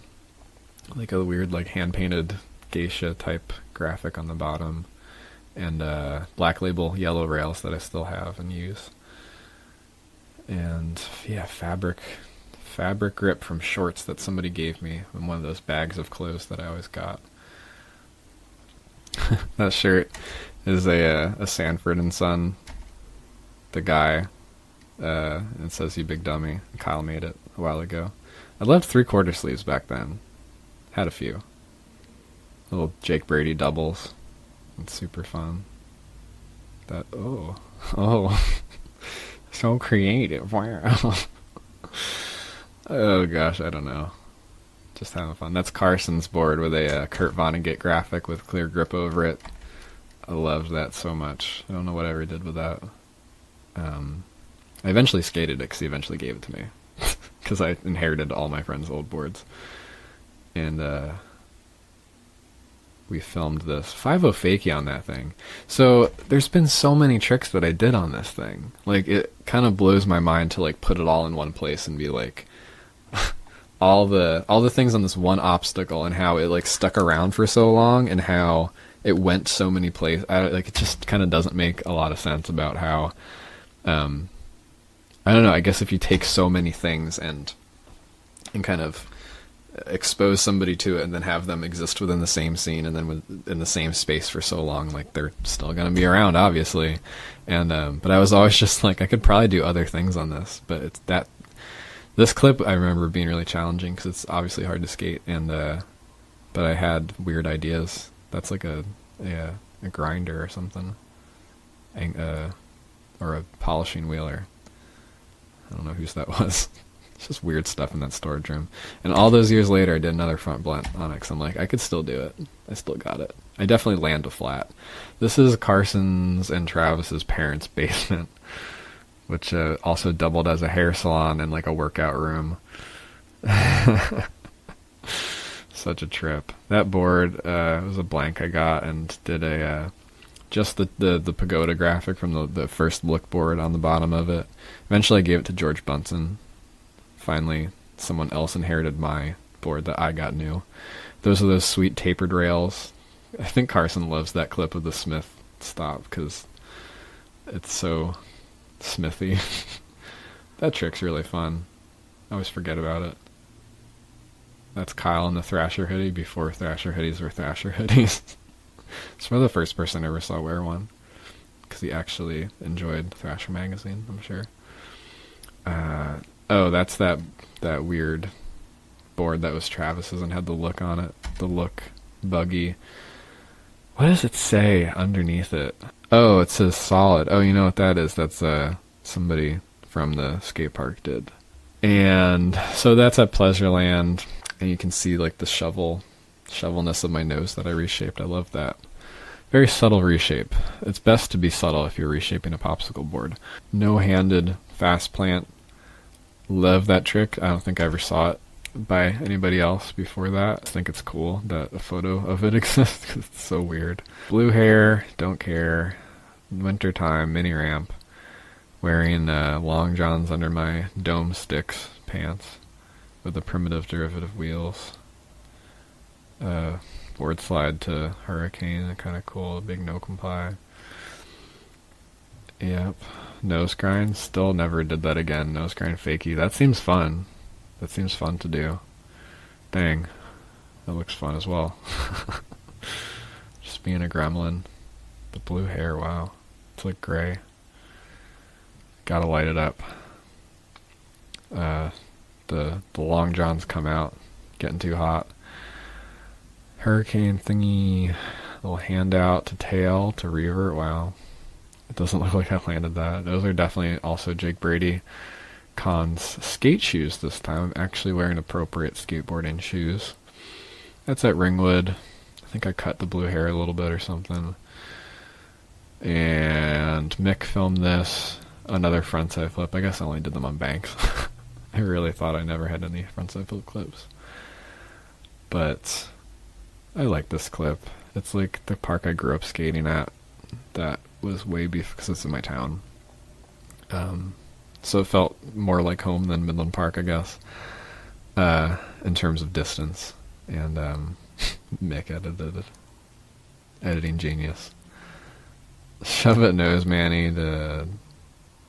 Like a weird like hand-painted geisha type graphic on the bottom. And Black Label yellow rails that I still have and use. And yeah, fabric grip from shorts that somebody gave me in one of those bags of clothes that I always got. That shirt is a Sanford and Son. The guy, it says "You big dummy." Kyle made it a while ago. I loved 3/4 sleeves back then. Had a few little Jake Brady doubles. It's super fun. That so creative. Wow. Oh gosh, I don't know. Just having fun. That's Carson's board with a Kurt Vonnegut graphic with clear grip over it. I loved that so much. I don't know what I ever did with that. I eventually skated it because he eventually gave it to me. Because I inherited all my friends' old boards. And we filmed this 5.0 fakie on that thing. So there's been so many tricks that I did on this thing. Like, it kind of blows my mind to like put it all in one place and be like all the things on this one obstacle, and how it like stuck around for so long, and how it went so many places. Like, it just kind of doesn't make a lot of sense about how I don't know, I guess if you take so many things and kind of expose somebody to it and then have them exist within the same scene and then in the same space for so long, like they're still going to be around, obviously. And but I was always just like, I could probably do other things on this, but it's this clip I remember being really challenging because it's obviously hard to skate, and but I had weird ideas. That's like a grinder or something, or a polishing wheeler. I don't know whose that was. It's just weird stuff in that storage room. And all those years later, I did another front blunt on it, 'cause I'm like, I could still do it. I still got it. I definitely land a flat. This is Carson's and Travis's parents' basement, which also doubled as a hair salon and like a workout room. Such a trip. That board was a blank I got and did a just the pagoda graphic from the first look board on the bottom of it. Eventually I gave it to George Bunsen. Finally, someone else inherited my board that I got new. Those are those sweet tapered rails. I think Carson loves that clip of the Smith stop because it's so Smithy. That trick's really fun. I always forget about it. That's Kyle in the Thrasher hoodie before Thrasher hoodies were Thrasher hoodies. It's probably the first person I ever saw wear one because he actually enjoyed Thrasher magazine, I'm sure. Oh, that's that weird board that was Travis's and had the look on it. The look buggy. What does it say underneath it? Oh, it says solid. Oh, you know what that is? That's somebody from the skate park did. And so that's at Pleasureland, and you can see like the shovelness of my nose that I reshaped. I love that. Very subtle reshape. It's best to be subtle if you're reshaping a popsicle board. No-handed fast plant. Love that trick. I don't think I ever saw it by anybody else before that. I think it's cool that a photo of it exists because it's so weird. Blue hair, don't care. Wintertime, mini ramp. Wearing long johns under my Dome Sticks pants with the primitive derivative wheels. Board slide to Hurricane, kind of cool. Big no comply. Yep. Nose grind, still never did that again. Nose grind fakie. That seems fun. That seems fun to do. Dang. That looks fun as well. Just being a gremlin. The blue hair, wow. It's like gray. Gotta light it up. The long johns come out. Getting too hot. Hurricane thingy. Little handout to tail to revert. Wow. It doesn't look like I landed that. Those are definitely also Jake Brady Cons skate shoes this time. I'm actually wearing appropriate skateboarding shoes. That's at Ringwood. I think I cut the blue hair a little bit or something. And Mick filmed this. Another frontside flip. I guess I only did them on banks. I really thought I never had any frontside flip clips. But I like this clip. It's like the park I grew up skating at. That was way before, because it's in my town. So it felt more like home than Midland Park, I guess, in terms of distance. And Mick edited it. Editing genius. Shove it nose Manny to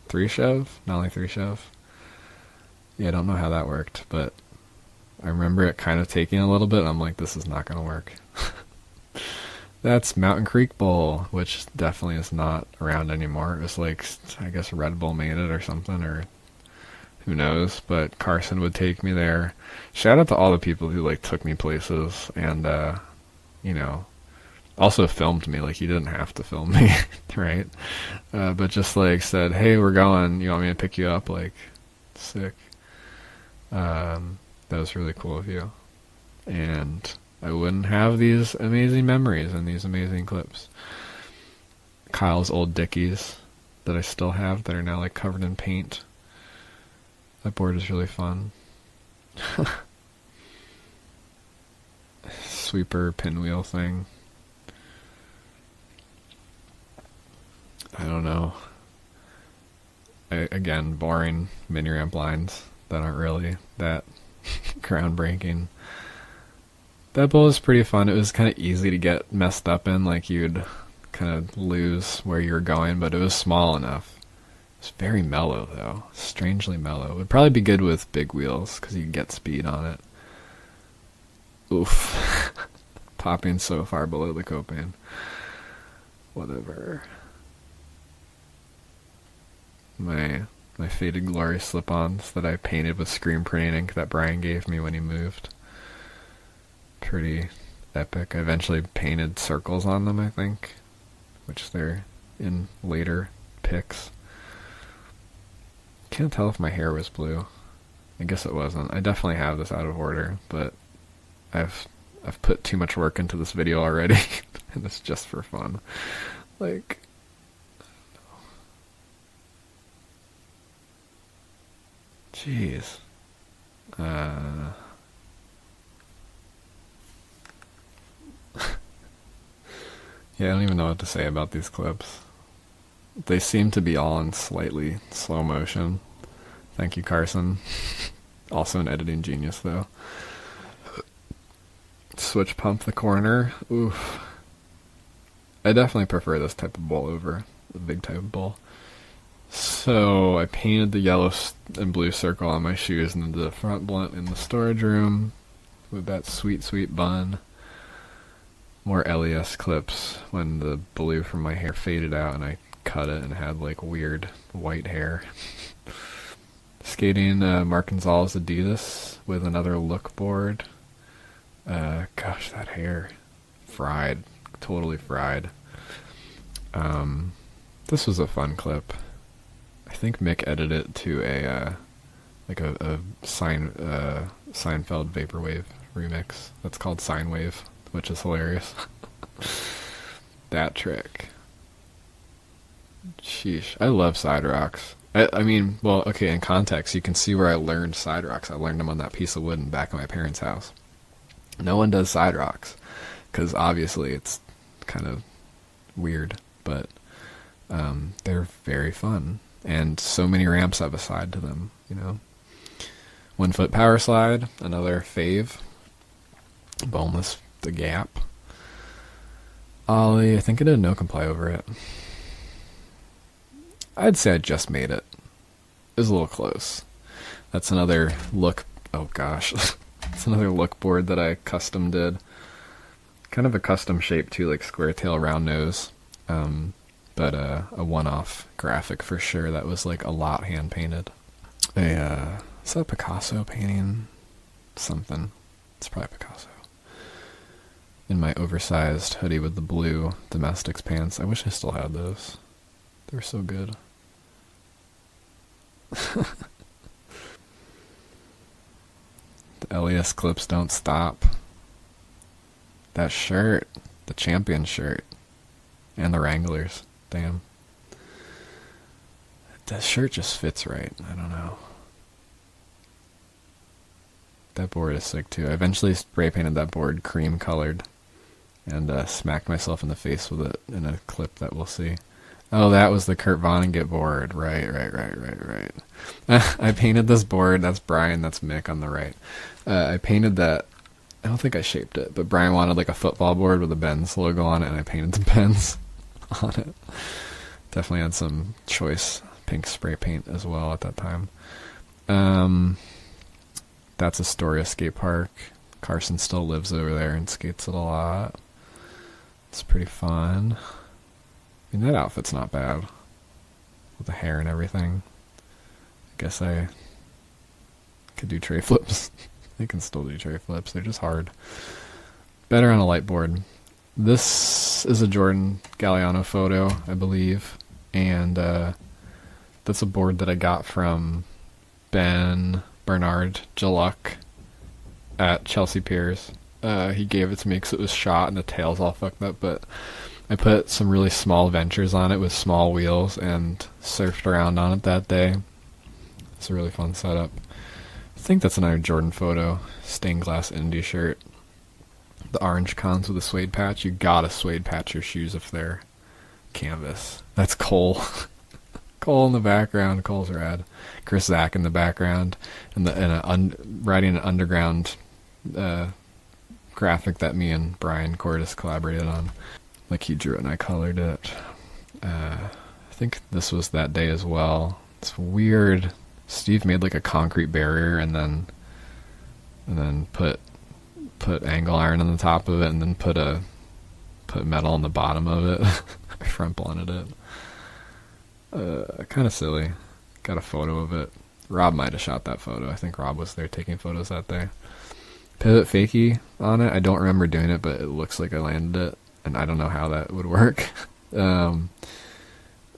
3-shove? Nollie 3-shove? Yeah, I don't know how that worked, but I remember it kind of taking a little bit. I'm like, this is not going to work. That's Mountain Creek Bowl, which definitely is not around anymore. It was like, I guess Red Bull made it or something, or who knows, but Carson would take me there. Shout out to all the people who like took me places and, you know, also filmed me. Like, he didn't have to film me, right? But just like said, hey, we're going, you want me to pick you up? Like, sick. That was really cool of you. And I wouldn't have these amazing memories and these amazing clips. Kyle's old Dickies that I still have that are now like covered in paint. That board is really fun. Sweeper pinwheel thing. I don't know. Again, boring mini ramp lines that aren't really that groundbreaking. That bowl is pretty fun. It was kind of easy to get messed up in, like you'd kind of lose where you were going, but it was small enough. It's very mellow, though. Strangely mellow. It would probably be good with big wheels, because you can get speed on it. Oof. Popping so far below the coping. Whatever. My Faded Glory slip-ons that I painted with screen printing ink that Brian gave me when he moved. Pretty epic. I eventually painted circles on them, I think, which they're in later pics. Can't tell if my hair was blue. I guess it wasn't. I definitely have this out of order, but I've put too much work into this video already, and it's just for fun. Like, jeez. Yeah, I don't even know what to say about these clips. They seem to be all in slightly slow motion. Thank you, Carson. Also an editing genius, though. Switch pump the corner. Oof. I definitely prefer this type of bowl over the big type of bowl. So I painted the yellow and blue circle on my shoes and the front blunt in the storage room with that sweet, sweet bun. More LES clips when the blue from my hair faded out and I cut it and had like weird white hair. Skating Mark Gonzalez Adidas with another look board. Gosh, that hair. Fried. Totally fried. This was a fun clip. I think Mick edited it to a Seinfeld Vaporwave remix. That's called Sine Wave, which is hilarious. That trick. Sheesh. I love side rocks. I mean, well, okay, in context, you can see where I learned side rocks. I learned them on that piece of wood in the back of my parents' house. No one does side rocks, because obviously it's kind of weird, but they're very fun. And so many ramps have a side to them, you know. 1 foot power slide, another fave. Boneless, the gap. Ollie, I think I did a no comply over it. I'd say I just made it. It was a little close. That's another look. Oh gosh. It's another look board that I custom did. Kind of a custom shape too, like square tail, round nose. But a one-off graphic for sure. That was like a lot hand painted. Is that Picasso painting? Something. It's probably Picasso. In my oversized hoodie with the blue domestics pants. I wish I still had those. They were so good. The LES clips don't stop. That shirt. The champion shirt. And the Wranglers. Damn. That shirt just fits right. I don't know. That board is sick too. I eventually spray painted that board cream colored. And smacked myself in the face with it in a clip that we'll see. Oh, that was the Kurt Vonnegut board. Right. I painted this board. That's Brian. That's Mick on the right. I painted that. I don't think I shaped it, but Brian wanted like a football board with a Benz logo on it, and I painted the Benz on it. Definitely had some choice pink spray paint as well at that time. That's Astoria Skate Park. Carson still lives over there and skates it a lot. It's pretty fun. I mean, that outfit's not bad. With the hair and everything. I guess I could do tray flips. I can still do tray flips. They're just hard. Better on a light board. This is a Jordan Galliano photo, I believe. And that's a board that I got from Ben Bernard Jaluk at Chelsea Piers. He gave it to me because it was shot and the tail's all fucked up, but I put some really small ventures on it with small wheels and surfed around on it that day. It's a really fun setup. I think that's another Jordan photo. Stained glass indie shirt. The orange cons with a suede patch. You gotta suede patch your shoes if they're canvas. That's Cole. Cole in the background. Cole's rad. Chris Zach in the background. And writing an underground graphic that me and Brian Cordis collaborated on. Like he drew it and I colored it. I think this was that day as well. It's weird. Steve made like a concrete barrier and then put angle iron on the top of it and then put metal on the bottom of it. I front blended it. Kind of silly. Got a photo of it. Rob might have shot that photo. I think Rob was there taking photos that day. Pivot fakie on it. I don't remember doing it, but it looks like I landed it. And I don't know how that would work.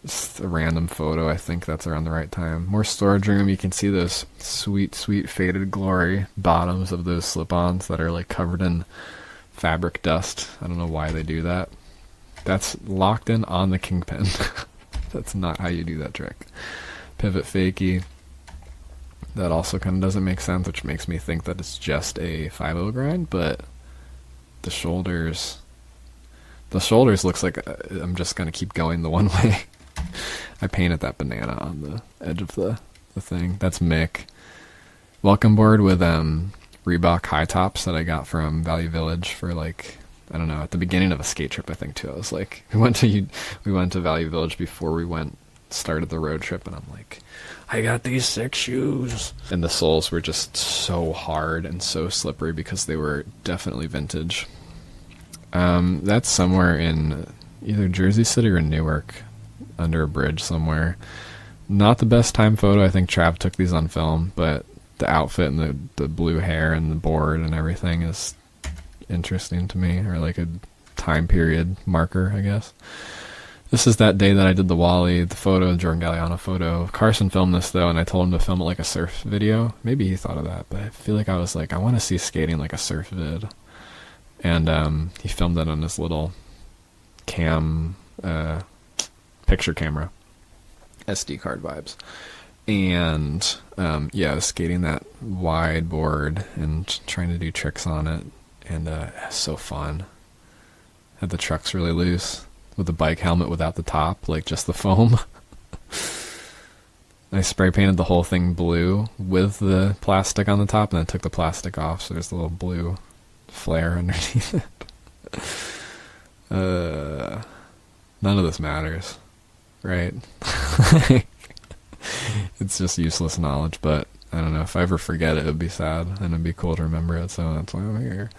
Just a random photo. I think that's around the right time. More storage room. You can see those sweet, sweet faded glory bottoms of those slip-ons that are like covered in fabric dust. I don't know why they do that. That's locked in on the kingpin. That's not how you do that trick. Pivot fakie. That also kind of doesn't make sense, which makes me think that it's just a 5/0 grind, but the shoulders The shoulders looks like I'm just going to keep going the one way. I painted that banana on the edge of the thing. That's Mick. Welcome board with Reebok high tops that I got from Value Village for like, I don't know, at the beginning of a skate trip, I think too. I was like, we went to Value Village before we started the road trip, and I'm like, I got these sick shoes. And the soles were just so hard and so slippery because they were definitely vintage. That's somewhere in either Jersey City or Newark, under a bridge somewhere. Not the best time photo. I think Trav took these on film, but the outfit and the blue hair and the board and everything is interesting to me, or like a time period marker, I guess. This is that day that I did the Wally, the photo, the Jordan Galliano photo. Carson filmed this though, and I told him to film it like a surf video. Maybe he thought of that, but I feel like I was like, I want to see skating like a surf vid. And he filmed it on this little picture camera, SD card vibes. And yeah, I was skating that wide board and trying to do tricks on it, and it's so fun. Had the trucks really loose with the bike helmet without the top, like just the foam. I spray painted the whole thing blue with the plastic on the top, and then took the plastic off, so there's a little blue flare underneath it. None of this matters, right? It's just useless knowledge, but I don't know, if I ever forget it would be sad, and it'd be cool to remember it, so that's why I'm here.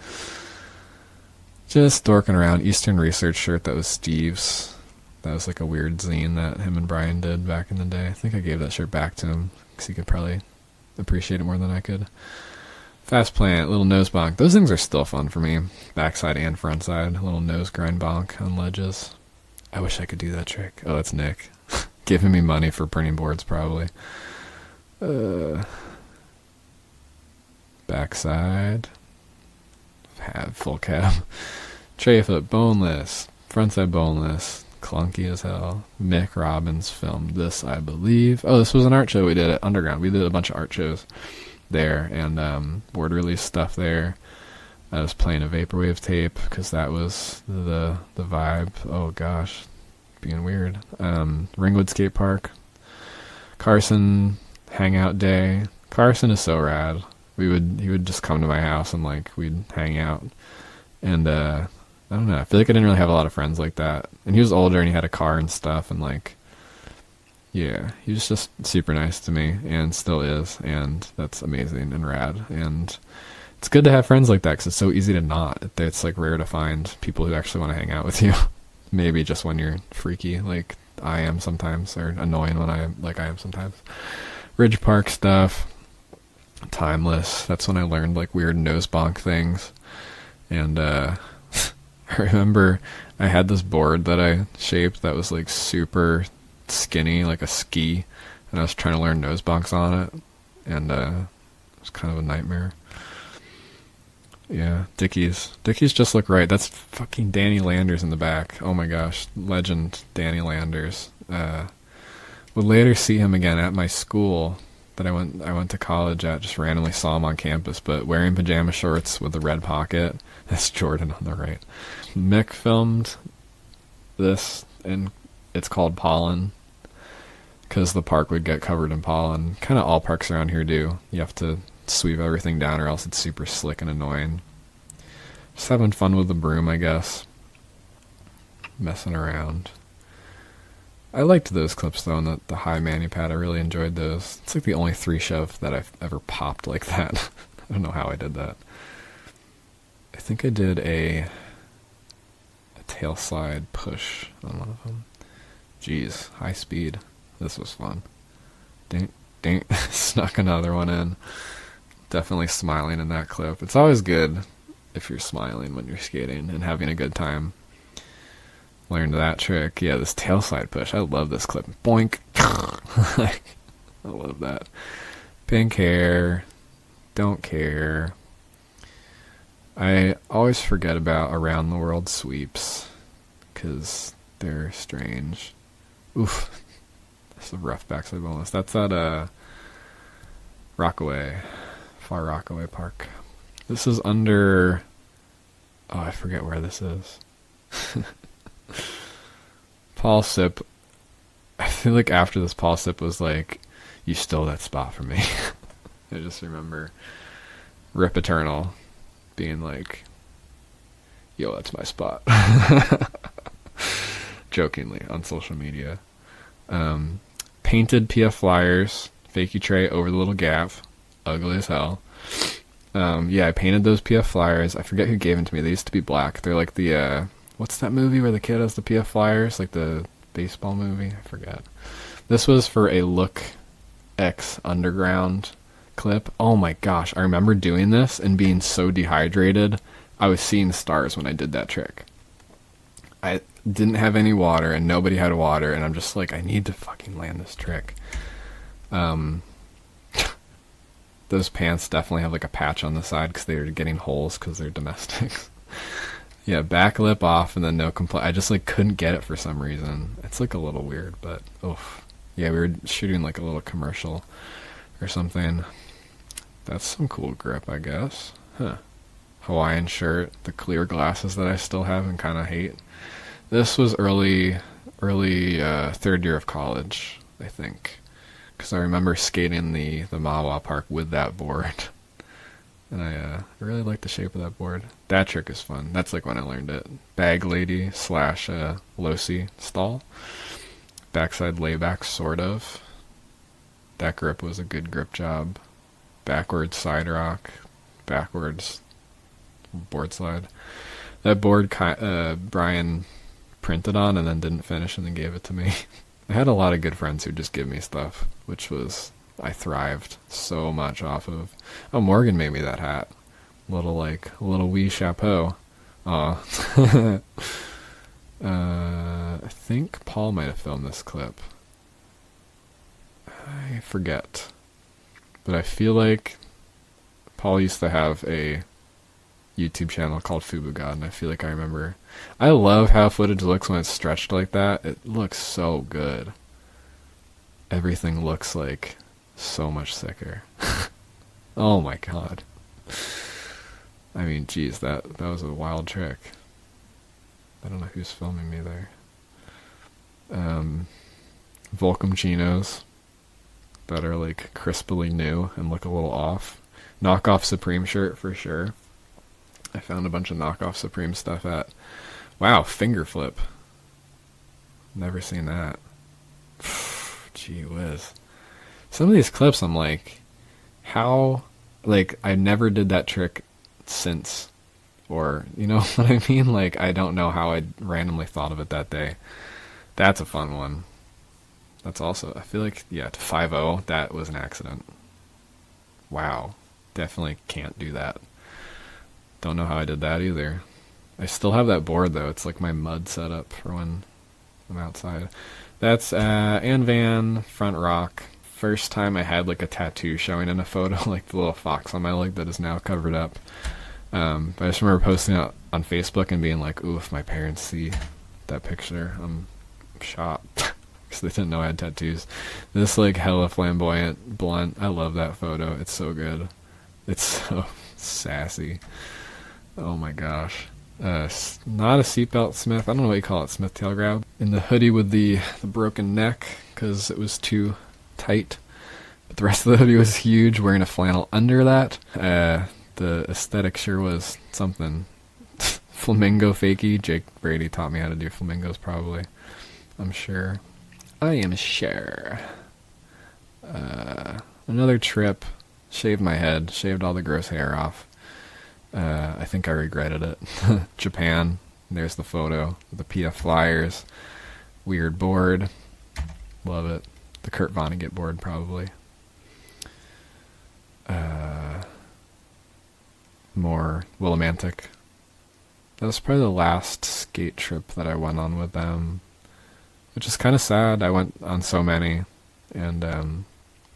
Just dorking around. Eastern Research shirt that was Steve's. That was like a weird zine that him and Brian did back in the day. I think I gave that shirt back to him because he could probably appreciate it more than I could. Fast Plant, little nose bonk. Those things are still fun for me. Backside and front side. A little nose grind bonk on ledges. I wish I could do that trick. Oh, that's Nick. Giving me money for printing boards, probably. Backside. Have full cab. Tray foot, boneless. Frontside boneless. Clunky as hell. Mick Robbins filmed this, I believe. Oh, this was an art show we did at Underground. We did a bunch of art shows there, and board release stuff there. I was playing a vaporwave tape because that was the vibe. Oh gosh, being weird. Ringwood Skate Park. Carson hangout day. Carson is so rad. He would just come to my house and like we'd hang out, and I don't know, I feel like I didn't really have a lot of friends like that. And he was older and he had a car and stuff, and like, yeah, he was just super nice to me and still is, and that's amazing and rad. And it's good to have friends like that because it's so easy to not. It's like rare to find people who actually want to hang out with you. Maybe just when you're freaky like I am sometimes, or annoying when I am sometimes. Ridge Park stuff. Timeless. That's when I learned like weird nose bonk things. And I remember I had this board that I shaped that was like super skinny, like a ski, and I was trying to learn nose bonks on it, and it was kind of a nightmare. Yeah, Dickies just look right. That's fucking Danny Landers in the back. Oh my gosh, legend Danny Landers. Would later see him again at my school that I went to college at. Just randomly saw him on campus, but wearing pajama shorts with a red pocket. That's Jordan on the right. Mick filmed this, and it's called Pollen because the park would get covered in pollen. Kind of all parks around here do. You have to sweep everything down or else it's super slick and annoying. Just having fun with the broom, I guess. Messing around. I liked those clips though, and the high mani pad. I really enjoyed those. It's like the only 3-shove that I've ever popped like that. I don't know how I did that. I think I did a tail slide push on one of them. Jeez, high speed. This was fun. Ding, ding. Snuck another one in. Definitely smiling in that clip. It's always good if you're smiling when you're skating and having a good time. Learned that trick. Yeah, this tail slide push. I love this clip. Boink. I love that. Pink hair. Don't care. I always forget about around the world sweeps because they're strange. Oof. That's a rough backside bonus. That's at Rockaway. Far Rockaway Park. This is under... Oh, I forget where this is. Paul Sip, I feel like after this, Paul Sip was like, you stole that spot from me. I just remember Rip Eternal being like, yo, that's my spot. Jokingly on social media. Painted PF flyers, fakey tray over the little gap. Ugly as hell. Yeah, I painted those PF flyers. I forget who gave them to me. They used to be black. They're like the, what's that movie where the kid has the PF flyers? Like the baseball movie? I forget. This was for a Look X Underground clip. Oh my gosh, I remember doing this and being so dehydrated. I was seeing stars when I did that trick. I didn't have any water and nobody had water, and I'm just like, I need to fucking land this trick. Those pants definitely have like a patch on the side because they're getting holes because they're domestics. Yeah, back lip off and then no complaint. I just like couldn't get it for some reason. It's like a little weird, but oof. Yeah, we were shooting like a little commercial or something. That's some cool grip, I guess. Huh. Hawaiian shirt, the clear glasses that I still have and kind of hate. This was early third year of college, I think, because I remember skating the Mawa Park with that board, and I really like the shape of that board. That trick is fun. That's like when I learned it. Bag lady / low-C stall. Backside layback, sort of. That grip was a good grip job. Backwards side rock, backwards board slide. That board Brian printed on and then didn't finish and then gave it to me. I had a lot of good friends who just give me stuff, which was, I thrived so much off of. Oh, Morgan made me that hat. Little wee chapeau. Aw. I think Paul might have filmed this clip. I forget. But I feel like Paul used to have a YouTube channel called Fubu God, and I feel like I remember. I love how footage looks when it's stretched like that. It looks so good. Everything looks like so much sicker. Oh my god. I mean, geez, that was a wild trick. I don't know who's filming me there. Volcom chinos that are like crisply new and look a little off. Knockoff Supreme shirt for sure. I found a bunch of knockoff Supreme stuff at... Wow, finger flip. Never seen that. Gee whiz. Some of these clips I'm like, how... Like, I never did that trick since. Or, you know what I mean? Like, I don't know how I randomly thought of it that day. That's a fun one. That's also... I feel like, yeah, to 5-0, that was an accident. Wow. Definitely can't do that. Don't know how I did that either. I still have that board though. It's like my mud setup for when I'm outside. That's Ann Van front rock. First time I had like a tattoo showing in a photo, like the little fox on my leg that is now covered up. But I just remember posting it on Facebook and being like, ooh, if my parents see that picture, I'm shocked. Because they didn't know I had tattoos. This like hella flamboyant blunt. I love that photo. It's so good. It's so sassy. Oh my gosh. Not a seatbelt Smith. I don't know what you call it. Smith tail grab. In the hoodie with the broken neck because it was too tight. But the rest of the hoodie was huge. Wearing a flannel under that. The aesthetic sure was something. Flamingo fakie. Jake Brady taught me how to do flamingos probably. I'm sure. I am sure. Another trip. Shaved my head. Shaved all the gross hair off. I think I regretted it. Japan. There's the photo. The PF flyers. Weird board. Love it. The Kurt Vonnegut board, probably. More Willimantic. That was probably the last skate trip that I went on with them. Which is kind of sad. I went on so many. And,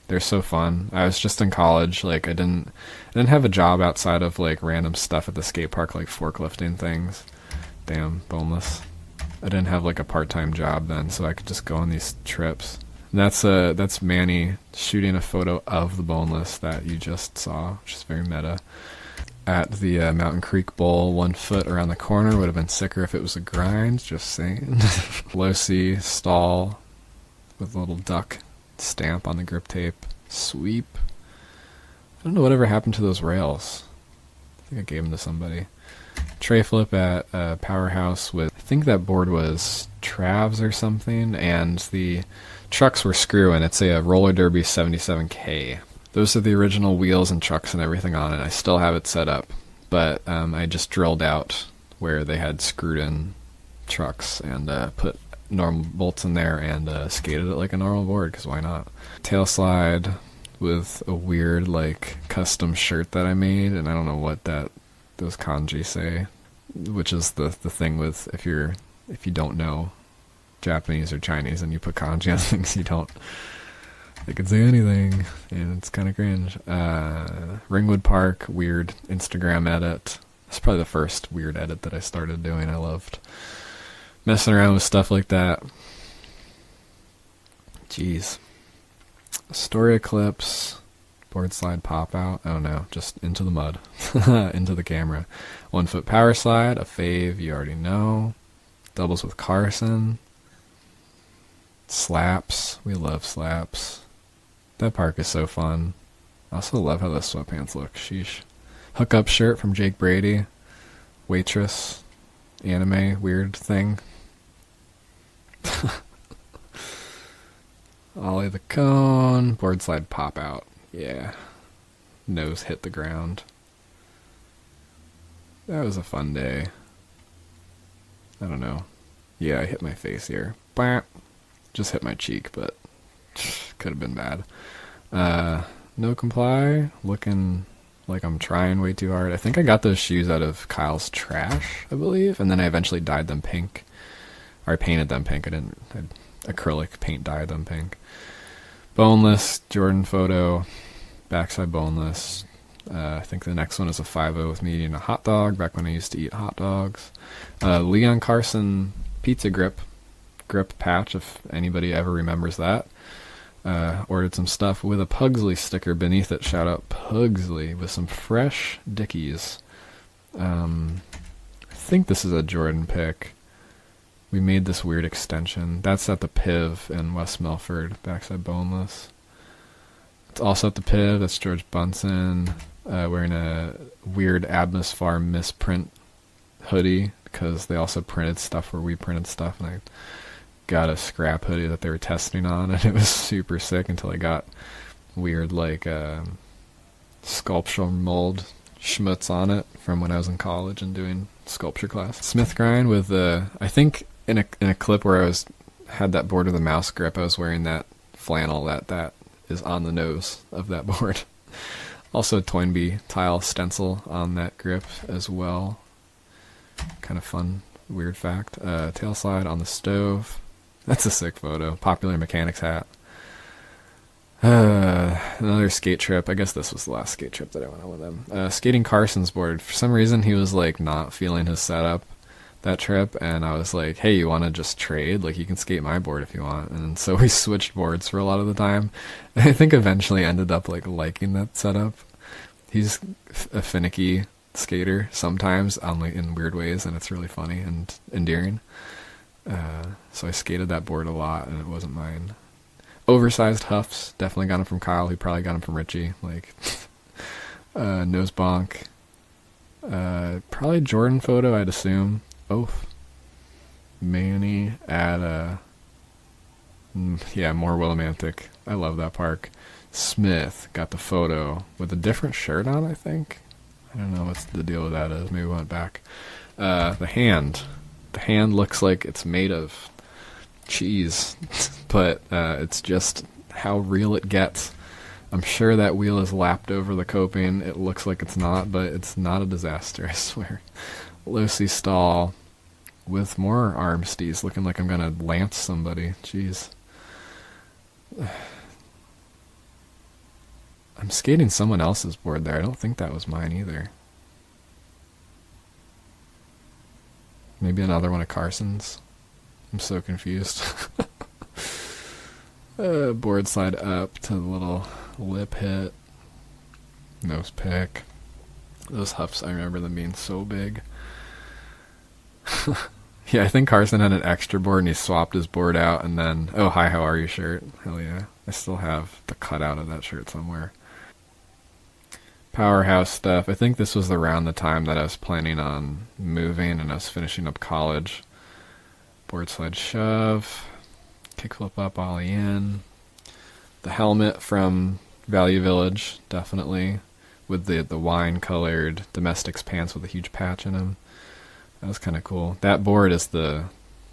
they're so fun. I was just in college. Like I didn't have a job outside of like random stuff at the skate park, like forklifting things. Damn, boneless. I didn't have like a part-time job then, so I could just go on these trips. And that's Manny shooting a photo of the boneless that you just saw, which is very meta. at the Mountain Creek Bowl. 1 foot around the corner would have been sicker if it was a grind, just saying. Low C stall with a little duck stamp on the grip tape. Sweep. I don't know whatever happened to those rails. I think I gave them to somebody. Tray flip at Powerhouse with, I think that board was Travs or something, and the trucks were screwing. It's a Roller Derby 77K. Those are the original wheels and trucks and everything on it. I still have it set up, but I just drilled out where they had screwed in trucks and put normal bolts in there and skated it like a normal board, because why not? Tail slide with a weird like custom shirt that I made, and I don't know what those kanji say, which is the thing with if you don't know Japanese or Chinese and you put kanji on things you don't, they could say anything, and it's kind of cringe. Ringwood Park, weird Instagram edit. It's probably the first weird edit that I started doing. I loved messing around with stuff like that. Jeez. Story Eclipse, board slide pop out. Oh no, just into the mud. Into the camera. 1 foot power slide, a fave you already know. Doubles with Carson. Slaps, we love slaps. That park is so fun. I also love how the sweatpants look, sheesh. Hookup shirt from Jake Brady. Waitress, anime, weird thing. Ollie the cone, board slide pop out. Yeah. Nose hit the ground. That was a fun day. I don't know. Yeah, I hit my face here. Bam. Just hit my cheek, but could have been bad. No comply. Looking like I'm trying way too hard. I think I got those shoes out of Kyle's trash, I believe, and then I eventually dyed them pink. Or I painted them pink. I acrylic paint dyed them pink. Boneless Jordan photo. Backside boneless. I think the next one is a 5-0 with me eating a hot dog, back when I used to eat hot dogs. Leon Carson pizza grip patch, if anybody ever remembers that. Ordered some stuff with a Pugsley sticker beneath it. Shout out Pugsley with some fresh Dickies. I think this is a Jordan pick. We made this weird extension. That's at the Piv in West Milford, backside boneless. It's also at the Piv. That's George Bunsen wearing a weird Atmosphar misprint hoodie, because they also printed stuff where we printed stuff, and I got a scrap hoodie that they were testing on, and it was super sick until I got weird like sculptural mold schmutz on it from when I was in college and doing sculpture class. Smith grind with I think in a clip where I had that board with a mouse grip, I was wearing that flannel that is on the nose of that board. Also a Toynbee tile stencil on that grip as well. Kind of fun, weird fact. Tail slide on the stove. That's a sick photo. Popular Mechanics hat. Another skate trip. I guess this was the last skate trip that I went on with him. Skating Carson's board. For some reason, he was like not feeling his setup that trip, and I was like, hey, you want to just trade? Like, you can skate my board if you want. And so we switched boards for a lot of the time. And I think eventually ended up like liking that setup. He's a finicky skater sometimes, only in weird ways, and it's really funny and endearing. So I skated that board a lot, and it wasn't mine. Oversized Huffs, definitely got them from Kyle. He probably got them from Richie. Like nose bonk. Probably Jordan photo, I'd assume. Oaf. Manny at yeah, more Willimantic. I love that park. Smith got the photo with a different shirt on, I think. I don't know what's the deal with that is. Maybe we went back. The hand. The hand looks like it's made of cheese, but it's just how real it gets. I'm sure that wheel is lapped over the coping. It looks like it's not, but it's not a disaster, I swear. Lucy stall with more arm stees, looking like I'm gonna lance somebody. Jeez. I'm skating someone else's board there. I don't think that was mine either. Maybe another one of Carson's. I'm so confused. Board slide up to the little lip hit. Nose pick. Those huffs, I remember them being so big. Yeah, I think Carson had an extra board and he swapped his board out, and then, oh, hi, how are you shirt. Hell yeah. I still have the cutout of that shirt somewhere. Powerhouse stuff. I think this was around the time that I was planning on moving and I was finishing up college. Board sled shove. Kickflip up, ollie in. The helmet from Value Village, definitely. With the wine-colored Domestics pants with a huge patch in them. That was kind of cool. That board is the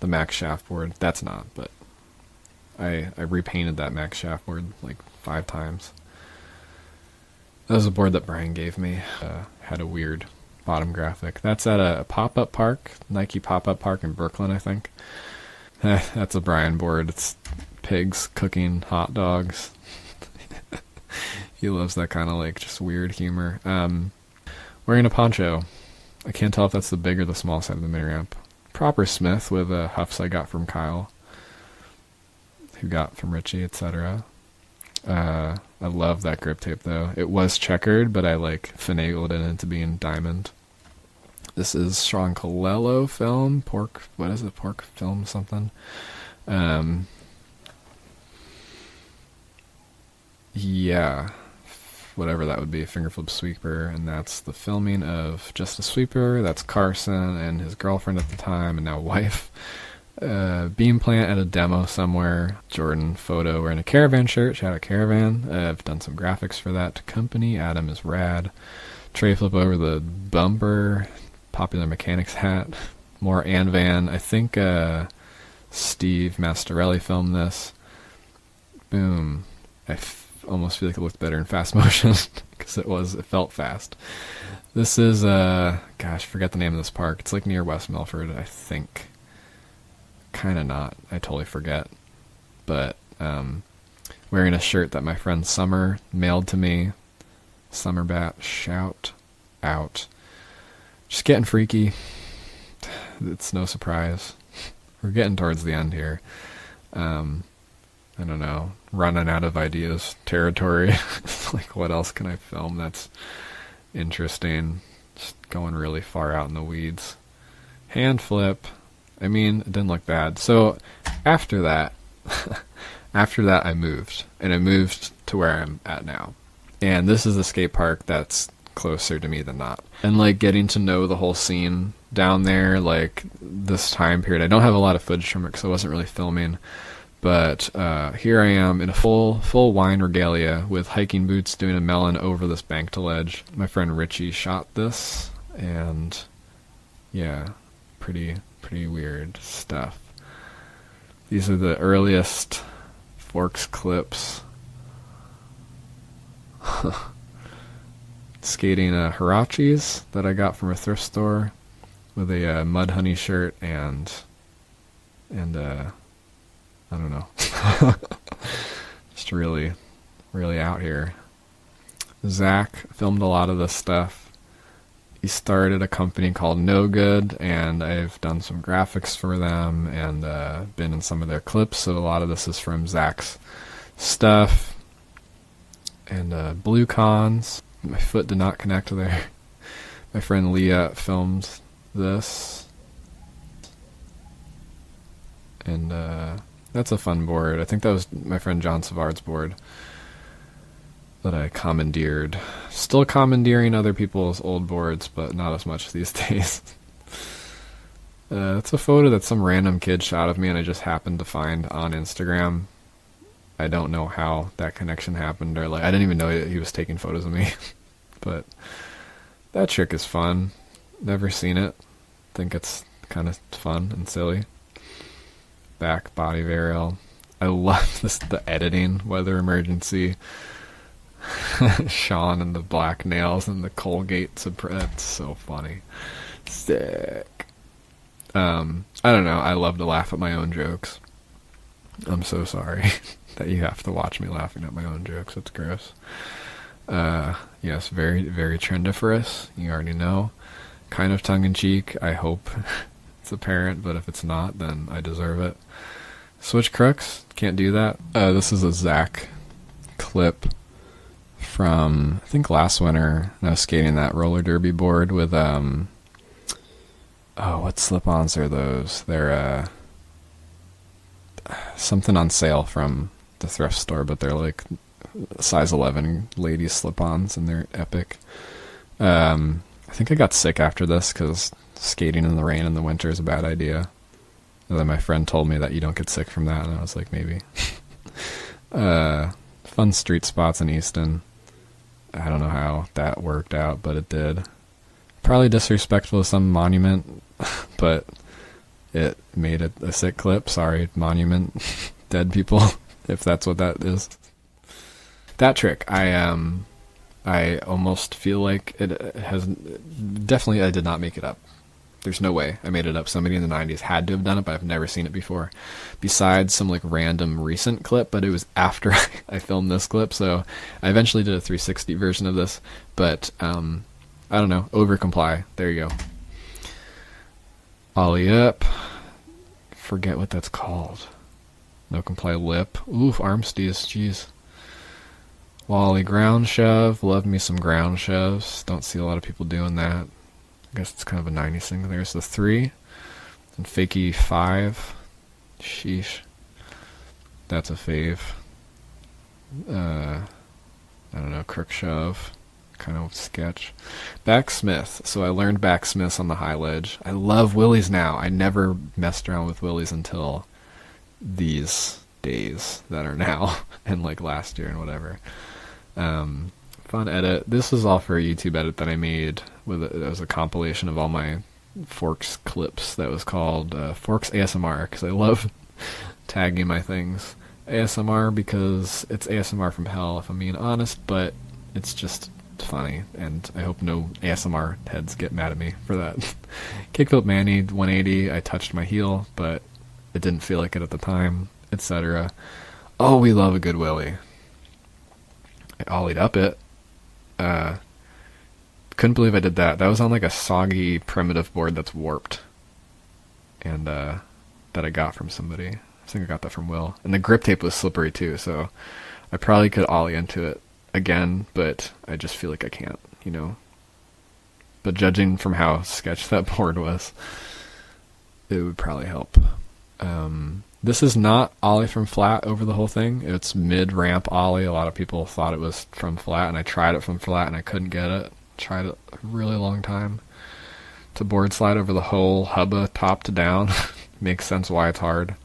Max Shaft board. That's not, but I repainted that Max Shaft board like 5 times. That was a board that Brian gave me. Had a weird bottom graphic. That's at a pop-up park, Nike pop-up park in Brooklyn, I think. That's a Brian board. It's pigs cooking hot dogs. He loves that kind of like just weird humor. Wearing a poncho. I can't tell if that's the big or the small side of the mini ramp. Proper Smith with huffs I got from Kyle, who got from Richie, etc. I love that grip tape though. It was checkered, but I like finagled it into being diamond. This is Stroncolello film, pork film something. Yeah, whatever that would be, Fingerflip Sweeper, and that's the filming of Just a Sweeper. That's Carson and his girlfriend at the time, and now wife. Beam plant at a demo somewhere. Jordan photo wearing a Caravan shirt. Shout out Caravan. I've done some graphics for that company. Adam is rad. Tray flip over the bumper. Popular Mechanics hat. More Anvan. I think Steve Mastorelli filmed this. Boom. I almost feel like it looked better in fast motion because it felt fast. This is gosh, forget the name of this park. It's like near West Milford, I think. Kind of not. I totally forget. But wearing a shirt that my friend Summer mailed to me. Summer Bat, shout out. Just getting freaky. It's no surprise. We're getting towards the end here. I don't know, running out of ideas territory. Like, what else can I film that's interesting? Just going really far out in the weeds. Hand flip. I mean, it didn't look bad. So after that, I moved. And I moved to where I'm at now. And this is a skate park that's closer to me than not. And like getting to know the whole scene down there, like this time period. I don't have a lot of footage from it because I wasn't really filming. But here I am in a full wine regalia with hiking boots doing a melon over this bank to ledge. My friend Richie shot this, and yeah, pretty weird stuff. These are the earliest Forks clips. Skating Hirachis that I got from a thrift store with a Mud Honey shirt and I don't know. Just really out here. Zach filmed a lot of this stuff. He started a company called No Good, and I've done some graphics for them and been in some of their clips, so a lot of this is from Zach's stuff. And Blue Cons. My foot did not connect there. My friend Leah filmed this. And that's a fun board. I think that was my friend John Savard's board that I commandeered. Still commandeering other people's old boards, but not as much these days. It's a photo that some random kid shot of me and I just happened to find on Instagram. I don't know how that connection happened, or like I didn't even know he was taking photos of me. But that trick is fun. Never seen it. Think it's kind of fun and silly. Back body varial. I love the editing. Weather emergency. Sean and the black nails and the Colgate. That's so funny. Sick. I don't know. I love to laugh at my own jokes. I'm so sorry that you have to watch me laughing at my own jokes. It's gross. Yes, very, very trendiferous. You already know. Kind of tongue-in-cheek. I hope it's apparent, but if it's not, then I deserve it. Switch crooks. Can't do that. This is a Zach clip from, I think, last winter. And I was skating that roller derby board with, what slip-ons are those? They're, something on sale from the thrift store, but they're like size 11 ladies slip-ons, and they're epic. I think I got sick after this because skating in the rain in the winter is a bad idea. And then my friend told me that you don't get sick from that, and I was like, maybe. Fun street spots in Easton. I don't know how that worked out, but it did. Probably disrespectful to some monument, but it made it a sick clip. Sorry, monument, dead people, if that's what that is. That trick, I almost feel like it has, definitely I did not make it up. There's no way I made it up. Somebody in the 90s had to have done it, but I've never seen it before. Besides some like random recent clip, but it was after I filmed this clip, so I eventually did a 360 version of this, but I don't know, over comply. There you go. Ollie up. Forget what that's called. No comply lip. Oof, arm stees, jeez. Wally ground shove. Love me some ground shoves. Don't see a lot of people doing that. I guess it's kind of a 90s thing. There's the 3. And fakie 5. Sheesh. That's a fave. I don't know, crook shove. Kind of sketch. Backsmith. So I learned backsmiths on the high ledge. I love willies now. I never messed around with willies until these days that are now, and like last year and whatever. Fun edit. This was all for a YouTube edit that I made. It was a compilation of all my Forks clips that was called Forks ASMR, because I love tagging my things ASMR because it's ASMR from hell, if I'm being honest, but it's just funny, and I hope no ASMR heads get mad at me for that. Kickflip Manny 180. I touched my heel, but it didn't feel like it at the time, etc. Oh, we love a good willy. I ollied up it. Couldn't believe I did that. That was on like a soggy primitive board that's warped, and that I got from somebody. I think I got that from Will. And the grip tape was slippery too, so I probably could ollie into it again, but I just feel like I can't, you know. But judging from how sketched that board was, it would probably help. This is not ollie from flat over the whole thing. It's mid-ramp ollie. A lot of people thought it was from flat, and I tried it from flat, and I couldn't get it. Tried it a really long time. To board slide over the whole hubba, top to down. Makes sense why it's hard.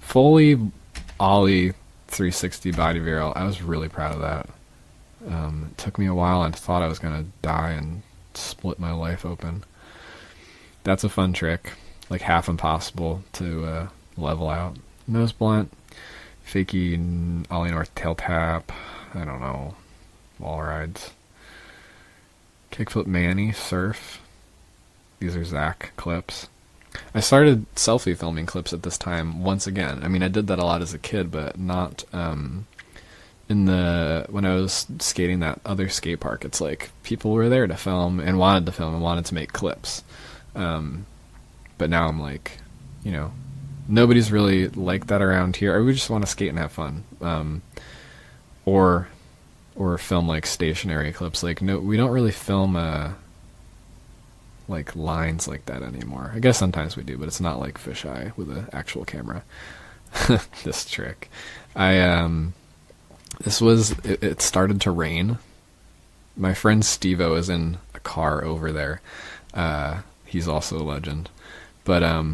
Fully ollie 360 body varial. I was really proud of that. It took me a while, and thought I was going to die and split my life open. That's a fun trick. Like half impossible to level out. Nose blunt, fakie ollie north tail tap, I don't know, wall rides. Kickflip Manny, surf. These are Zach clips. I started selfie filming clips at this time once again. I mean, I did that a lot as a kid, but not when I was skating that other skate park. It's like people were there to film and wanted to film and wanted to make clips. But now I'm like, you know, nobody's really like that around here. We just want to skate and have fun. Or film like stationary clips. Like, no, we don't really film like lines like that anymore. I guess sometimes we do, but it's not like fisheye with an actual camera. This trick. It started to rain. My friend Stevo is in a car over there. He's also a legend. But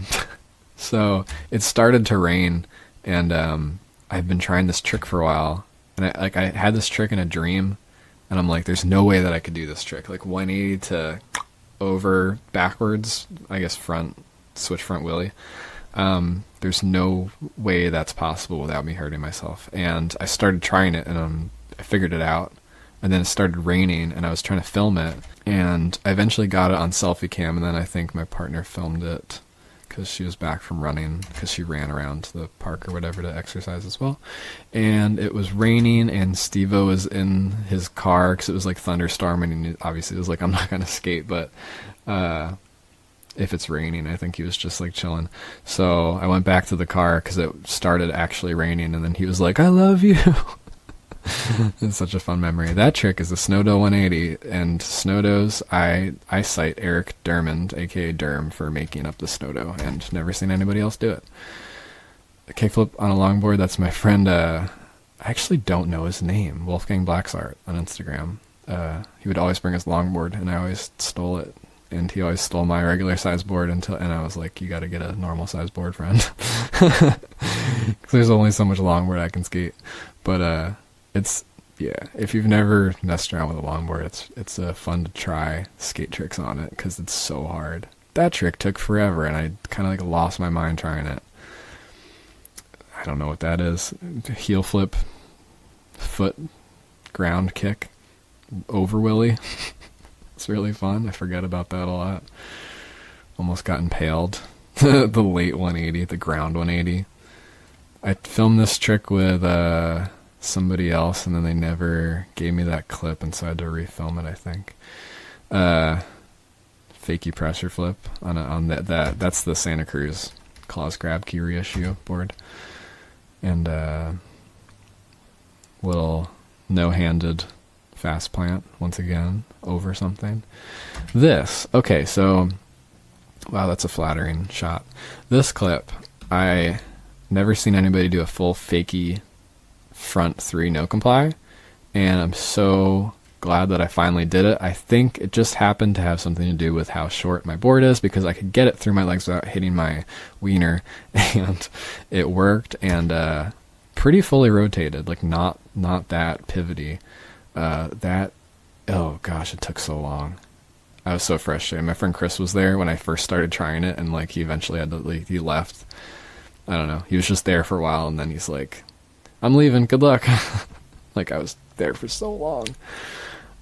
so it started to rain, and I've been trying this trick for a while. And I had this trick in a dream, and I'm like, there's no way that I could do this trick. Like 180 to over backwards, I guess switch front wheelie. There's no way that's possible without me hurting myself. And I started trying it, and I figured it out. And then it started raining, and I was trying to film it. And I eventually got it on selfie cam, and then I think my partner filmed it because she was back from running, because she ran around to the park or whatever to exercise as well. And it was raining, and Steve-O was in his car because it was like thunderstorming, and obviously it was like, I'm not going to skate, but if it's raining, I think he was just like chilling. So I went back to the car because it started actually raining, and then he was like, I love you. It's such a fun memory. That trick is a Snowdo 180, and Snowdos, I cite Eric Dermond, aka Derm, for making up the Snowdo, and never seen anybody else do it. A kickflip on a longboard, that's my friend, I actually don't know his name, Wolfgang Blacksart on Instagram. He would always bring his longboard, and I always stole it. And he always stole my regular size board and I was like, you gotta get a normal size board, friend. Cause there's only so much longboard I can skate. But, yeah, if you've never messed around with a longboard, it's fun to try skate tricks on it, cause it's so hard. That trick took forever, and I kind of like lost my mind trying it. I don't know what that is. Heel flip, foot, ground kick, over willy. It's really fun. I forget about that a lot. Almost got impaled. The late 180, the ground 180. I filmed this trick with somebody else, and then they never gave me that clip, and so I had to refilm it, I think. Fakey pressure flip on that's the Santa Cruz claws grab key reissue board. And little no-handed fast plant once again over something. Okay, so wow, that's a flattering shot. This clip, I never seen anybody do a full fakey front 3 no comply, and I'm so glad that I finally did it. I think it just happened to have something to do with how short my board is, because I could get it through my legs without hitting my wiener, and it worked, and pretty fully rotated, like not that pivoty. Oh gosh, it took so long. I was so frustrated. My friend Chris was there when I first started trying it, and like he eventually had to, like, he left. I don't know. He was just there for a while, and then he's like, I'm leaving, good luck. Like, I was there for so long.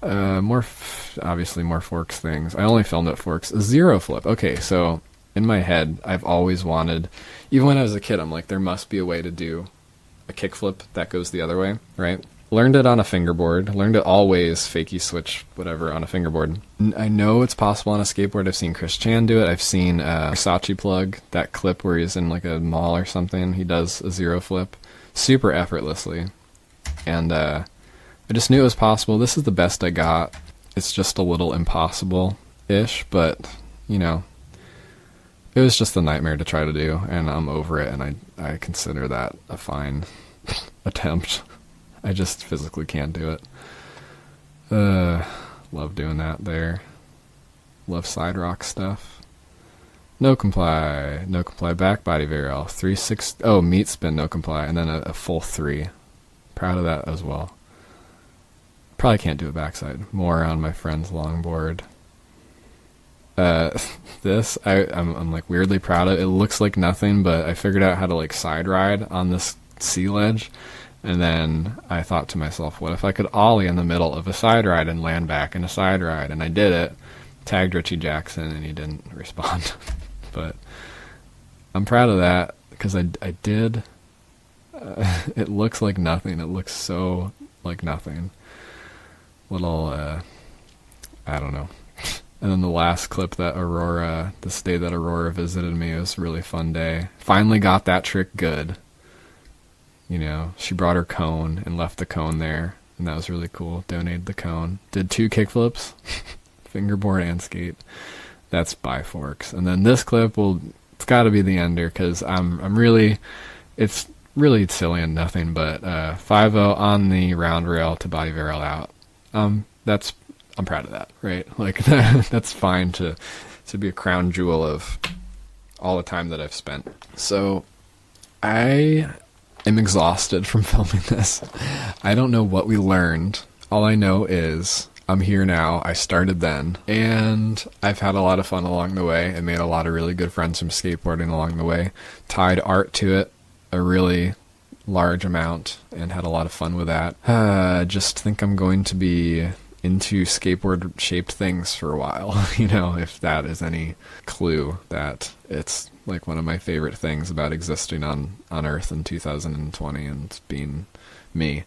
Obviously more forks things. I only filmed at forks. A zero flip. Okay, so in my head, I've always wanted, even when I was a kid, I'm like, there must be a way to do a kickflip that goes the other way, right? Learned it on a fingerboard. Learned it always, fakey switch, whatever, on a fingerboard. I know it's possible on a skateboard. I've seen Chris Chan do it. I've seen Versace plug, that clip where he's in like a mall or something. He does a zero flip super effortlessly. And I just knew it was possible. This is the best I got. It's just a little impossible-ish, but, you know, it was just a nightmare to try to do, and I'm over it, and I consider that a fine attempt. I just physically can't do it. Love doing that there. Love side rock stuff. No comply back body varial. 3-6, meat spin, no comply, and then a full 3. Proud of that as well. Probably can't do a backside. More on my friend's longboard. This, I'm like weirdly proud of. It looks like nothing, but I figured out how to like side ride on this sea ledge. And then I thought to myself, what if I could ollie in the middle of a side ride and land back in a side ride? And I did it. Tagged Richie Jackson, and he didn't respond. But I'm proud of that, because I did. It looks like nothing. It looks so like nothing. Little, I don't know. And then the last clip that this day that Aurora visited me, it was a really fun day. Finally got that trick good. You know, she brought her cone and left the cone there, and that was really cool. Donated the cone. Did 2 kickflips, fingerboard and skate. That's by forks. And then this clip, it's got to be the ender, because it's really silly and nothing, but 5-0 on the round rail to body varial out. I'm proud of that, right? Like, that's fine to be a crown jewel of all the time that I've spent. So I'm exhausted from filming this. I don't know what we learned. All I know is I'm here now. I started then, and I've had a lot of fun along the way and made a lot of really good friends from skateboarding along the way. Tied art to it a really large amount and had a lot of fun with that. Just think I'm going to be into skateboard shaped things for a while, you know, if that is any clue that it's like one of my favorite things about existing on Earth in 2020 and being me.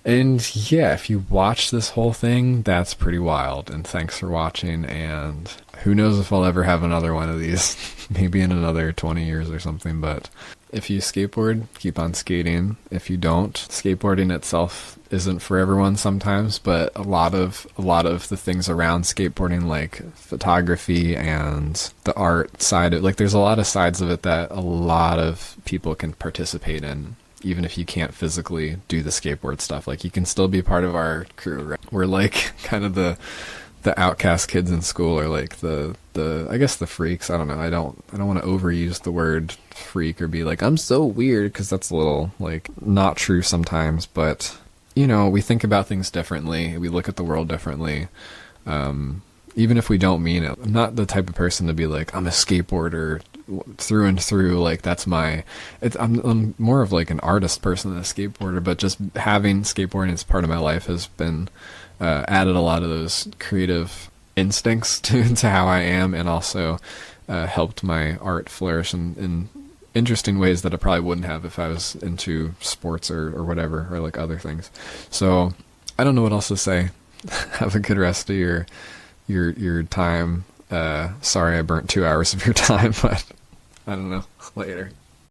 And yeah, if you watch this whole thing, that's pretty wild. And thanks for watching. And who knows if I'll ever have another one of these, maybe in another 20 years or something. But if you skateboard, keep on skating. If you don't, skateboarding itself isn't for everyone sometimes, but a lot of the things around skateboarding, like photography and the art side of, like, there's a lot of sides of it that a lot of people can participate in. Even if you can't physically do the skateboard stuff, like, you can still be part of our crew, right? We're like kind of the outcast kids in school, or like the I guess the freaks. I don't know. I don't want to overuse the word freak or be like, I'm so weird, because that's a little like not true sometimes. But you know, we think about things differently. We look at the world differently. Even if we don't mean it. I'm not the type of person to be like, I'm a skateboarder through and through, like that's my I'm more of like an artist person than a skateboarder, but just having skateboarding as part of my life has been added a lot of those creative instincts to how I am, and also helped my art flourish in interesting ways that I probably wouldn't have if I was into sports or whatever, or like other things. So I don't know what else to say. Have a good rest of your time. Sorry I burnt 2 hours of your time, but I don't know. Later.